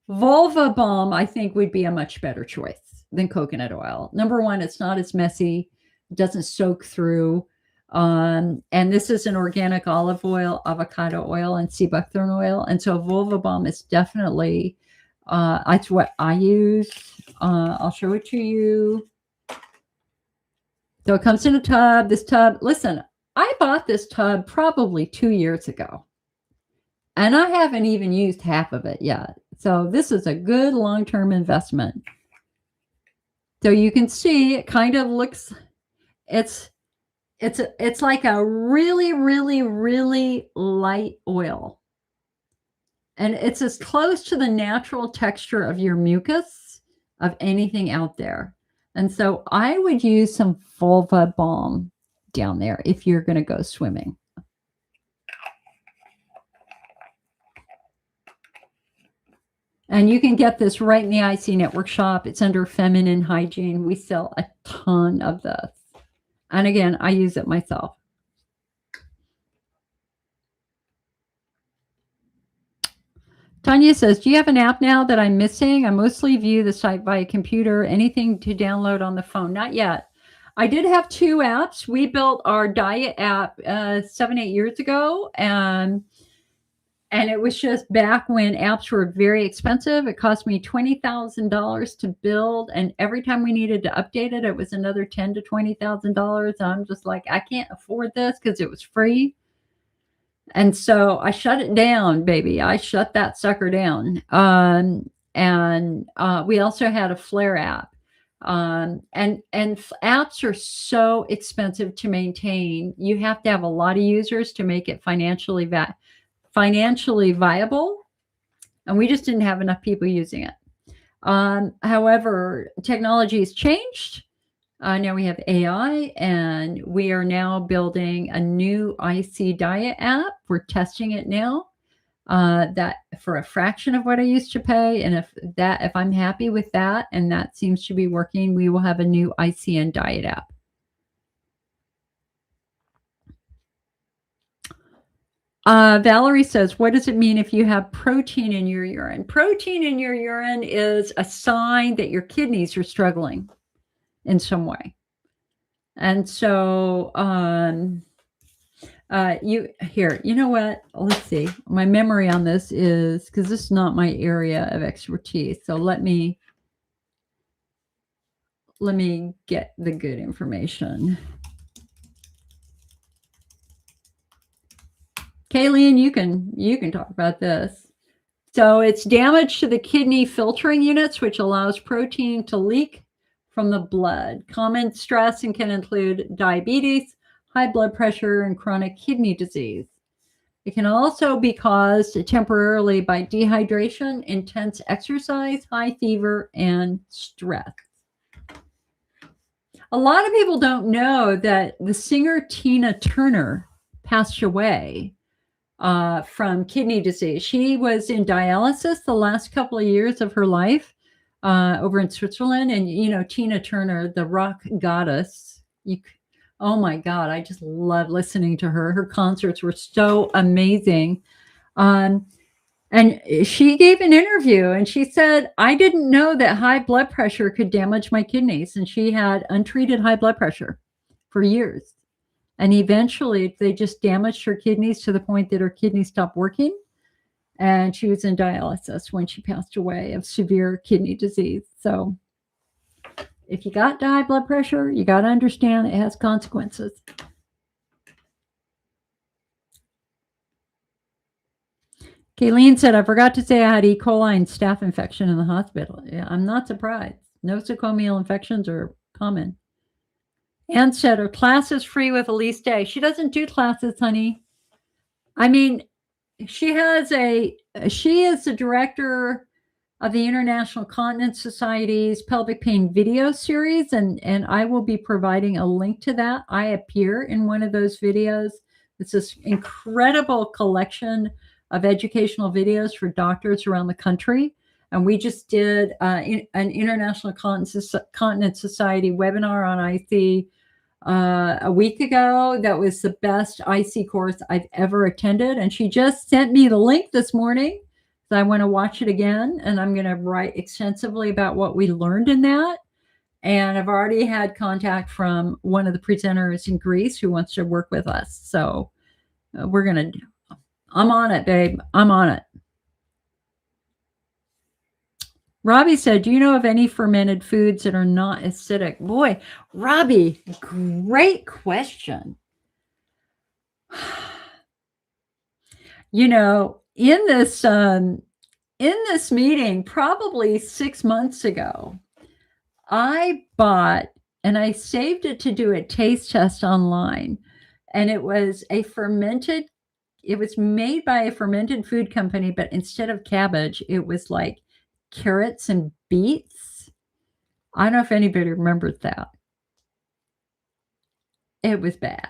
Vulva balm, I think, would be a much better choice than coconut oil. Number one, it's not as messy, it doesn't soak through. And this is an organic olive oil, avocado oil, and sea buckthorn oil. And so vulva balm is definitely, that's what I use. I'll show it to you. So it comes in a tub. This tub, listen, I bought this tub probably 2 years ago, and I haven't even used half of it yet. So this is a good long-term investment. So you can see it kind of looks, it's like a really, really, really light oil. And it's as close to the natural texture of your mucus of anything out there. And so I would use some vulva balm down there if you're going to go swimming. And you can get this right in the IC Network shop. It's under Feminine Hygiene. We sell a ton of this. And again, I use it myself. Tanya says, do you have an app now that I'm missing? I mostly view the site via computer. Anything to download on the phone? Not yet. I did have 2 apps. We built our diet app 7-8 years ago. And And it was just back when apps were very expensive. It cost me $20,000 to build. And every time we needed to update it, it was another $10,000 to $20,000. I'm just like, I can't afford this because it was free. And so I shut it down, baby. I shut that sucker down. And we also had a Flare app. And apps are so expensive to maintain. You have to have a lot of users to make it financially viable. And we just didn't have enough people using it. However, technology has changed. Now we have AI, and we are now building a new IC diet app. We're testing it now. That for a fraction of what I used to pay. And if I'm happy with that and that seems to be working, we will have a new ICN diet app. Valerie says, what does it mean if you have protein in your urine? Protein in your urine is a sign that your kidneys are struggling in some way. And so, you know what? Let's see. My memory on this is, because this is not my area of expertise. So let me get the good information. Kayleen, you can talk about this. So it's damage to the kidney filtering units, which allows protein to leak from the blood. Common stress and can include diabetes, high blood pressure, and chronic kidney disease. It can also be caused temporarily by dehydration, intense exercise, high fever, and stress. A lot of people don't know that the singer Tina Turner passed away from kidney disease. She was in dialysis the last couple of years of her life over in Switzerland. And, you know, Tina Turner, the rock goddess, oh my God, I just love listening to her. Her concerts were so amazing. And she gave an interview and she said, I didn't know that high blood pressure could damage my kidneys. And she had untreated high blood pressure for years. And eventually they just damaged her kidneys to the point that her kidneys stopped working. And she was in dialysis when she passed away of severe kidney disease. So if you got high blood pressure, you got to understand it has consequences. Kayleen said, I forgot to say I had E. coli and staph infection in the hospital. Yeah, I'm not surprised. Nosocomial infections are common. Ann said, her classes free with Elise Day. She doesn't do classes, honey. I mean, she is the director of the International Continence Society's Pelvic Pain video series, and I will be providing a link to that. I appear in one of those videos. It's this incredible collection of educational videos for doctors around the country. And we just did an International Continence Society webinar on IC a week ago. That was the best IC course I've ever attended. And she just sent me the link this morning. So I want to watch it again. And I'm going to write extensively about what we learned in that. And I've already had contact from one of the presenters in Greece who wants to work with us. So I'm on it, babe. I'm on it. Robbie said, do you know of any fermented foods that are not acidic? Boy, Robbie, great question. You know, in this meeting, probably 6 months ago, I bought, and I saved it to do a taste test online, and it was made by a fermented food company, but instead of cabbage, it was like carrots and beets. I don't know if anybody remembers that. It was bad.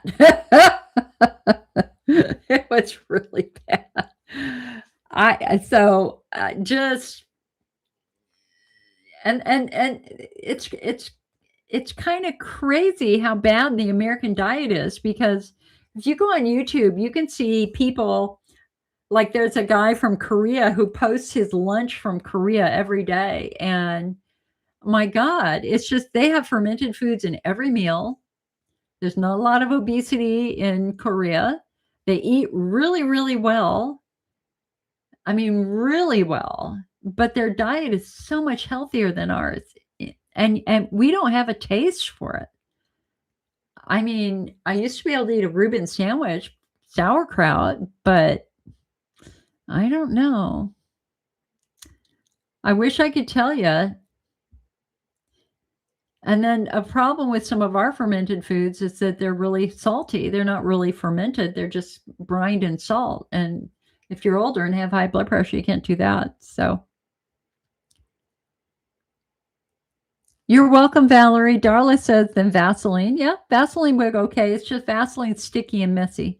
It was really bad. It's kind of crazy how bad the American diet is, because if you go on YouTube, you can see people, like there's a guy from Korea who posts his lunch from Korea every day. And my God, it's just, they have fermented foods in every meal. There's not a lot of obesity in Korea. They eat really, really well. I mean, really well, but their diet is so much healthier than ours. And we don't have a taste for it. I mean, I used to be able to eat a Reuben sandwich, sauerkraut, but I don't know. I wish I could tell you. And then a problem with some of our fermented foods is that they're really salty. They're not really fermented. They're just brined in salt. And if you're older and have high blood pressure, you can't do that. So you're welcome, Valerie. Darla says then Vaseline. Yeah, Vaseline would go okay. It's just Vaseline sticky and messy.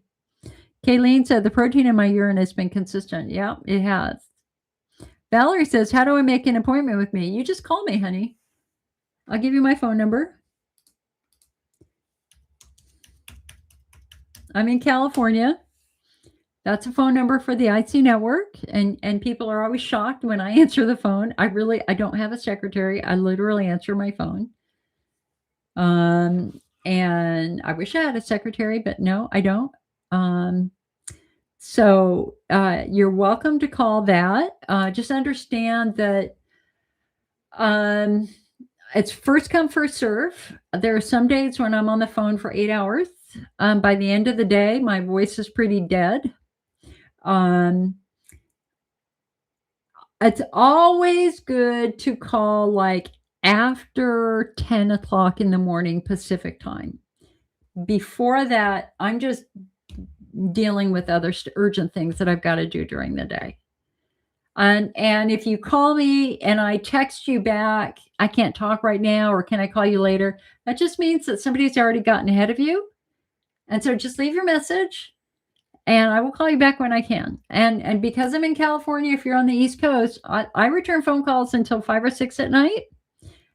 Kayleen said the protein in my urine has been consistent. Yeah, it has. Valerie says, how do I make an appointment with me? You just call me, honey. I'll give you my phone number. I'm in California. That's a phone number for the IC network. And people are always shocked when I answer the phone. I don't have a secretary. I literally answer my phone. And I wish I had a secretary, but no, I don't. So you're welcome to call that. Just understand that it's first come, first serve. There are some days when I'm on the phone for 8 hours. By the end of the day, my voice is pretty dead. It's always good to call like after 10 o'clock in the morning Pacific time. Before that, I'm just dealing with other urgent things that I've got to do during the day. And if you call me and I text you back, I can't talk right now, or can I call you later? That just means that somebody's already gotten ahead of you. And so just leave your message and I will call you back when I can. And because I'm in California, if you're on the East Coast, I return phone calls until 5 or 6 at night.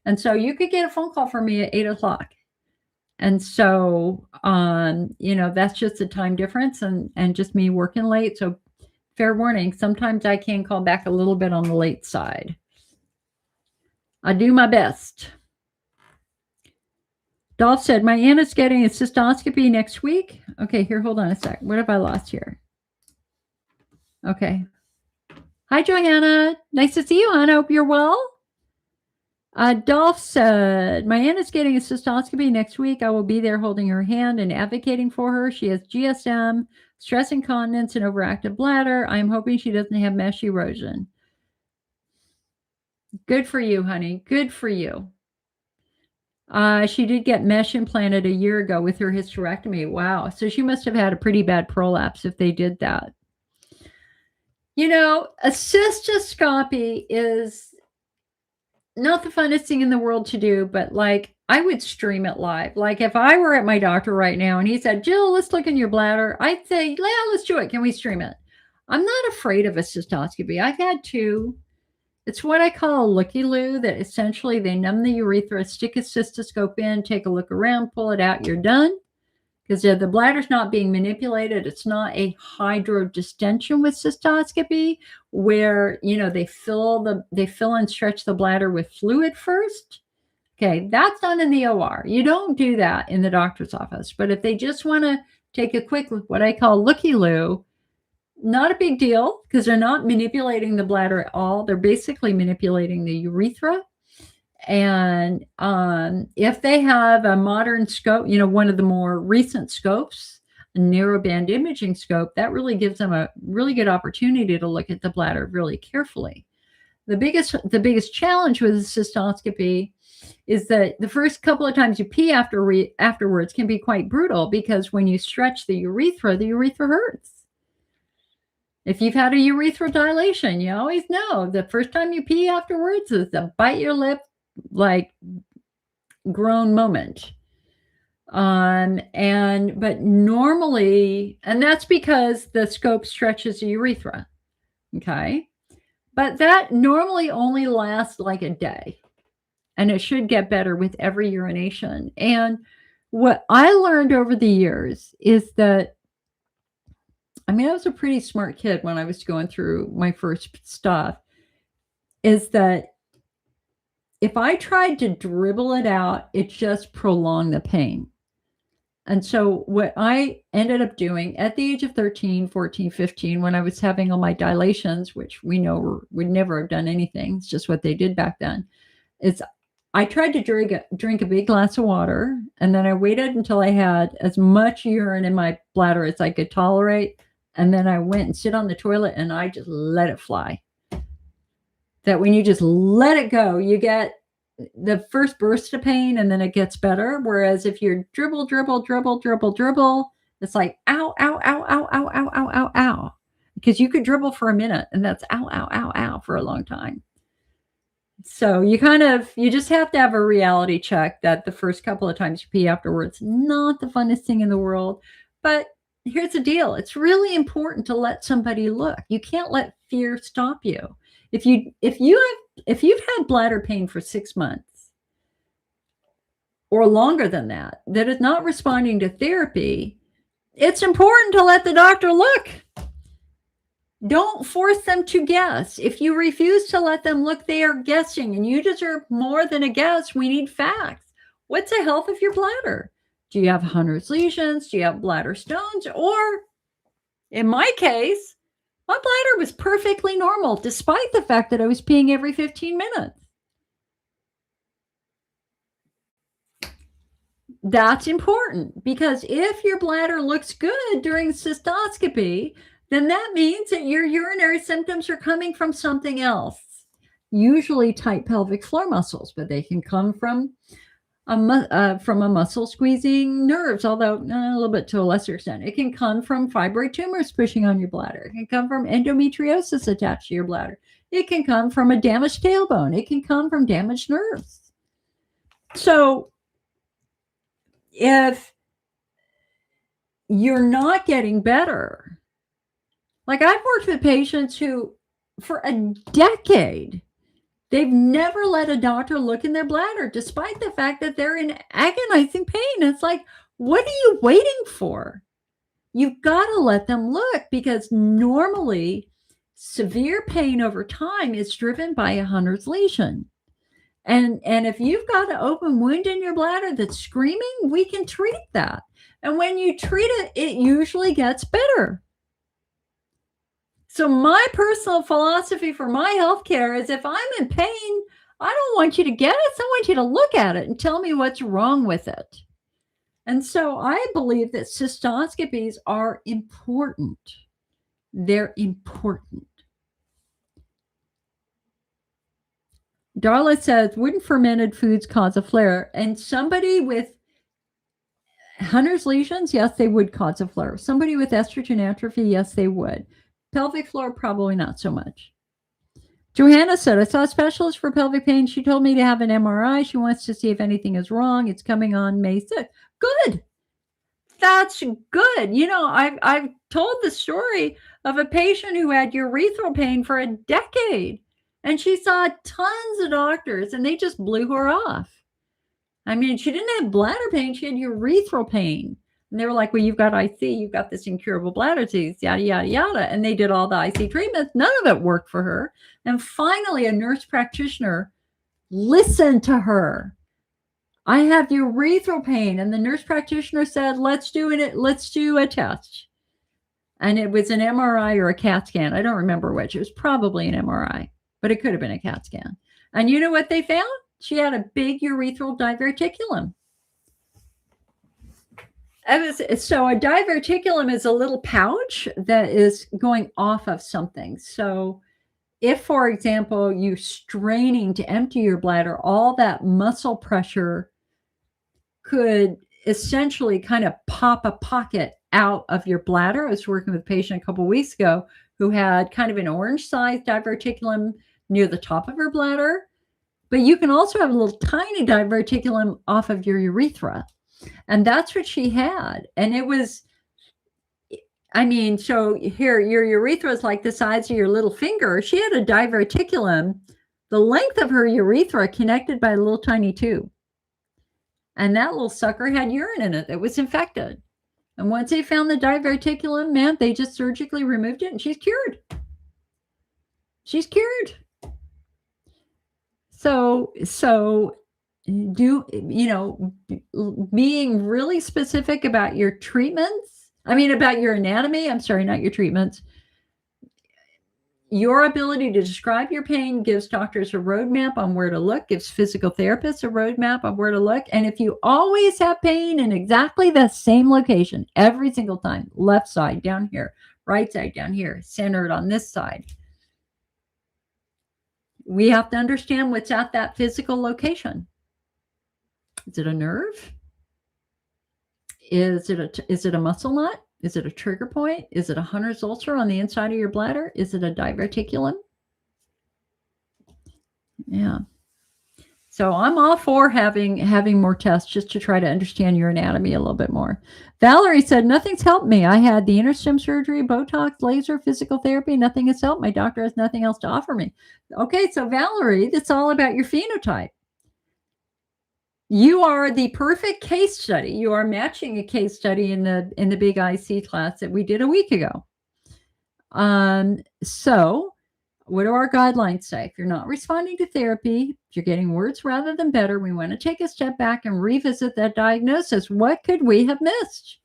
And so you could get a phone call from me at 8 o'clock. And so, that's just the time difference and just me working late. So fair warning, sometimes I can call back a little bit on the late side. I do my best. Dolph said, my aunt is getting a cystoscopy next week. Okay, here, hold on a sec. What have I lost here? Okay. Hi, Johanna. Nice to see you, hon. I hope you're well. Dolph said, my aunt is getting a cystoscopy next week. I will be there holding her hand and advocating for her. She has GSM, stress incontinence, and overactive bladder. I am hoping she doesn't have mesh erosion. Good for you, honey. Good for you. She did get mesh implanted a year ago with her hysterectomy. Wow. So she must have had a pretty bad prolapse if they did that. A cystoscopy is not the funnest thing in the world to do, but like I would stream it live. Like if I were at my doctor right now and he said, Jill, let's look in your bladder, I'd say, yeah, let's do it. Can we stream it? I'm not afraid of a cystoscopy. I've had 2. It's what I call a looky-loo, that essentially they numb the urethra, stick a cystoscope in, take a look around, pull it out, you're done. Because the bladder's not being manipulated. It's not a hydrodistension with cystoscopy where, they fill and stretch the bladder with fluid first. Okay, that's done in the OR. You don't do that in the doctor's office. But if they just want to take a quick, what I call looky-loo, not a big deal because they're not manipulating the bladder at all. They're basically manipulating the urethra. And if they have a modern scope, one of the more recent scopes, a narrowband imaging scope, that really gives them a really good opportunity to look at the bladder really carefully. The biggest challenge with a cystoscopy is that the first couple of times you pee afterwards can be quite brutal because when you stretch the urethra hurts. If you've had a urethral dilation, you always know the first time you pee afterwards is a bite your lip, like groan moment. But normally, and that's because the scope stretches the urethra. Okay. But that normally only lasts like a day and it should get better with every urination. And what I learned over the years is that, I was a pretty smart kid when I was going through my first stuff, is that if I tried to dribble it out, it just prolonged the pain. And so what I ended up doing at the age of 13, 14, 15, when I was having all my dilations, which we know would never have done anything, it's just what they did back then, is I tried to drink a big glass of water, and then I waited until I had as much urine in my bladder as I could tolerate, and then I went and sit on the toilet and I just let it fly. That when you just let it go, you get the first burst of pain and then it gets better. Whereas if you're dribble, it's like ow, ow, ow, ow, ow, ow, ow, ow, ow. Because you could dribble for a minute and that's ow, ow, ow, ow for a long time. So you just have to have a reality check that the first couple of times you pee afterwards, not the funnest thing in the world. But here's the deal. It's really important to let somebody look. You can't let fear stop you. If you've had bladder pain for 6 months or longer than that is not responding to therapy, it's important to let the doctor look. Don't force them to guess. If you refuse to let them look, they are guessing, and you deserve more than a guess. We need facts. What's the health of your bladder? Do you have Hunner's lesions? Do you have bladder stones? Or in my case, my bladder was perfectly normal, despite the fact that I was peeing every 15 minutes. That's important, because if your bladder looks good during cystoscopy, then that means that your urinary symptoms are coming from something else, usually tight pelvic floor muscles, but they can come from a muscle squeezing nerves, although a little bit to a lesser extent. It can come from fibroid tumors pushing on your bladder. It can come from endometriosis attached to your bladder. It can come from a damaged tailbone. It can come from damaged nerves. So if you're not getting better, like I've worked with patients who, for a decade, they've never let a doctor look in their bladder, despite the fact that they're in agonizing pain. It's like, what are you waiting for? You've got to let them look, because normally severe pain over time is driven by a Hunner's lesion. And if you've got an open wound in your bladder that's screaming, we can treat that. And when you treat it, it usually gets better. So my personal philosophy for my healthcare is, if I'm in pain, I don't want you to guess. I want you to look at it and tell me what's wrong with it. And so I believe that cystoscopies are important. They're important. Darla says, wouldn't fermented foods cause a flare? And somebody with Hunner's lesions, yes, they would cause a flare. Somebody with estrogen atrophy, yes, they would. Pelvic floor, probably not so much. Johanna said, I saw a specialist for pelvic pain. She told me to have an MRI. She wants to see if anything is wrong. It's coming on May 6th. Good. That's good. You know, I've told the story of a patient who had urethral pain for a decade, and she saw tons of doctors, and they just blew her off. I mean, she didn't have bladder pain. She had urethral pain. And they were like, well, you've got IC, you've got this incurable bladder disease, yada, yada, yada. And they did all the IC treatments. None of it worked for her. And finally, a nurse practitioner listened to her. I have urethral pain. And the nurse practitioner said, let's do a test. And it was an MRI or a CAT scan. I don't remember which. It was probably an MRI, but it could have been a CAT scan. And you know what they found? She had a big urethral diverticulum. So a diverticulum is a little pouch that is going off of something. So if, for example, you're straining to empty your bladder, all that muscle pressure could essentially kind of pop a pocket out of your bladder. I was working with a patient a couple of weeks ago who had kind of an orange-sized diverticulum near the top of her bladder. But you can also have a little tiny diverticulum off of your urethra. And that's what she had. And it was, I mean, so here, your urethra is like the size of your little finger. She had a diverticulum, the length of her urethra, connected by a little tiny tube. And that little sucker had urine in it that was infected. And once they found the diverticulum, man, they just surgically removed it, and she's cured. She's cured. So being really specific about your treatments. I mean, about your anatomy. I'm sorry, not your treatments. Your ability to describe your pain gives doctors a roadmap on where to look, gives physical therapists a roadmap on where to look. And if you always have pain in exactly the same location every single time, left side down here, right side down here, centered on this side, we have to understand what's at that physical location. Is it a nerve? Is it a muscle knot? Is it a trigger point? Is it a Hunner's ulcer on the inside of your bladder? Is it a diverticulum? Yeah. So I'm all for having more tests just to try to understand your anatomy a little bit more. Valerie said, nothing's helped me. I had the interstem surgery, Botox, laser, physical therapy. Nothing has helped. My doctor has nothing else to offer me. Okay, so Valerie, that's all about your phenotype. You are the perfect case study. You are matching a case study in the big IC class that we did a week ago. So what do our guidelines say? If you're not responding to therapy, if you're getting worse rather than better, we want to take a step back and revisit that diagnosis. What could we have missed?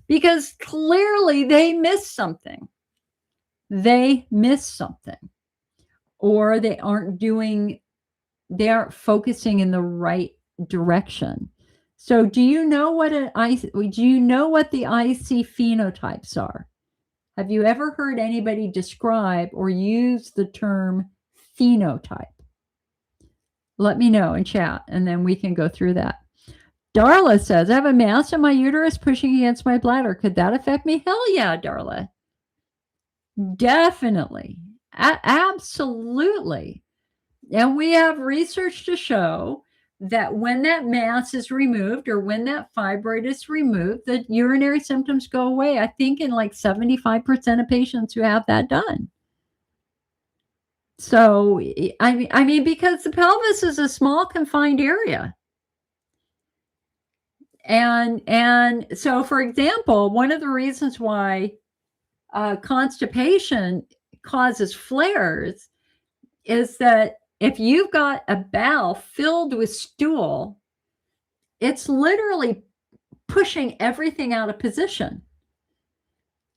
Because clearly they missed something. They missed something. Or they aren't focusing in the right direction. So do you know what the IC phenotypes are? Have you ever heard anybody describe or use the term phenotype? Let me know in chat, and then we can go through that. Darla says, I have a mass in my uterus pushing against my bladder. Could that affect me? Hell yeah, Darla. Definitely. Absolutely. And we have research to show that when that mass is removed or when that fibroid is removed, the urinary symptoms go away. I think in like 75% of patients who have that done. So, I mean, because the pelvis is a small confined area. And so, for example, one of the reasons why constipation causes flares is that if you've got a bowel filled with stool, it's literally pushing everything out of position.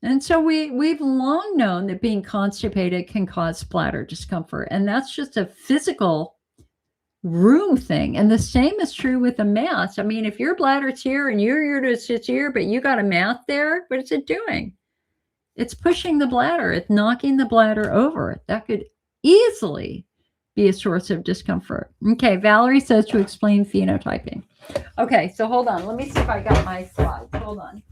And so we've long known that being constipated can cause bladder discomfort. And that's just a physical room thing. And the same is true with a mass. I mean, if your bladder's here and your uterus is here, but you got a mass there, what is it doing? It's pushing the bladder. It's knocking the bladder over. That could easily be a source of discomfort. Okay, Valerie says to explain phenotyping. Okay, so hold on. Let me see if I got my slides. Hold on.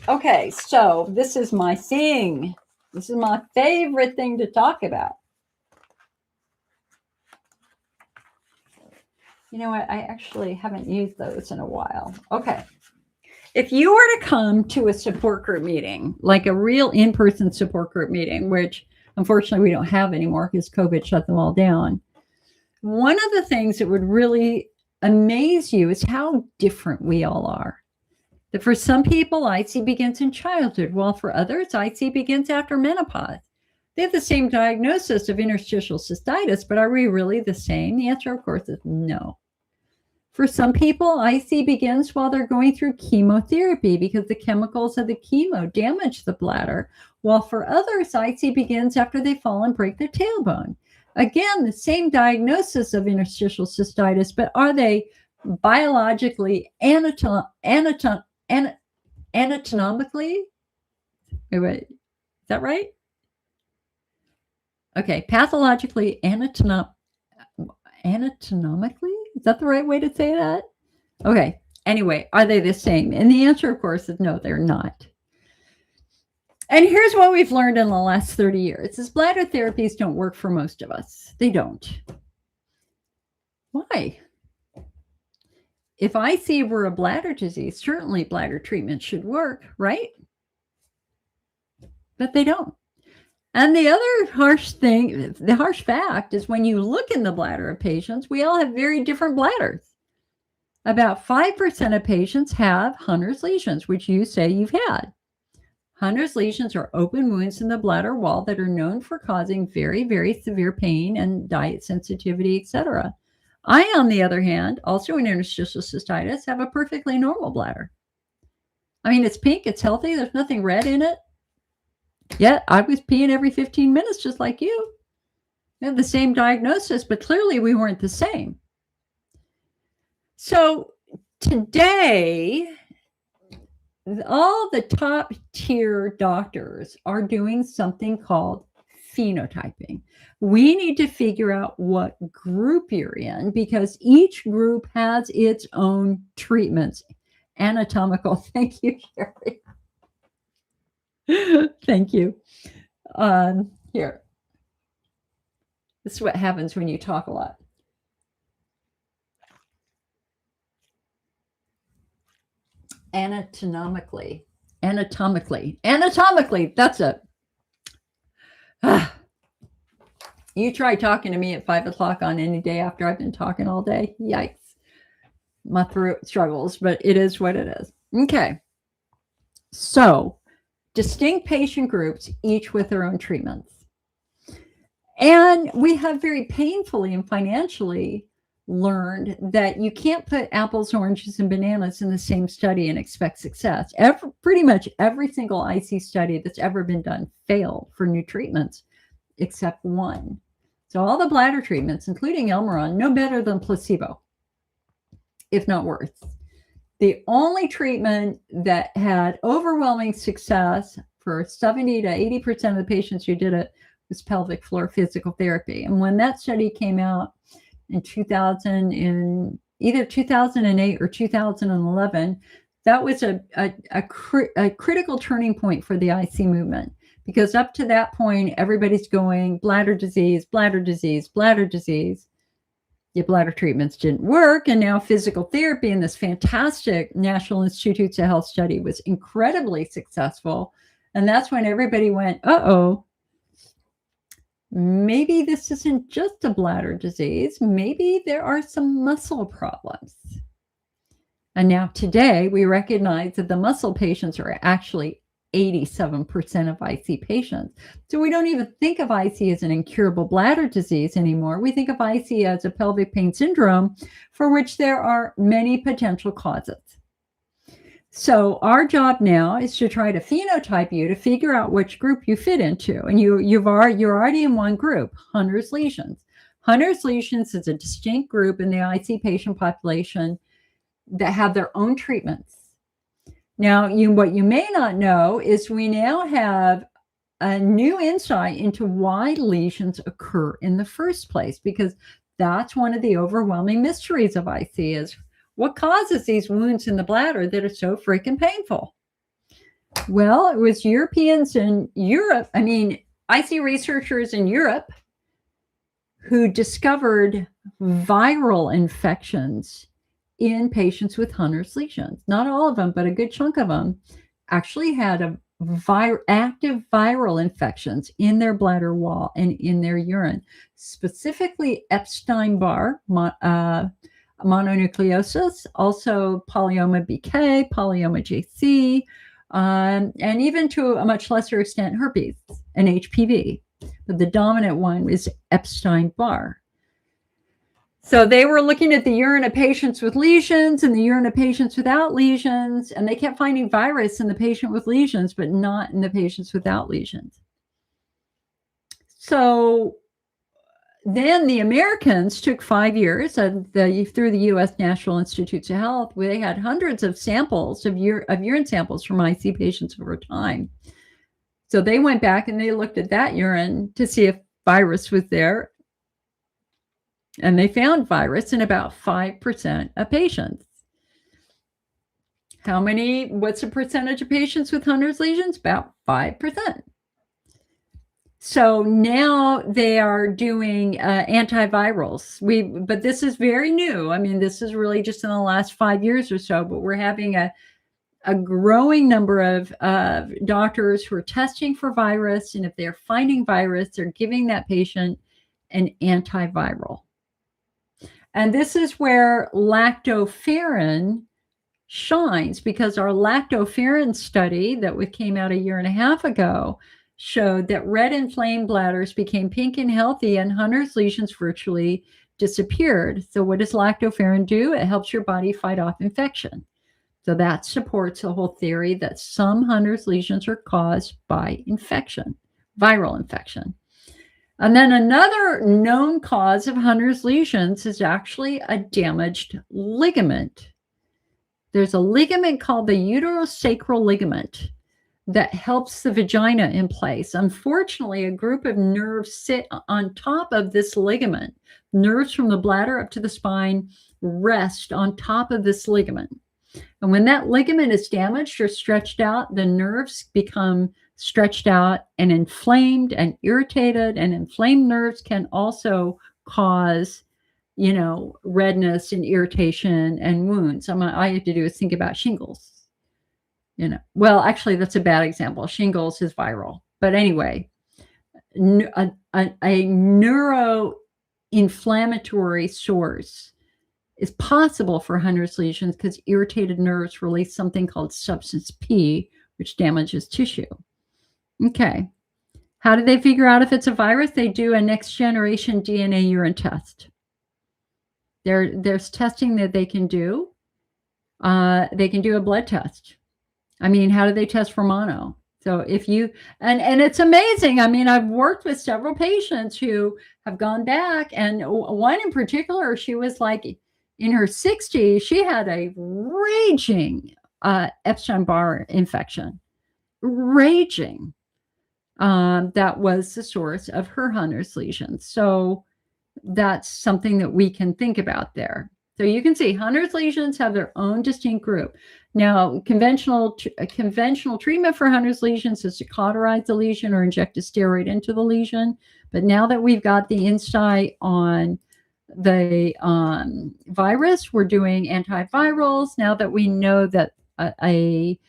Okay, so this is my thing. This is my favorite thing to talk about. You know what? I actually haven't used those in a while. Okay. If you were to come to a support group meeting, like a real in-person support group meeting, which unfortunately we don't have anymore because COVID shut them all down, one of the things that would really amaze you is how different we all are. That for some people, IC begins in childhood, while for others, IC begins after menopause. They have the same diagnosis of interstitial cystitis, but are we really the same? The answer, of course, is no. For some people, IC begins while they're going through chemotherapy because the chemicals of the chemo damage the bladder, while for others, IC begins after they fall and break their tailbone. Again, the same diagnosis of interstitial cystitis, but are they biologically anatomically? Wait, is that right? Okay, pathologically anatomically? Is that the right way to say that? Okay, anyway, are they the same? And the answer, of course, is no, they're not. And here's what we've learned in the last 30 years is bladder therapies don't work for most of us. They don't. Why? If IC were a bladder disease, certainly bladder treatment should work, right? But they don't. And the other harsh thing, the harsh fact is when you look in the bladder of patients, we all have very different bladders. About 5% of patients have Hunner's lesions, which you say you've had. Hunner's lesions are open wounds in the bladder wall that are known for causing very, very severe pain and diet sensitivity, etc. I, on the other hand, also in interstitial cystitis, have a perfectly normal bladder. I mean, it's pink, it's healthy, there's nothing red in it. Yet I was peeing every 15 minutes just like you. We have the same diagnosis, but clearly we weren't the same. So today, all the top tier doctors are doing something called phenotyping. We need to figure out what group you're in because each group has its own treatments. Anatomical. Thank you, Sherry. Thank you. Here. This is what happens when you talk a lot. Anatomically, that's it. You try talking to me at 5 o'clock on any day after I've been talking all day. Yikes. My throat struggles, but it is what it is. Okay. So, distinct patient groups, each with their own treatments. And we have very painfully and financially learned that you can't put apples, oranges, and bananas in the same study and expect success. Pretty much every single IC study that's ever been done failed for new treatments, except one. So all the bladder treatments, including Elmeron, no better than placebo, if not worse. The only treatment that had overwhelming success for 70 to 80% of the patients who did it was pelvic floor physical therapy. And when that study came out in either 2008 or 2011, that was a critical turning point for the IC movement. Because up to that point, everybody's going bladder disease, bladder disease, bladder disease. Your bladder treatments didn't work. And now physical therapy in this fantastic National Institutes of Health study was incredibly successful. And that's when everybody went, uh-oh, maybe this isn't just a bladder disease. Maybe there are some muscle problems. And now today we recognize that the muscle patients are actually 87% of IC patients. So we don't even think of IC as an incurable bladder disease anymore. We think of IC as a pelvic pain syndrome for which there are many potential causes. So our job now is to try to phenotype you to figure out which group you fit into. And you're already in one group, Hunner's lesions. Hunner's lesions is a distinct group in the IC patient population that have their own treatments. Now, what you may not know is we now have a new insight into why lesions occur in the first place, because that's one of the overwhelming mysteries of IC is what causes these wounds in the bladder that are so freaking painful? Well, it was Europeans in Europe, IC researchers in Europe who discovered viral infections in patients with Hunner's lesions. Not all of them, but a good chunk of them actually had active viral infections in their bladder wall and in their urine, specifically Epstein-Barr mononucleosis, also polyoma BK, polyoma JC, and even to a much lesser extent, herpes and HPV. But the dominant one was Epstein-Barr. So they were looking at the urine of patients with lesions and the urine of patients without lesions, and they kept finding virus in the patient with lesions, but not in the patients without lesions. So then the Americans took 5 years through the U.S. National Institutes of Health, where they had hundreds of samples of urine samples from IC patients over time. So they went back and they looked at that urine to see if virus was there. And they found virus in about 5% of patients. What's the percentage of patients with Hunner's lesions? About 5%. So now they are doing antivirals. But this is very new. This is really just in the last 5 years or so, but we're having a growing number of doctors who are testing for virus. And if they're finding virus, they're giving that patient an antiviral. And this is where lactoferrin shines because our lactoferrin study that came out a year and a half ago showed that red inflamed bladders became pink and healthy, and Hunner's lesions virtually disappeared. So what does lactoferrin do? It helps your body fight off infection. So that supports the whole theory that some Hunner's lesions are caused by infection, viral infection. And then another known cause of Hunner's lesions is actually a damaged ligament. There's a ligament called the uterosacral ligament that helps the vagina in place. Unfortunately, a group of nerves sit on top of this ligament. Nerves from the bladder up to the spine rest on top of this ligament. And when that ligament is damaged or stretched out, the nerves become stretched out and inflamed and irritated. And inflamed nerves can also cause, redness and irritation and wounds. All I have to do is think about shingles. Well, actually, that's a bad example. Shingles is viral. But anyway, a neuroinflammatory source is possible for Hunner's lesions because irritated nerves release something called substance P, which damages tissue. Okay. How do they figure out if it's a virus? They do a next generation DNA urine test. There's testing that they can do. They can do a blood test. I mean, how do they test for mono? So if you, and it's amazing. I mean, I've worked with several patients who have gone back, and one in particular, she was like in her 60s, she had a raging Epstein-Barr infection, raging. That was the source of her Hunner's lesions. So that's something that we can think about there. So you can see Hunner's lesions have their own distinct group. Now, conventional treatment for Hunner's lesions is to cauterize the lesion or inject a steroid into the lesion. But now that we've got the insight on the virus, we're doing antivirals. Now that we know that a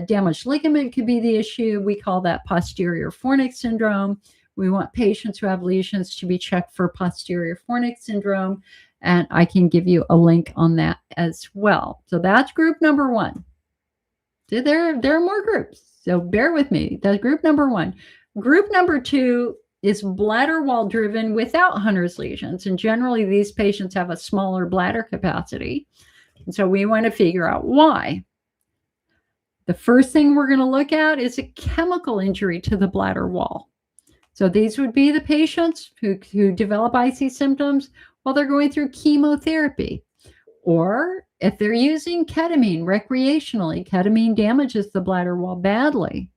damaged ligament could be the issue, we call that posterior fornix syndrome. We want patients who have lesions to be checked for posterior fornix syndrome. And I can give you a link on that as well. So that's group number one. So there are more groups, so bear with me. That's group number one. Group number two is bladder wall driven without Hunner's lesions. And generally, these patients have a smaller bladder capacity. And so we want to figure out why. The first thing we're going to look at is a chemical injury to the bladder wall. So these would be the patients who develop IC symptoms while they're going through chemotherapy. Or if they're using ketamine recreationally, ketamine damages the bladder wall badly.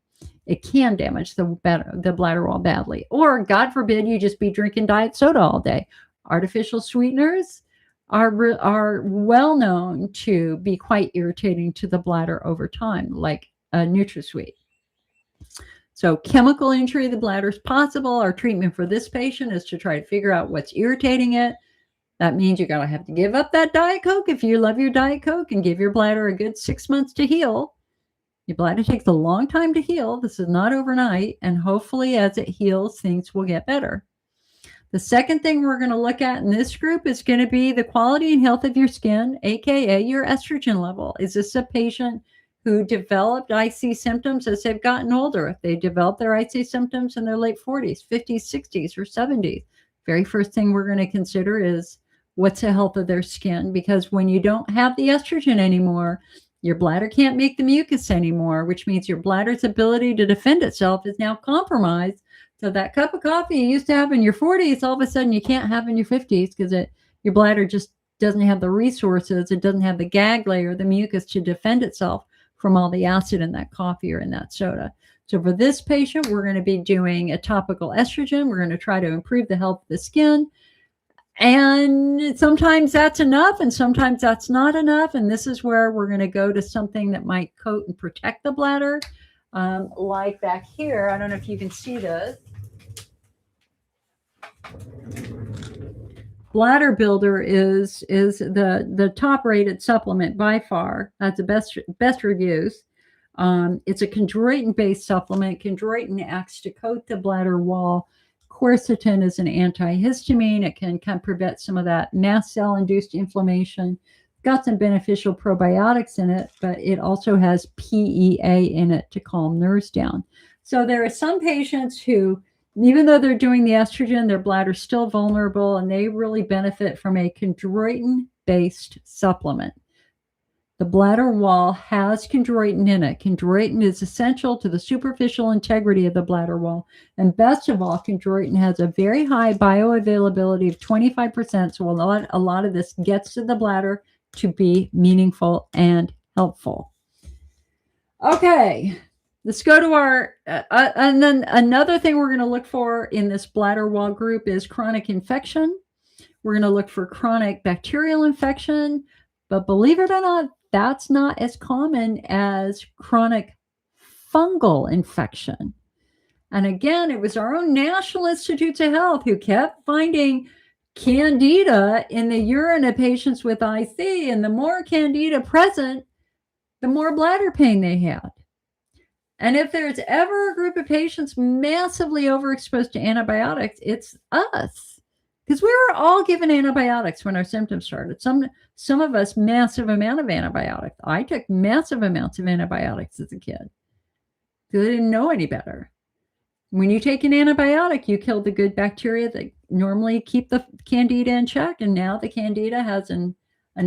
It can damage the bladder wall badly. Or, God forbid, you just be drinking diet soda all day. Artificial sweeteners are well known to be quite irritating to the bladder over time, like a NutraSweet. So chemical injury of the bladder is possible. Our treatment for this patient is to try to figure out what's irritating it. That means you're going to have to give up that Diet Coke if you love your Diet Coke, and give your bladder a good 6 months to heal. Your bladder takes a long time to heal. This is not overnight. And hopefully as it heals, things will get better. The second thing we're going to look at in this group is going to be the quality and health of your skin, aka your estrogen level. Is this a patient who developed IC symptoms as they've gotten older? If they developed their IC symptoms in their late 40s, 50s, 60s, or 70s, very first thing we're going to consider is what's the health of their skin, because when you don't have the estrogen anymore, your bladder can't make the mucus anymore, which means your bladder's ability to defend itself is now compromised. So that cup of coffee you used to have in your 40s, all of a sudden you can't have in your 50s because your bladder just doesn't have the resources. It doesn't have the gag layer, the mucus, to defend itself from all the acid in that coffee or in that soda. So for this patient, we're going to be doing a topical estrogen. We're going to try to improve the health of the skin. And sometimes that's enough, and sometimes that's not enough. And this is where we're going to go to something that might coat and protect the bladder. Like back here, I don't know if you can see this. Bladder Builder is the top rated supplement by far. That's the best reviews. It's a chondroitin based supplement. Chondroitin acts to coat the bladder wall. Quercetin is an antihistamine. It can prevent some of that mast cell induced inflammation. got some beneficial probiotics in it, but it also has PEA in it to calm nerves down. So there are some patients who, even though they're doing the estrogen, their bladder's still vulnerable, and they really benefit from a chondroitin-based supplement. The bladder wall has chondroitin in it. Chondroitin is essential to the superficial integrity of the bladder wall. And best of all, chondroitin has a very high bioavailability of 25%. So a lot of this gets to the bladder to be meaningful and helpful. Okay, let's go to our, and then another thing we're going to look for in this bladder wall group is chronic infection. We're going to look for chronic bacterial infection, but believe it or not, that's not as common as chronic fungal infection. And again, it was our own National Institutes of Health who kept finding candida in the urine of patients with IC, and the more candida present, the more bladder pain they had. And if there's ever a group of patients massively overexposed to antibiotics, it's us. Because we were all given antibiotics when our symptoms started. Some of us, massive amount of antibiotics. I took massive amounts of antibiotics as a kid because I didn't know any better. When you take an antibiotic, you kill the good bacteria that normally keep the candida in check, and now the candida has an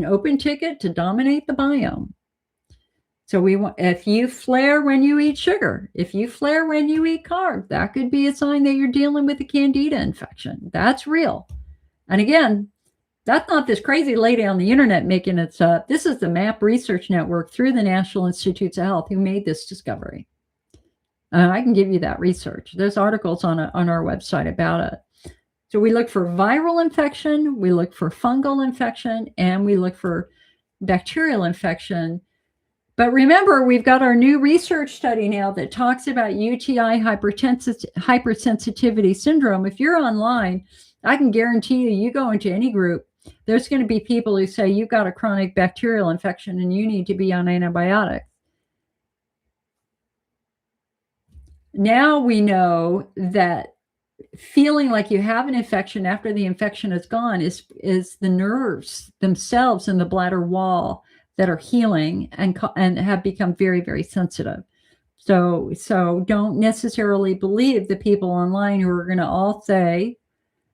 open ticket to dominate the biome. So if you flare when you eat sugar, if you flare when you eat carbs, that could be a sign that you're dealing with a candida infection. That's real. And again, that's not this crazy lady on the internet making it up. This is the MAP Research Network through the National Institutes of Health who made this discovery. I can give you that research. There's articles on our website about it. So we look for viral infection, we look for fungal infection, and we look for bacterial infection. But remember, we've got our new research study now that talks about UTI hypersensitivity syndrome. If you're online, I can guarantee you go into any group, there's going to be people who say you've got a chronic bacterial infection and you need to be on antibiotics. Now we know that feeling like you have an infection after the infection is gone is the nerves themselves in the bladder wall that are healing and have become very, very sensitive. So don't necessarily believe the people online who are going to all say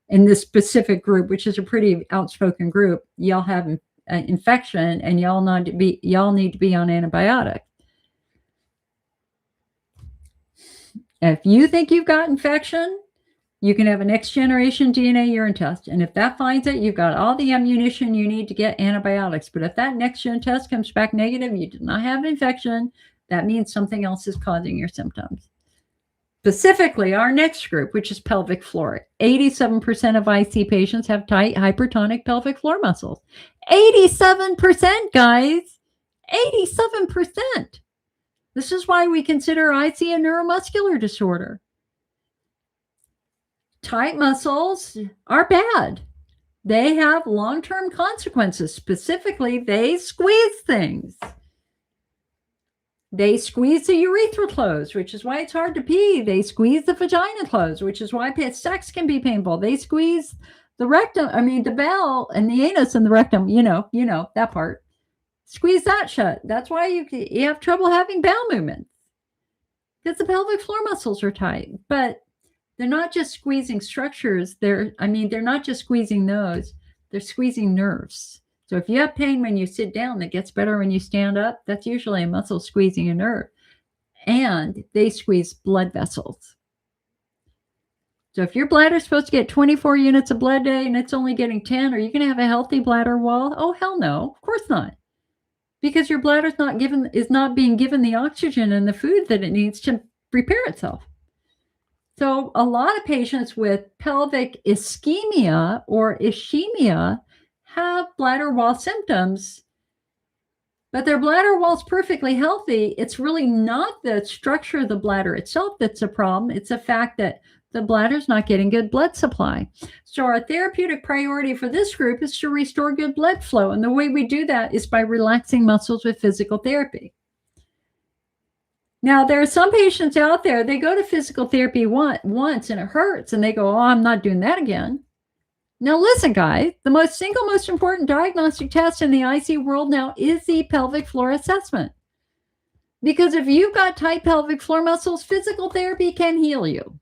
in this specific group, which is a pretty outspoken group, y'all have an infection and y'all need to be on antibiotics. If you think you've got infection, you can have a next generation DNA urine test. And if that finds it, you've got all the ammunition you need to get antibiotics. But if that next gen test comes back negative, you did not have an infection, that means something else is causing your symptoms. Specifically, our next group, which is pelvic floor. 87% of IC patients have tight hypertonic pelvic floor muscles. 87%, guys. 87%. This is why we consider IC a neuromuscular disorder. Tight muscles are bad. They have long-term consequences. Specifically, they squeeze things. They squeeze the urethra closed, which is why it's hard to pee. They squeeze the vagina closed, which is why sex can be painful. They squeeze the rectum, the bowel and the anus and the rectum, you know, that part. Squeeze that shut. That's why you have trouble having bowel movements because the pelvic floor muscles are tight. But they're not just squeezing structures. They're not just squeezing those. They're squeezing nerves. So if you have pain when you sit down that gets better when you stand up, that's usually a muscle squeezing a nerve. And they squeeze blood vessels. So if your bladder is supposed to get 24 units of blood a day and it's only getting 10, are you going to have a healthy bladder wall? Oh, hell no. Of course not. Because your bladder is not being given the oxygen and the food that it needs to repair itself. So a lot of patients with pelvic ischemia or ischemia have bladder wall symptoms, but their bladder wall's perfectly healthy. It's really not the structure of the bladder itself that's a problem. It's the fact that the bladder's not getting good blood supply. So our therapeutic priority for this group is to restore good blood flow. And the way we do that is by relaxing muscles with physical therapy. Now, there are some patients out there, they go to physical therapy once and it hurts and they go, oh, I'm not doing that again. Now, listen, guys, the most important diagnostic test in the IC world now is the pelvic floor assessment. Because if you've got tight pelvic floor muscles, physical therapy can heal you.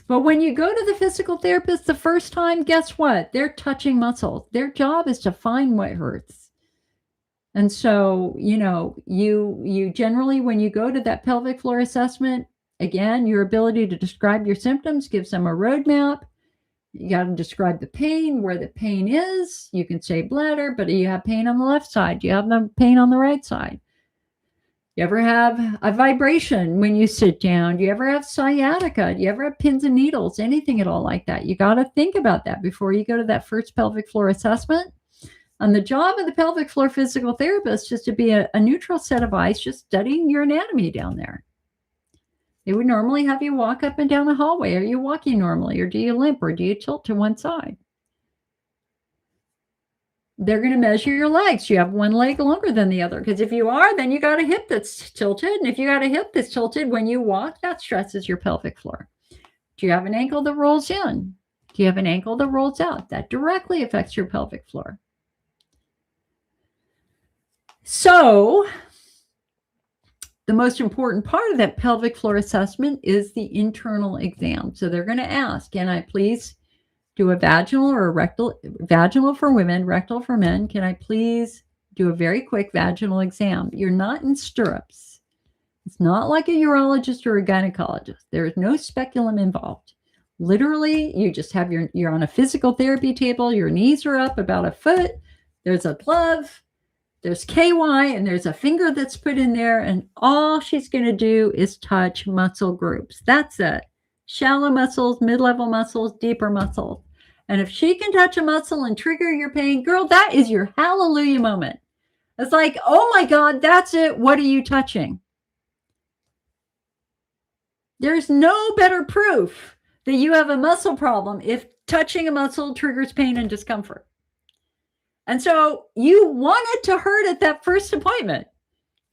But when you go to the physical therapist the first time, guess what? They're touching muscles. Their job is to find what hurts. And so, you generally, when you go to that pelvic floor assessment, again, your ability to describe your symptoms gives them a roadmap. You got to describe the pain, where the pain is. You can say bladder, but do you have pain on the left side? Do you have the pain on the right side? You ever have a vibration when you sit down? Do you ever have sciatica? Do you ever have pins and needles? Anything at all like that? You got to think about that before you go to that first pelvic floor assessment. And the job of the pelvic floor physical therapist is to be a neutral set of eyes, just studying your anatomy down there. They would normally have you walk up and down a hallway. Are you walking normally, or do you limp, or do you tilt to one side? They're going to measure your legs. You have one leg longer than the other, because if you are, then you got a hip that's tilted. And if you got a hip that's tilted when you walk, that stresses your pelvic floor. Do you have an ankle that rolls in? Do you have an ankle that rolls out? That directly affects your pelvic floor. So the most important part of that pelvic floor assessment is the internal exam. So they're going to ask, can I please do a vaginal or a rectal? Vaginal for women, rectal for men. Can I please do a very quick vaginal exam? You're not in stirrups. It's not like a urologist or a gynecologist. There is no speculum involved. Literally, you just have you're on a physical therapy table. Your knees are up about a foot. There's a glove. There's KY, and there's a finger that's put in there, and all she's going to do is touch muscle groups. That's it. Shallow muscles, mid-level muscles, deeper muscles. And if she can touch a muscle and trigger your pain, girl, that is your hallelujah moment. It's like, oh my God, that's it. What are you touching? There's no better proof that you have a muscle problem if touching a muscle triggers pain and discomfort. And so you want it to hurt at that first appointment.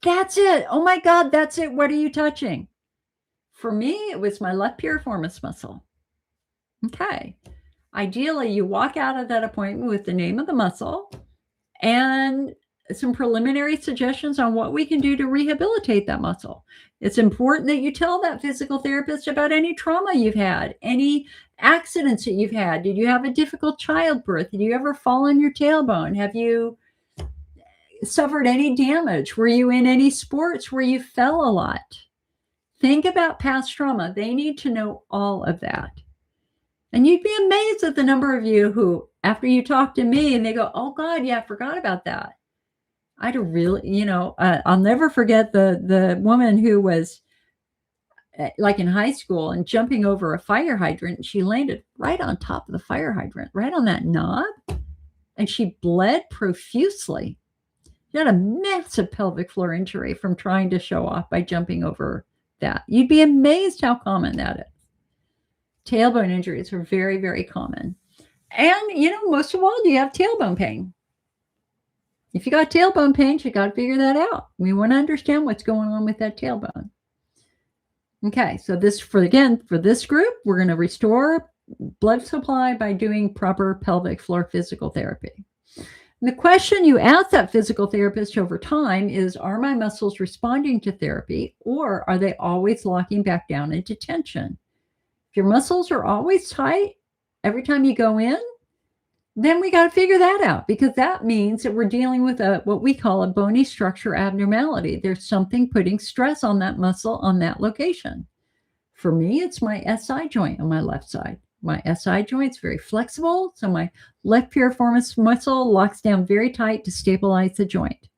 That's it. Oh my God, that's it. What are you touching? For me, it was my left piriformis muscle. Okay. Ideally, you walk out of that appointment with the name of the muscle and some preliminary suggestions on what we can do to rehabilitate that muscle. It's important that you tell that physical therapist about any trauma you've had, any accidents that you've had. Did you have a difficult childbirth? Did you ever fall on your tailbone? Have you suffered any damage? Were you in any sports where you fell a lot? Think about past trauma. They need to know all of that. And you'd be amazed at the number of you who, after you talk to me and they go, oh God, yeah, I forgot about that. I'd really, I'll never forget the woman who was like in high school and jumping over a fire hydrant. And she landed right on top of the fire hydrant, right on that knob. And she bled profusely. She had a massive pelvic floor injury from trying to show off by jumping over that. You'd be amazed how common that is. Tailbone injuries are very, very common. And, most of all, do you have tailbone pain? If you got tailbone pain, you got to figure that out. We want to understand what's going on with that tailbone. Okay, so for this group, we're going to restore blood supply by doing proper pelvic floor physical therapy. And the question you ask that physical therapist over time is, are my muscles responding to therapy, or are they always locking back down into tension? If your muscles are always tight every time you go in, then we got to figure that out, because that means that we're dealing with what we call a bony structure abnormality. There's something putting stress on that muscle on that location. For me, it's my SI joint on my left side. My SI joint's very flexible, so my left piriformis muscle locks down very tight to stabilize the joint.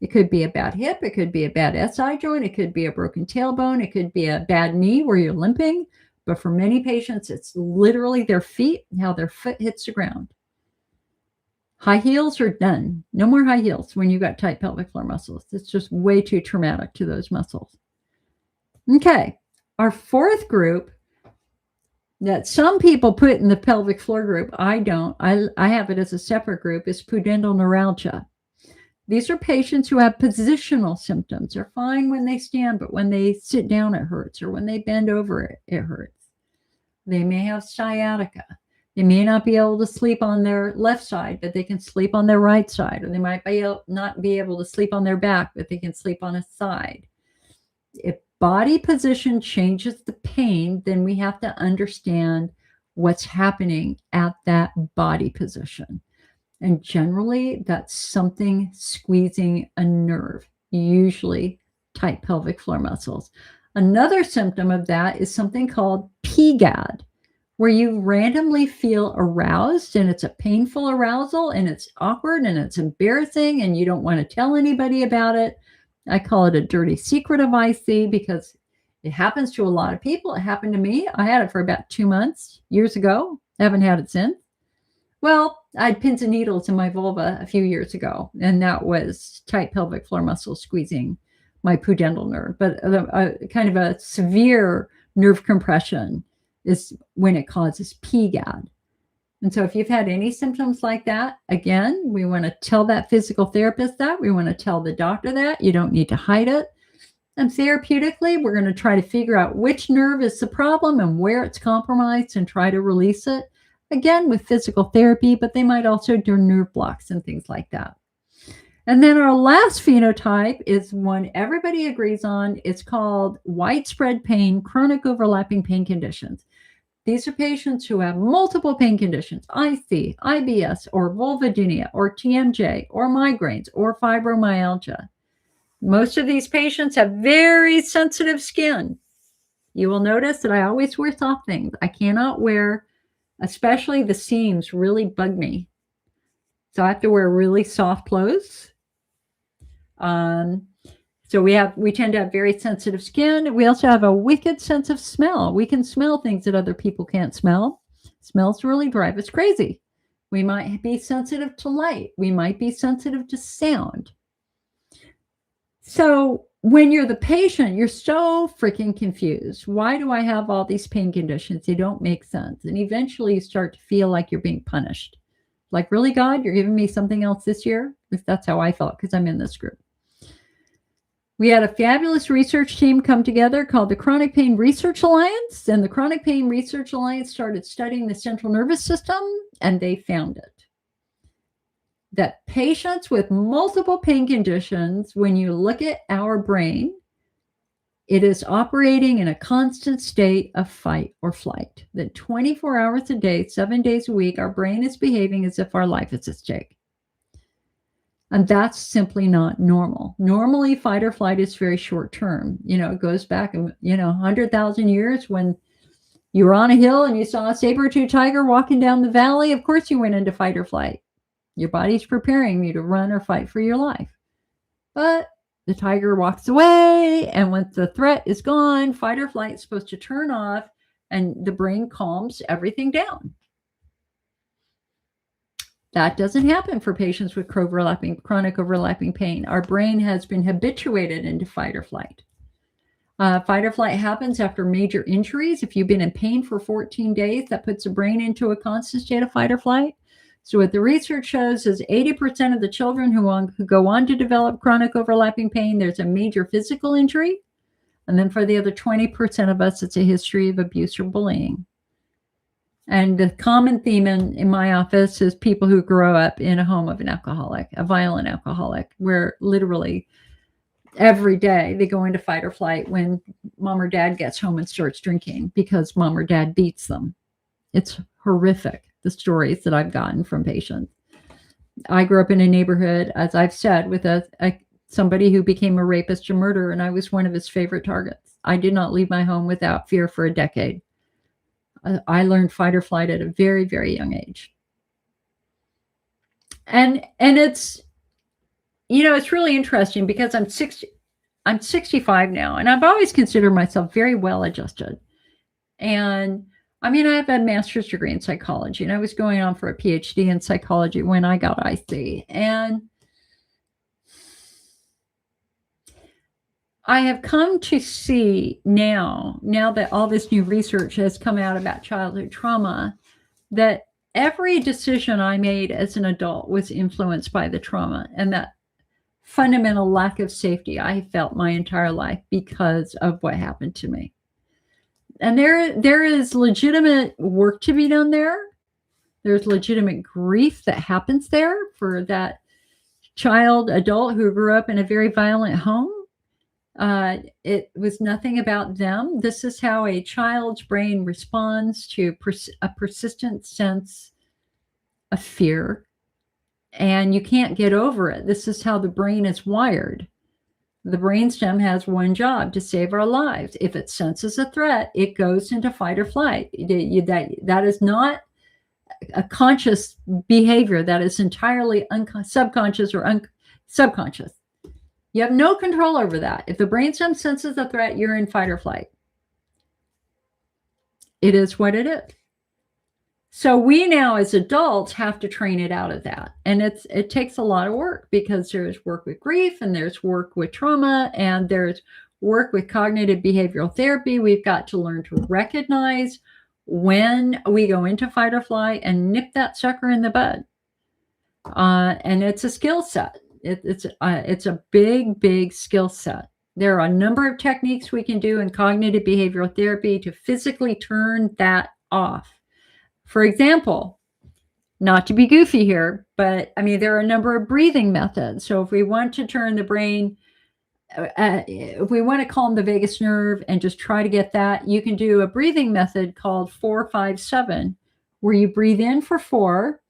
It could be a bad hip, it could be a bad SI joint, it could be a broken tailbone, it could be a bad knee where you're limping. But for many patients, it's literally their feet, how their foot hits the ground. High heels are done. No more high heels when you've got tight pelvic floor muscles. It's just way too traumatic to those muscles. Okay, our fourth group that some people put in the pelvic floor group, I don't. I have it as a separate group, is pudendal neuralgia. These are patients who have positional symptoms. They're fine when they stand, but when they sit down, it hurts, or when they bend over, it hurts. They may have sciatica. They may not be able to sleep on their left side, but they can sleep on their right side, or they might not be able to sleep on their back, but they can sleep on a side. If body position changes the pain, then we have to understand what's happening at that body position. And generally, that's something squeezing a nerve, usually tight pelvic floor muscles. Another symptom of that is something called PGAD, where you randomly feel aroused, and it's a painful arousal, and it's awkward, and it's embarrassing, and you don't want to tell anybody about it. I call it a dirty secret of IC because it happens to a lot of people. It happened to me. I had it for about 2 months years ago. I haven't had it since. Well, I had pins and needles in my vulva a few years ago, and that was tight pelvic floor muscles squeezing my pudendal nerve. But kind of a severe nerve compression is when it causes PGAD. And so if you've had any symptoms like that, again, we want to tell that physical therapist that. We want to tell the doctor that. You don't need to hide it. And therapeutically, we're going to try to figure out which nerve is the problem and where it's compromised and try to release it. Again, with physical therapy, but they might also do nerve blocks and things like that. And then our last phenotype is one everybody agrees on. It's called widespread pain, chronic overlapping pain conditions. These are patients who have multiple pain conditions, IC, IBS, or vulvodynia, or TMJ, or migraines, or fibromyalgia. Most of these patients have very sensitive skin. You will notice that I always wear soft things. I cannot wear, especially the seams really bug me. So I have to wear really soft clothes. So we tend to have very sensitive skin. We also have a wicked sense of smell. We can smell things that other people can't smell. Smells really drive us crazy. We might be sensitive to light. We might be sensitive to sound. So when you're the patient, you're so freaking confused. Why do I have all these pain conditions? They don't make sense. And eventually you start to feel like you're being punished. Like, really, God, you're giving me something else this year? That's how I felt because I'm in this group. We had a fabulous research team come together called the Chronic Pain Research Alliance. And the Chronic Pain Research Alliance started studying the central nervous system, and they found it. That patients with multiple pain conditions, when you look at our brain, it is operating in a constant state of fight or flight. That 24 hours a day, 7 days a week, our brain is behaving as if our life is at stake. And that's simply not normal. Normally, fight or flight is very short term. It goes back, 100,000 years when you were on a hill and you saw a saber-tooth tiger walking down the valley. Of course, you went into fight or flight. Your body's preparing you to run or fight for your life. But the tiger walks away, and once the threat is gone, fight or flight is supposed to turn off, and the brain calms everything down. That doesn't happen for patients with chronic overlapping pain. Our brain has been habituated into fight or flight. Fight or flight happens after major injuries. If you've been in pain for 14 days, that puts the brain into a constant state of fight or flight. So what the research shows is 80% of the children who go on to develop chronic overlapping pain, there's a major physical injury. And then for the other 20% of us, it's a history of abuse or bullying. And the common theme in my office is people who grow up in a home of an alcoholic, a violent alcoholic, where literally every day they go into fight or flight when mom or dad gets home and starts drinking because mom or dad beats them. It's horrific, the stories that I've gotten from patients. I grew up in a neighborhood, as I've said, with somebody who became a rapist or murderer, and I was one of his favorite targets. I did not leave my home without fear for a decade. I learned fight or flight at a very, very young age. And it's, it's really interesting because I'm 65 now, and I've always considered myself very well adjusted. And I have a master's degree in psychology, and I was going on for a PhD in psychology when I got IC. And I have come to see now that all this new research has come out about childhood trauma, that every decision I made as an adult was influenced by the trauma, and that fundamental lack of safety I felt my entire life because of what happened to me. And there is legitimate work to be done there. There's legitimate grief that happens there for that child, adult who grew up in a very violent home. It was nothing about them. This is how a child's brain responds to a persistent sense of fear, and you can't get over it. This is how the brain is wired. The brainstem has one job: to save our lives. If it senses a threat, it goes into fight or flight. That is not a conscious behavior. That is entirely subconscious or subconscious. You have no control over that. If the brainstem senses a threat, you're in fight or flight. It is what it is. So we now as adults have to train it out of that. And it takes a lot of work, because there's work with grief, and there's work with trauma, and there's work with cognitive behavioral therapy. We've got to learn to recognize when we go into fight or flight and nip that sucker in the bud. And it's a skill set. It's a big skill set. There are a number of techniques we can do in cognitive behavioral therapy to physically turn that off. For example, not to be goofy here, but I mean, there are a number of breathing methods. So if we want to turn the brain, if we want to calm the vagus nerve and just try to get that, you can do a breathing method called 4-5-7, where you breathe in for 4,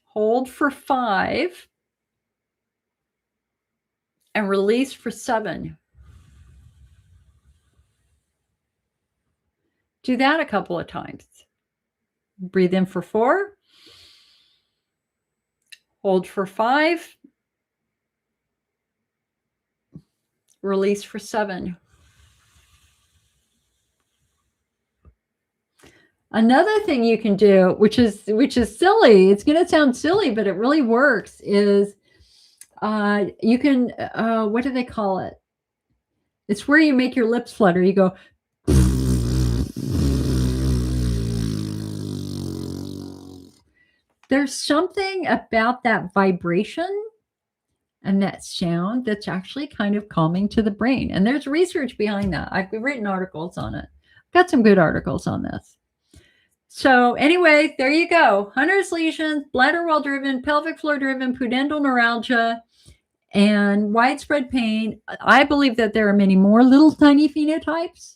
hold for 5, and release for 7. Do that a couple of times. Breathe in for 4, hold for 5, release for 7. Another thing you can do, which is silly, it's going to sound silly, but it really works, is you can, what do they call it? It's where you make your lips flutter. You go, there's something about that vibration and that sound that's actually kind of calming to the brain. And there's research behind that. I've written articles on it. Got some good articles on this. So anyway, there you go. Hunner's lesions, bladder wall driven, pelvic floor driven, pudendal neuralgia, and widespread pain. I believe that there are many more little tiny phenotypes.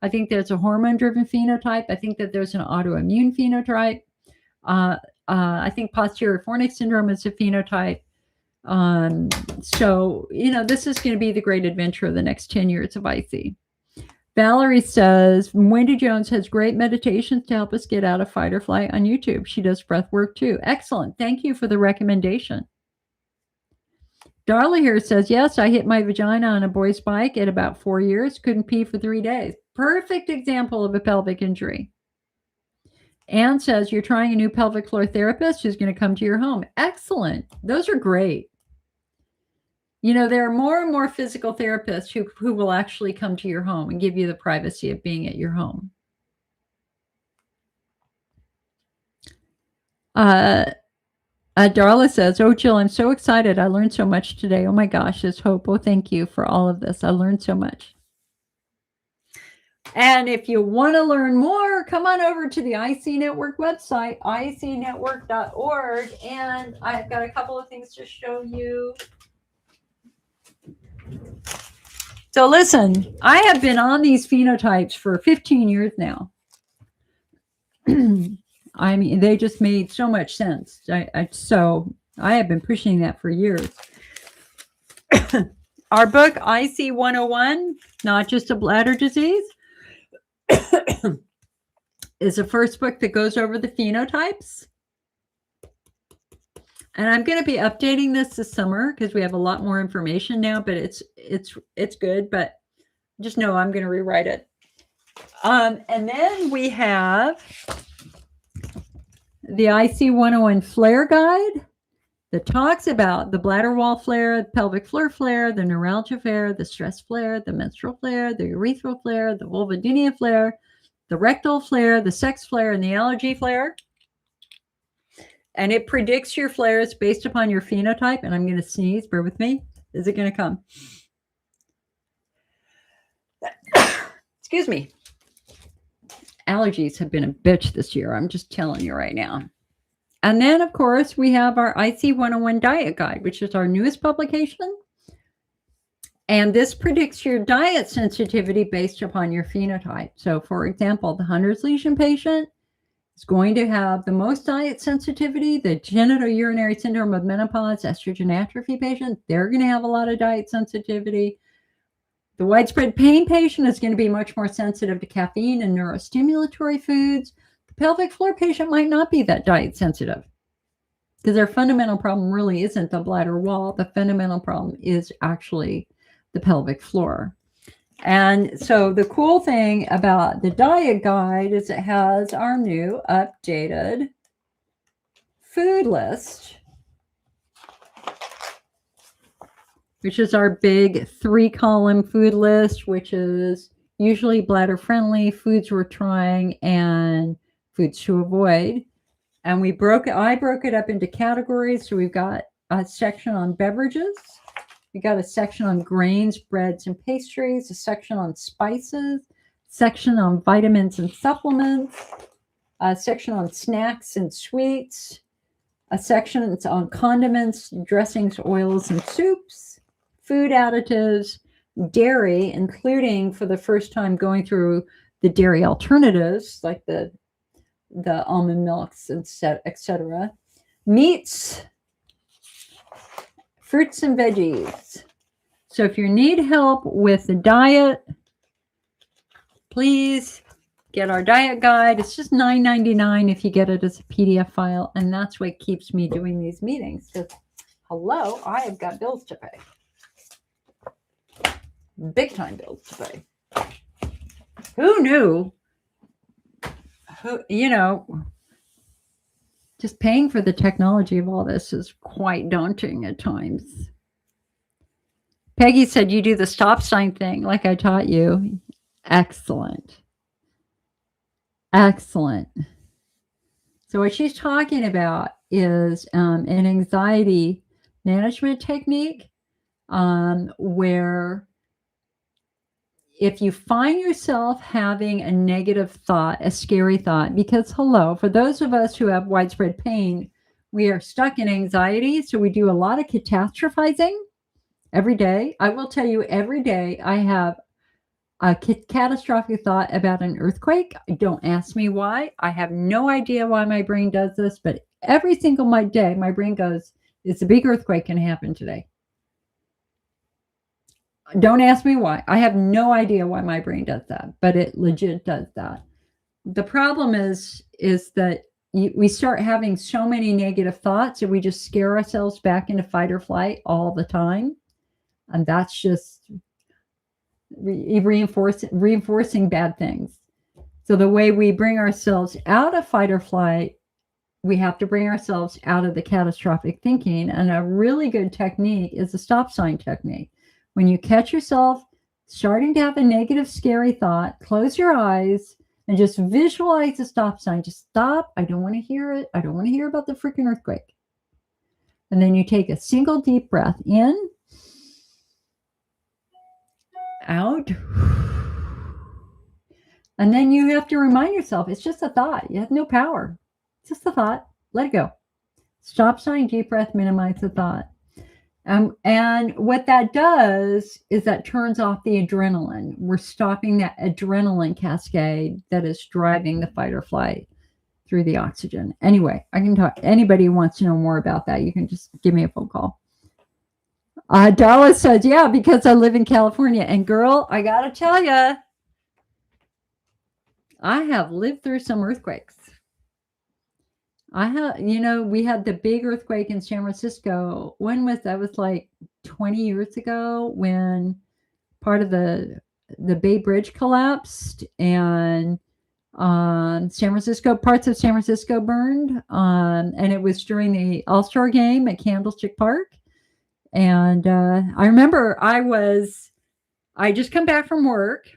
I think there's a hormone driven phenotype. I think that there's an autoimmune phenotype. I think posterior fornix syndrome is a phenotype. So, this is going to be the great adventure of the next 10 years of IC. Valerie says, Wendy Jones has great meditations to help us get out of fight or flight on YouTube. She does breath work too. Excellent. Thank you for the recommendation. Darla here says, yes, I hit my vagina on a boy's bike at about 4 years. Couldn't pee for 3 days. Perfect example of a pelvic injury. Anne says, you're trying a new pelvic floor therapist who's going to come to your home. Excellent. Those are great. There are more and more physical therapists who will actually come to your home and give you the privacy of being at your home. Darla says, oh, Jill, I'm so excited. I learned so much today. Oh my gosh, there's hope. Oh, thank you for all of this. I learned so much. And if you want to learn more, come on over to the IC Network website, icnetwork.org. And I've got a couple of things to show you. So listen, I have been on these phenotypes for 15 years now. I mean, they just made so much sense. So I have been pushing that for years. Our book, IC 101, Not Just a Bladder Disease, is the first book that goes over the phenotypes. And I'm going to be updating this summer because we have a lot more information now, but it's good, but just know I'm going to rewrite it. And then we have the IC 101 flare guide that talks about the bladder wall flare, the pelvic floor flare, the neuralgia flare, the stress flare, the menstrual flare, the urethral flare, the vulvodynia flare, the rectal flare, the sex flare, and the allergy flare. And it predicts your flares based upon your phenotype. And I'm going to sneeze. Bear with me. Is it going to come? Excuse me. allergies have been a bitch this year. I'm just telling you right now. And then, of course, we have our IC 101 Diet Guide, which is our newest publication. And this predicts your diet sensitivity based upon your phenotype. So, for example, the Hunner's lesion patient is going to have the most diet sensitivity. The genitourinary syndrome of menopause, estrogen atrophy patient, they're going to have a lot of diet sensitivity. The widespread pain patient is going to be much more sensitive to caffeine and neurostimulatory foods. The pelvic floor patient might not be that diet sensitive because their fundamental problem really isn't the bladder wall. The fundamental problem is actually the pelvic floor. And so the cool thing about the diet guide is it has our new updated food list, which is our big 3-column food list, which is usually bladder friendly, foods we're trying, and foods to avoid. And I broke it up into categories. So we've got a section on beverages. We got a section on grains, breads, and pastries, a section on spices, section on vitamins and supplements, a section on snacks and sweets, a section on condiments, dressings, oils, and soups, food additives, dairy, including for the first time going through the dairy alternatives like the almond milks, etc., meats, fruits and veggies. So if you need help with the diet, please get our diet guide. It's just $9.99 if you get it as a PDF file. And that's what keeps me doing these meetings. Because, hello, I have got bills to pay. Big time bills to pay. Who knew? Just paying for the technology of all this is quite daunting at times. Peggy said you do the stop sign thing like I taught you. Excellent. Excellent. So what she's talking about is an anxiety management technique where if you find yourself having a negative thought, a scary thought, because for those of us who have widespread pain, we are stuck in anxiety. So we do a lot of catastrophizing every day. I will tell you, every day I have a catastrophic thought about an earthquake. Don't ask me why. I have no idea why my brain does this, but every single day, my brain goes, it's a big earthquake going to happen today. Don't ask me why. I have no idea why my brain does that, but it legit does that. The problem is that we start having so many negative thoughts and we just scare ourselves back into fight or flight all the time. And that's just reinforcing bad things. So the way we bring ourselves out of fight or flight, we have to bring ourselves out of the catastrophic thinking. And a really good technique is the stop sign technique. When you catch yourself starting to have a negative, scary thought, close your eyes and just visualize the stop sign. Just stop. I don't want to hear it. I don't want to hear about the freaking earthquake. And then you take a single deep breath in, out. And then you have to remind yourself, it's just a thought. You have no power. It's just a thought. Let it go. Stop sign, deep breath, minimize the thought. And what that does is that turns off the adrenaline. We're stopping that adrenaline cascade that is driving the fight or flight through the oxygen. Anyway, I can talk. Anybody who wants to know more about that, you can just give me a phone call. Dallas says, yeah, because I live in California. And girl, I got to tell you, I have lived through some earthquakes. We had the big earthquake in San Francisco. When was that? Was like 20 years ago when part of the Bay Bridge collapsed and parts of San Francisco burned. And it was during the All-Star game at Candlestick Park. And I remember I just come back from work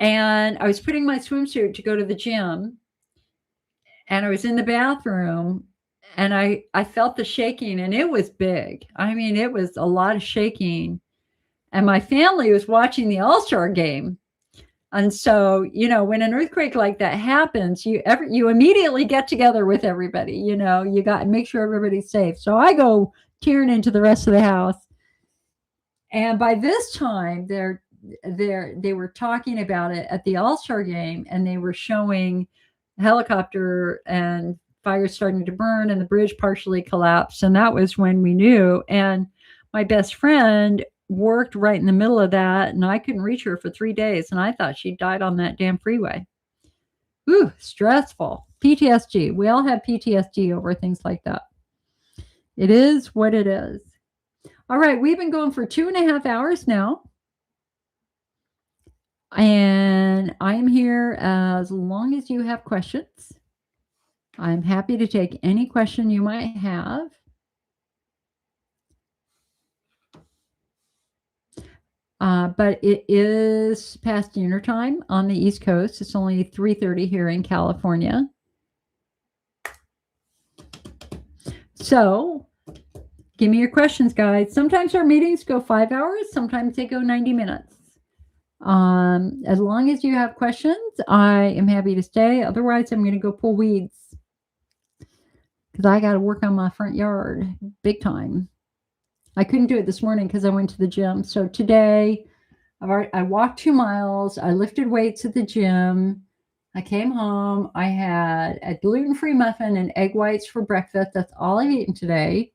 and I was putting my swimsuit to go to the gym. And I was in the bathroom and I felt the shaking and it was big. I mean, it was a lot of shaking. And my family was watching the All-Star game. And so, when an earthquake like that happens, you immediately get together with everybody. You got to make sure everybody's safe. So I go tearing into the rest of the house. And by this time, they were talking about it at the All-Star game, and they were showing helicopter and fire starting to burn, and the bridge partially collapsed. And that was when we knew. And my best friend worked right in the middle of that, and I couldn't reach her for 3 days, and I thought she died on that damn freeway. Ooh, stressful. PTSD. We all have PTSD over things like that. It is what it is. All right, we've been going for 2.5 hours now. And I'm here as long as you have questions. I'm happy to take any question you might have. But it is past dinner time on the East Coast. It's only 3:30 here in California. So give me your questions, guys. Sometimes our meetings go 5 hours. Sometimes they go 90 minutes. As long as you have questions, I am happy to stay. Otherwise, I'm going to go pull weeds because I got to work on my front yard big time. I couldn't do it this morning because I went to the gym. So today, I walked 2 miles. I lifted weights at the gym. I came home. I had a gluten-free muffin and egg whites for breakfast. That's all I've eaten today.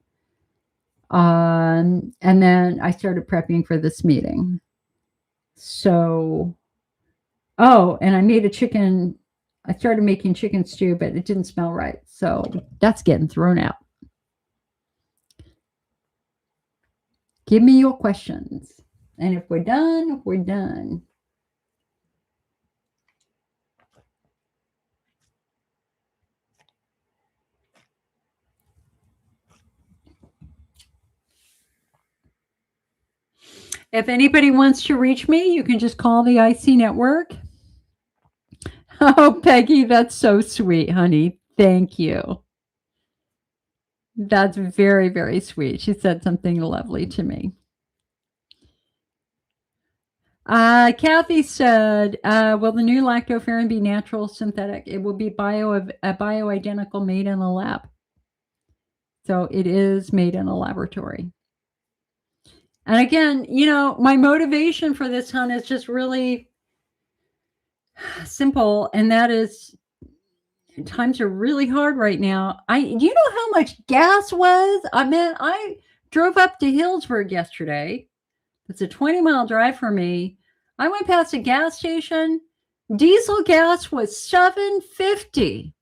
And then I started prepping for this meeting. So, and I made I started making chicken stew, but it didn't smell right. So that's getting thrown out. Give me your questions. And if we're done, we're done. If anybody wants to reach me, you can just call the IC network. Oh, Peggy, that's so sweet, honey. Thank you. That's very, very sweet. She said something lovely to me. Kathy said, will the new Lactoferrin be natural or synthetic? It will be bioidentical, made in a lab. So it is made in a laboratory. And again, my motivation for this, Hun, is just really simple. And that is, times are really hard right now. Do you know how much gas was? I drove up to Hillsburg yesterday. It's a 20-mile drive for me. I went past a gas station. Diesel gas was $7.50.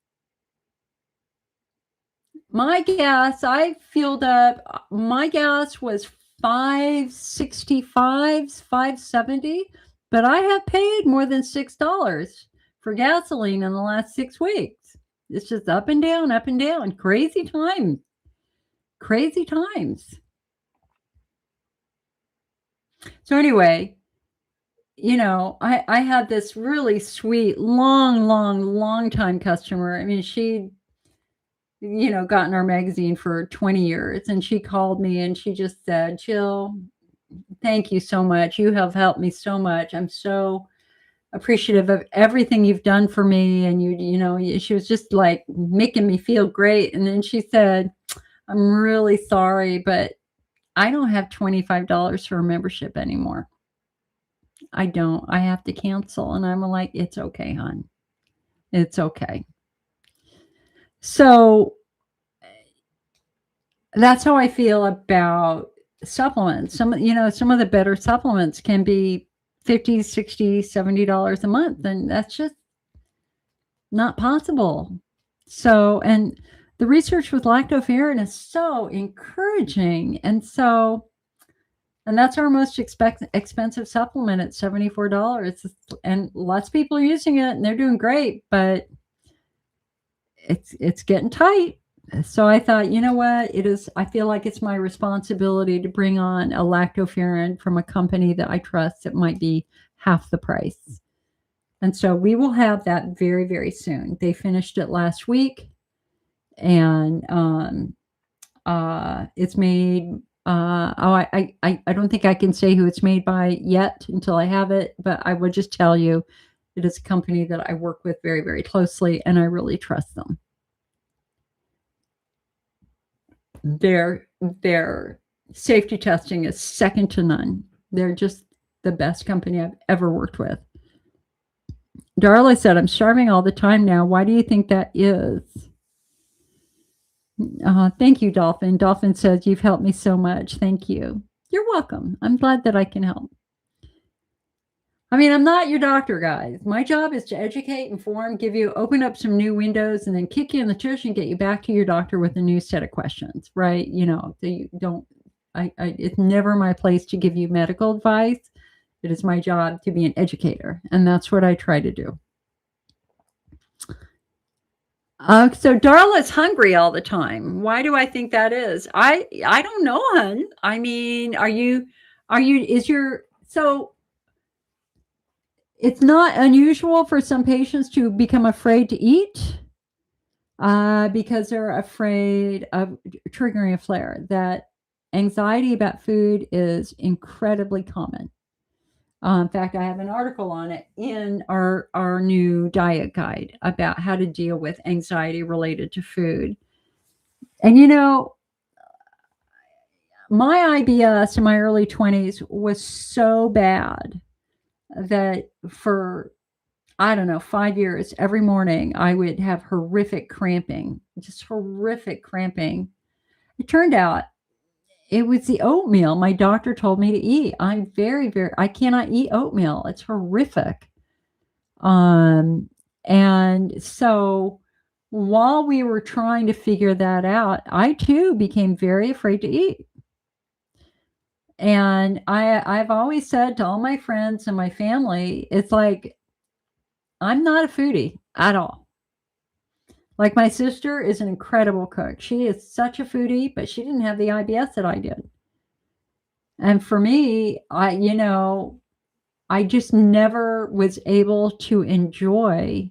My gas, I filled up. My gas was $5.65, $5.70, but I have paid more than $6 for gasoline in the last 6 weeks. It's just up and down, up and down. Crazy times. Crazy times. So anyway, I had this really sweet, long time customer. I mean, she'd, gotten our magazine for 20 years, and she called me and she just said, Jill, thank you so much. You have helped me so much. I'm so appreciative of everything you've done for me. And she was just like making me feel great. And then she said, I'm really sorry, but I don't have $25 for a membership anymore. I don't. I have to cancel. And I'm like, it's okay, hon. It's okay. So that's how I feel about supplements. Some of the better supplements can be $50, $60, $70 a month. And that's just not possible. So, and the research with Lactoferrin is so encouraging. And that's our most expensive supplement at $74. And lots of people are using it and they're doing great, but it's getting tight. So I thought, you know what, I feel like it's my responsibility to bring on a Lactoferrin from a company that I trust that might be half the price. And so we will have that very, very soon. They finished it last week, and it's made I don't think I can say who it's made by yet until I have it, but I would just tell you it is a company that I work with very, very closely, and I really trust them. Their safety testing is second to none. They're just the best company I've ever worked with. Darla said, I'm starving all the time now. Why do you think that is? Thank you, Dolphin. Dolphin says, you've helped me so much. Thank you. You're welcome. I'm glad that I can help. I mean, I'm not your doctor, guys. My job is to educate, inform, open up some new windows, and then kick you in the tush and get you back to your doctor with a new set of questions, right? So you don't, it's never my place to give you medical advice. It is my job to be an educator, and that's what I try to do. So Darla's hungry all the time. Why do I think that is? I don't know, hun. I mean, so it's not unusual for some patients to become afraid to eat because they're afraid of triggering a flare. That anxiety about food is incredibly common. In fact, I have an article on it in our new diet guide about how to deal with anxiety related to food. And my IBS in my early 20s was so bad that for, I don't know, 5 years, every morning I would have horrific cramping, just horrific cramping. It turned out it was the oatmeal my doctor told me to eat. I'm I cannot eat oatmeal. It's horrific. And so while we were trying to figure that out, I too became very afraid to eat. And I've always said to all my friends and my family, it's like, I'm not a foodie at all. Like, my sister is an incredible cook. She is such a foodie, but she didn't have the IBS that I did. And for me, I just never was able to enjoy,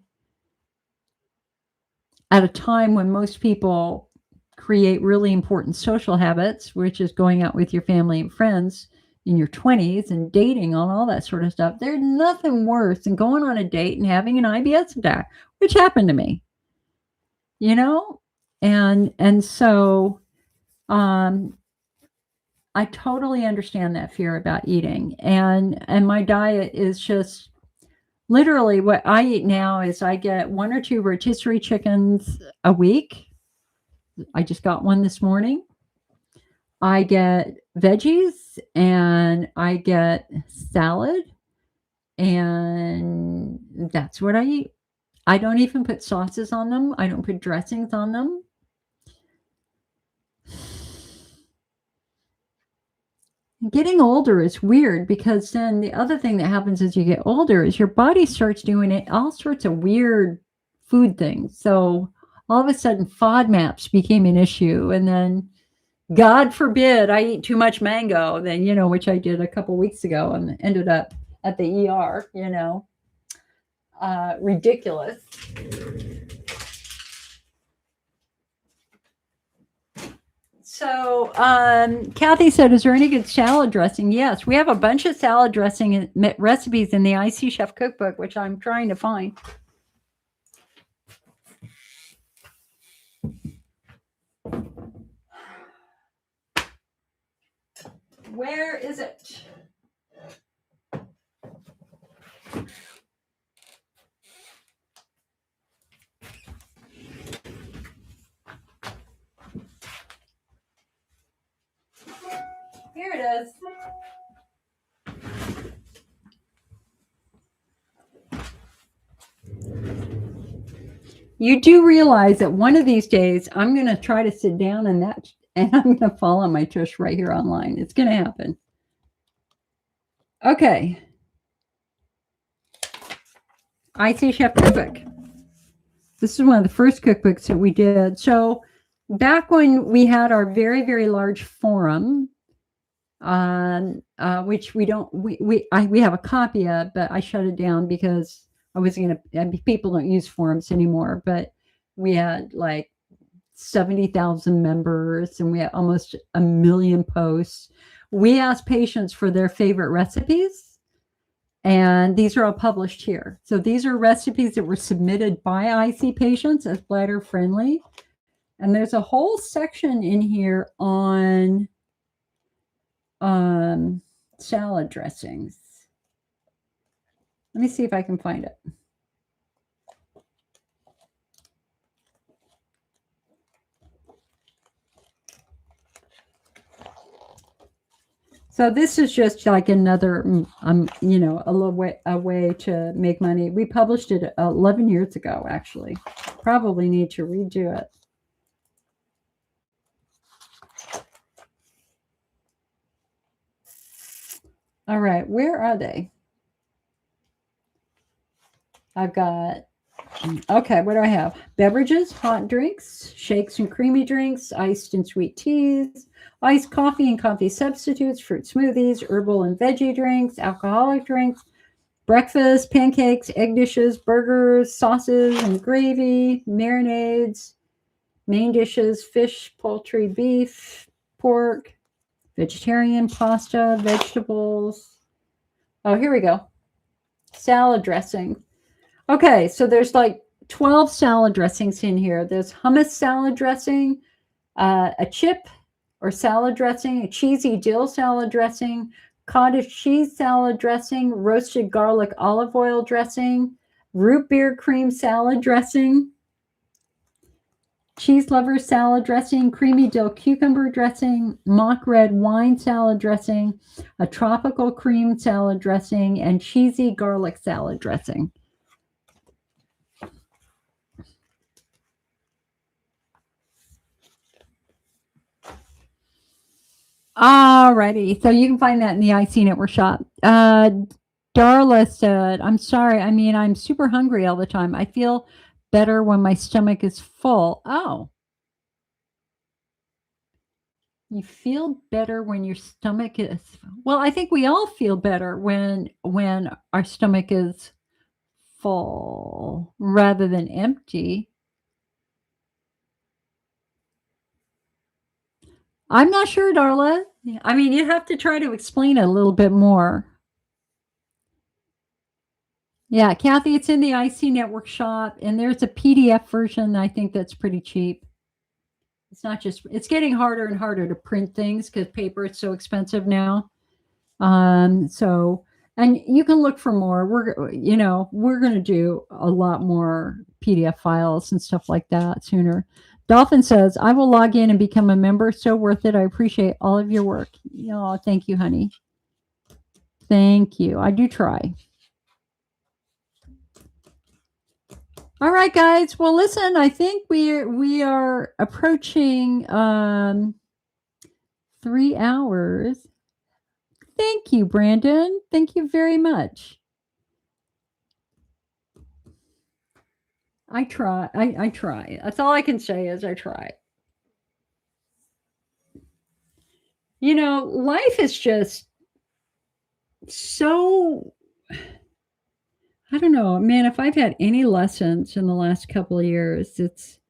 at a time when most people create really important social habits, which is going out with your family and friends in your 20s and dating and all that sort of stuff. There's nothing worse than going on a date and having an IBS attack, which happened to me. And so I totally understand that fear about eating. And my diet is just literally what I eat now is I get 1 or 2 rotisserie chickens a week. I just got one this morning. I get veggies and I get salad, and that's what I eat. I don't even put sauces on them. I don't put dressings on them. Getting older is weird because then the other thing that happens as you get older is your body starts doing all sorts of weird food things. So all of a sudden FODMAPs became an issue. And then, God forbid, I eat too much mango, then, which I did a couple weeks ago and ended up at the ER, ridiculous. So Kathy said, is there any good salad dressing? Yes, we have a bunch of salad dressing recipes in the IC Chef cookbook, which I'm trying to find. Where is it? Here it is. You do realize that one of these days I'm going to try to sit down and I'm going to fall on my tush right here online. It's going to happen. Okay. IC Chef Cookbook. This is one of the first cookbooks that we did. So back when we had our very, very large forum, which we have a copy of, but I shut it down because I wasn't going to, people don't use forums anymore, but we had like 70,000 members, and we have almost 1 million posts. We ask patients for their favorite recipes, and these are all published here. So these are recipes that were submitted by IC patients as bladder friendly. And there's a whole section in here on salad dressings. Let me see if I can find it. So this is just like another, you know, a way to make money. We published it 11 years ago, actually. Probably need to redo it. All right, where are they? I've got, okay, what do I have? Beverages, hot drinks, shakes and creamy drinks, iced and sweet teas, iced coffee and coffee substitutes, fruit smoothies, herbal and veggie drinks, alcoholic drinks, breakfast, pancakes, egg dishes, burgers, sauces and gravy, marinades, main dishes, fish, poultry, beef, pork, vegetarian, pasta, vegetables. Oh, here we go. Salad dressing. Okay, so there's like 12 salad dressings in here. There's hummus salad dressing, a chip or salad dressing, a cheesy dill salad dressing, cottage cheese salad dressing, roasted garlic olive oil dressing, root beer cream salad dressing, cheese lover salad dressing, creamy dill cucumber dressing, mock red wine salad dressing, a tropical cream salad dressing, and cheesy garlic salad dressing. Alrighty, so you can find that in the IC Network shop. Darla said, I'm sorry, I mean, I'm super hungry all the time. I feel better when my stomach is full. Oh. You feel better when your stomach is, well, I think we all feel better when our stomach is full rather than empty. I'm not sure, Darla. I mean, you have to try to explain it a little bit more. Yeah, Kathy, it's in the IC Network shop, and there's a PDF version. I think that's pretty cheap. It's not just, it's getting harder and harder to print things because paper is so expensive now. So, and you can look for more. We're going to do a lot more PDF files and stuff like that sooner. Dolphin says, I will log in and become a member. So worth it. I appreciate all of your work. Oh, thank you, honey. Thank you. I do try. All right, guys. Well, listen, I think we are approaching 3 hours. Thank you, Brandon. Thank you very much. I try. I try. That's all I can say is I try. You know, life is just so, I don't know, man, if I've had any lessons in the last couple of years, it's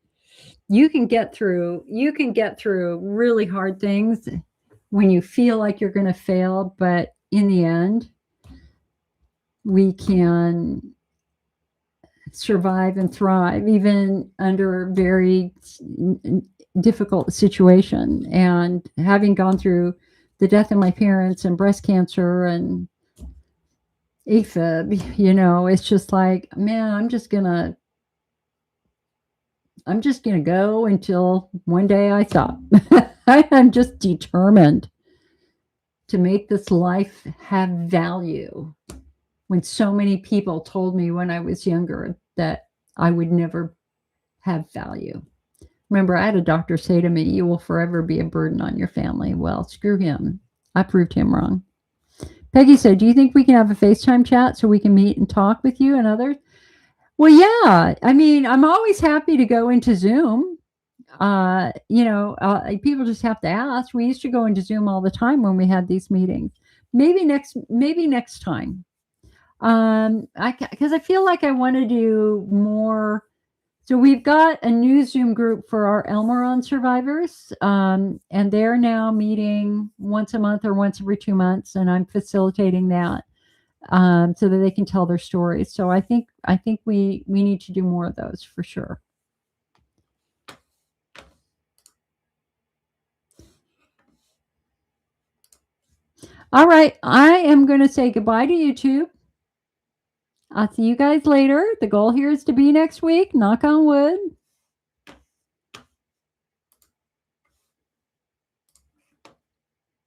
you can get through really hard things when you feel like you're going to fail, but in the end, we can survive and thrive even under a very difficult situation. And having gone through the death of my parents and breast cancer and AFib, you know, it's just like, man, I'm just gonna go until one day I stop. I'm just determined to make this life have value. When so many people told me when I was younger that I would never have value. Remember, I had a doctor say to me, you will forever be a burden on your family. Well, screw him. I proved him wrong. Peggy said, do you think we can have a FaceTime chat so we can meet and talk with you and others? Well, yeah. I mean, I'm always happy to go into Zoom. People just have to ask. We used to go into Zoom all the time when we had these meetings. Maybe next time. Because I feel like I want to do more So we've got a new Zoom group for our Elmeron survivors, and they're now meeting once a month or once every 2 months, and I'm facilitating that so that they can tell their stories. So I think we need to do more of those for sure. All right, I am going to say goodbye to YouTube. I'll see you guys later. The goal here is to be next week. Knock on wood.